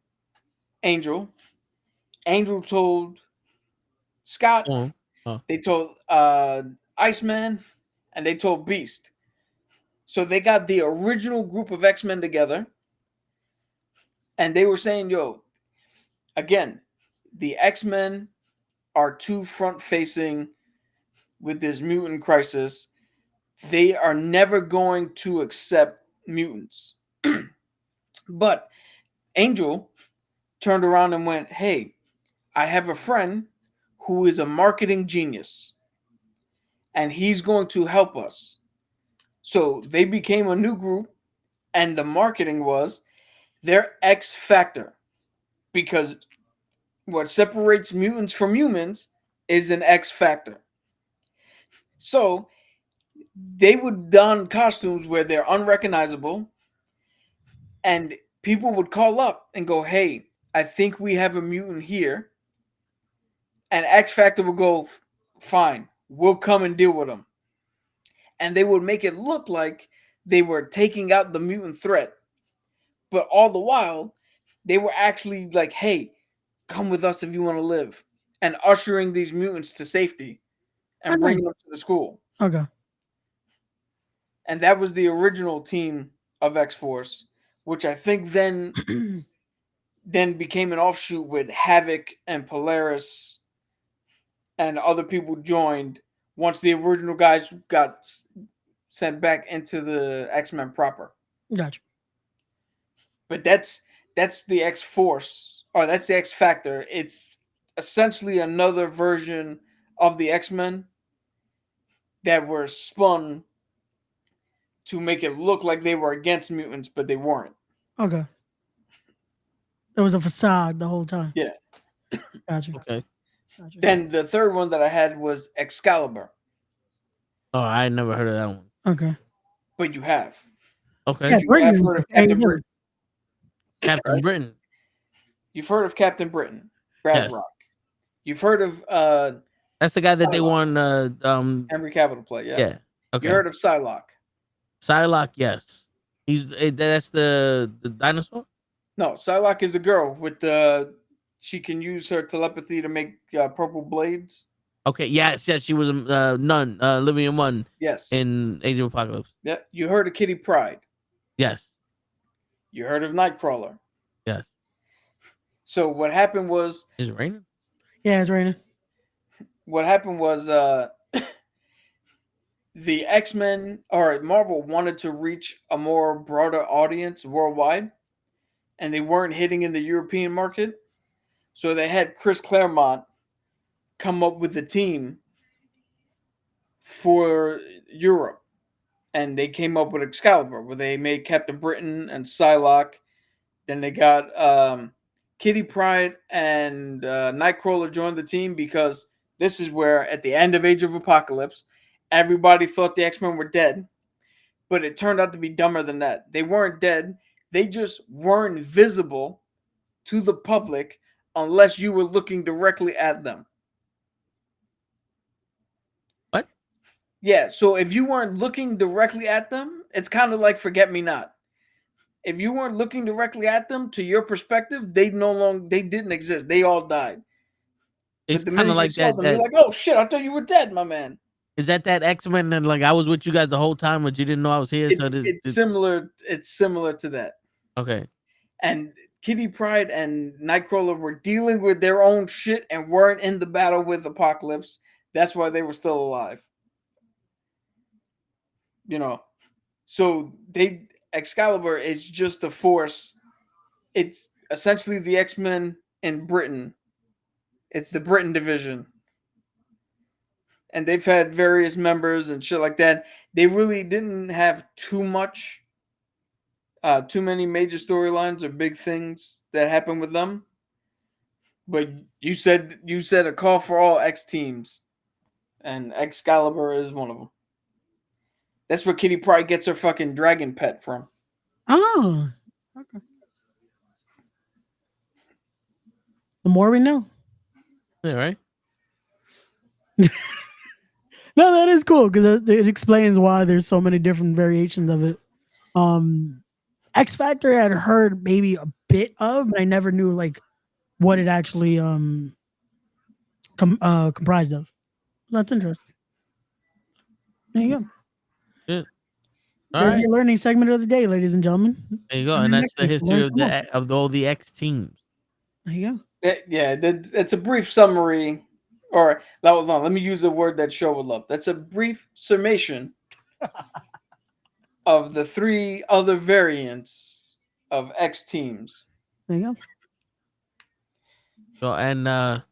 Angel. Angel told Scott. They told Iceman, and they told Beast. So they got the original group of X-Men together, and they were saying, "Yo, again, the X-Men are too front-facing with this mutant crisis. They are never going to accept mutants." But Angel turned around and went, "Hey, I have a friend who is a marketing genius, and he's going to help us." So they became a new group, and the marketing was their X Factor, because what separates mutants from humans is an X Factor. So they would don costumes where they're unrecognizable, and people would call up and go, "Hey, I think we have a mutant here." And X Factor would go, "Fine, we'll come and deal with them." And they would make it look like they were taking out the mutant threat. But all the while, they were actually like, "Hey, come with us if you want to live," and ushering these mutants to safety and bringing them to the school. Okay. And that was the original team of X-Force, which I think then became an offshoot with Havoc and Polaris and other people joined once the original guys got sent back into the X-Men proper. Gotcha. But that's the X-Force, or that's the X Factor. It's essentially another version of the X-Men that were spun to make it look like they were against mutants, but they weren't. Okay. It was a facade the whole time. Yeah. Gotcha. Okay. Gotcha. Then the third one that I had was Excalibur, Oh, I never heard of that one. Okay. but you have. Okay. Yeah, You Britain have is heard of AEW. Captain Britain. Captain Right. Britain. You've heard of Captain Britain, Brad Yes. Rock. You've heard of That's the guy that they Psylocke. won. Henry Cavill to play. Yeah. Yeah. Okay. You heard of Psylocke? Psylocke. Yes. That's the dinosaur. No, Psylocke is the girl with the. She can use her telepathy to make purple blades. Okay. Yes. She was a nun, Olivia Munn Yes. in Age of Apocalypse. Yeah. You heard of Kitty Pryde. Yes. You heard of Nightcrawler. Yes. So what happened was Is it raining? Yeah, it's raining. The X-Men or Marvel wanted to reach a more broader audience worldwide, and they weren't hitting in the European market. So they had Chris Claremont come up with a team for Europe, and they came up with Excalibur, where they made Captain Britain and Psylocke. Then they got Kitty Pryde and Nightcrawler joined the team because this is where, at the end of Age of Apocalypse, everybody thought the X-Men were dead, but it turned out to be dumber than that. They weren't dead. They just weren't visible to the public unless you were looking directly at them. What? Yeah, so if you weren't looking directly at them, it's kind of like Forget Me Not. If you weren't looking directly at them, to your perspective, they didn't exist. They all died. It's But the kind minute of like you saw that. them, you're like, oh shit, I thought you were dead, my man. Is that X-Men? And like I was with you guys the whole time, but you didn't know I was here. It's similar. It's similar to that. Okay. And Kitty Pryde and Nightcrawler were dealing with their own shit and weren't in the battle with Apocalypse. That's why they were still alive. You know, so Excalibur is just a force. It's essentially the X-Men in Britain. It's the Britain division. And they've had various members and shit like that. They really didn't have too many major storylines or big things that happened with them. But you said a call for all X teams, and Excalibur is one of them. That's where Kitty Pryde gets her fucking dragon pet from. Oh, okay. The more we know. Yeah, right. No, that is cool because it explains why there's so many different variations of it. X Factor I had heard maybe a bit of, but I never knew like what it actually comprised of. That's interesting. There you go. Good. All right. Your learning segment of the day, ladies and gentlemen. There you go, and that's the history of all the X teams. There you go. Yeah, it's a brief summary. Or hold on, let me use a word that Show would love. That's a brief summation of the 3 other variants of X teams. There you go. So and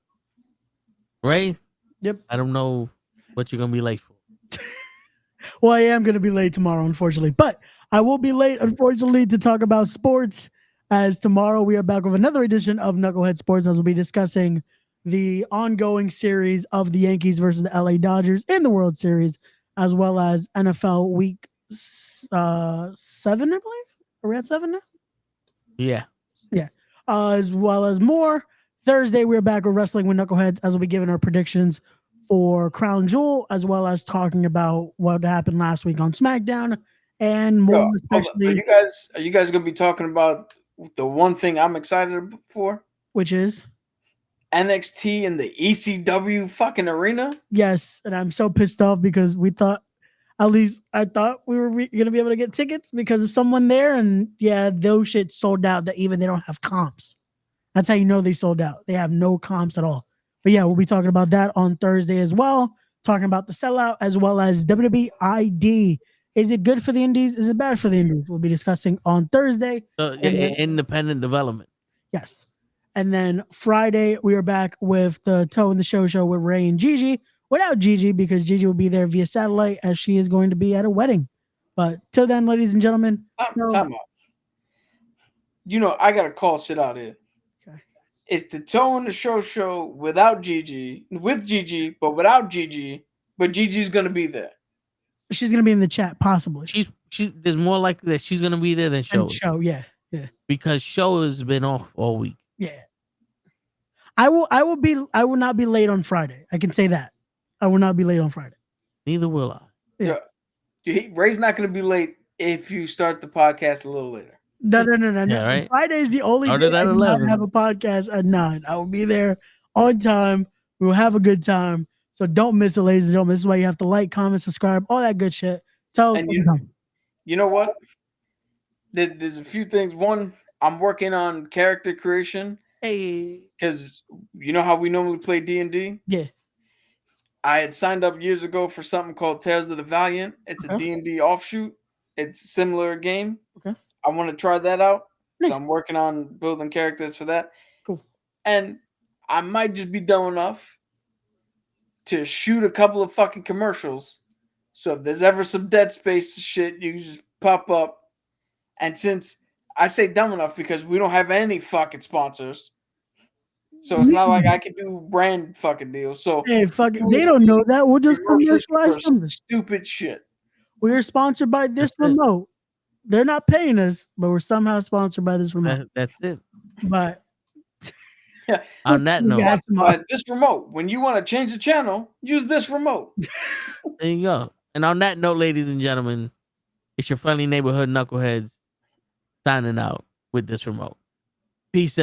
Ray, yep. I don't know what you're gonna be late for. Well, I am gonna be late tomorrow, unfortunately, but I will be late, unfortunately, to talk about sports. As tomorrow we are back with another edition of Knucklehead Sports, as we'll be discussing the ongoing series of the Yankees versus the LA Dodgers in the World Series, as well as NFL Week 7, I believe. Are we at 7 now? Yeah. Yeah. As well as more. Thursday, we're back with Wrestling with Knuckleheads, as we'll be giving our predictions for Crown Jewel, as well as talking about what happened last week on SmackDown, and more especially. Are you guys gonna be talking about the one thing I'm excited for? Which is NXT in the ECW fucking arena? Yes, and I'm so pissed off because we thought, at least I thought we were going to be able to get tickets because of someone there, and yeah, those shit sold out that even they don't have comps. That's how you know they sold out. They have no comps at all. But yeah, we'll be talking about that on Thursday as well, talking about the sellout as well as WWE ID. Is it good for the indies? Is it bad for the indies? We'll be discussing on Thursday. Independent development. Yes. And then Friday, we are back with the Toe in the Show with Ray and Gigi. Without Gigi, because Gigi will be there via satellite as she is going to be at a wedding. But till then, ladies and gentlemen. Time out. You know, I got to call shit out here. Okay. It's the Toe in the Show without Gigi, with Gigi, but without Gigi. But Gigi's gonna be there. She's gonna be in the chat, possibly. She's there's more likely that she's gonna be there than Show. And Show, yeah. Because Show has been off all week. Yeah. I will not be late on Friday. I can say that. I will not be late on Friday. Neither will I. Yeah. Ray's not gonna be late if you start the podcast a little later. No. Yeah, right? Friday is the only day Started I at do not 11. have a podcast at 9. I will be there on time. We will have a good time. So don't miss it, ladies and gentlemen. This is why you have to like, comment, subscribe, all that good shit. Tell And you know what? There's a few things. One, I'm working on character creation. Hey. Because you know how we normally play D&D? Yeah. I had signed up years ago for something called Tales of the Valiant. It's a D&D offshoot. It's a similar game. Okay. I want to try that out. Nice. So I'm working on building characters for that. Cool. And I might just be dumb enough to shoot a couple of fucking commercials. So if there's ever some Dead Space shit, you can just pop up. And since I say dumb enough because we don't have any fucking sponsors. So it's not like I can do brand fucking deals. So hey, fuck it. They don't know that. We'll just commercials commercialize for something. stupid shit. We're sponsored by this remote. They're not paying us, but we're somehow sponsored by this remote. That's it. But yeah. On that note, this remote, when you want to change the channel, use this remote. There you go. And on that note, ladies and gentlemen, it's your friendly neighborhood knuckleheads signing out with this remote. Peace, everyone.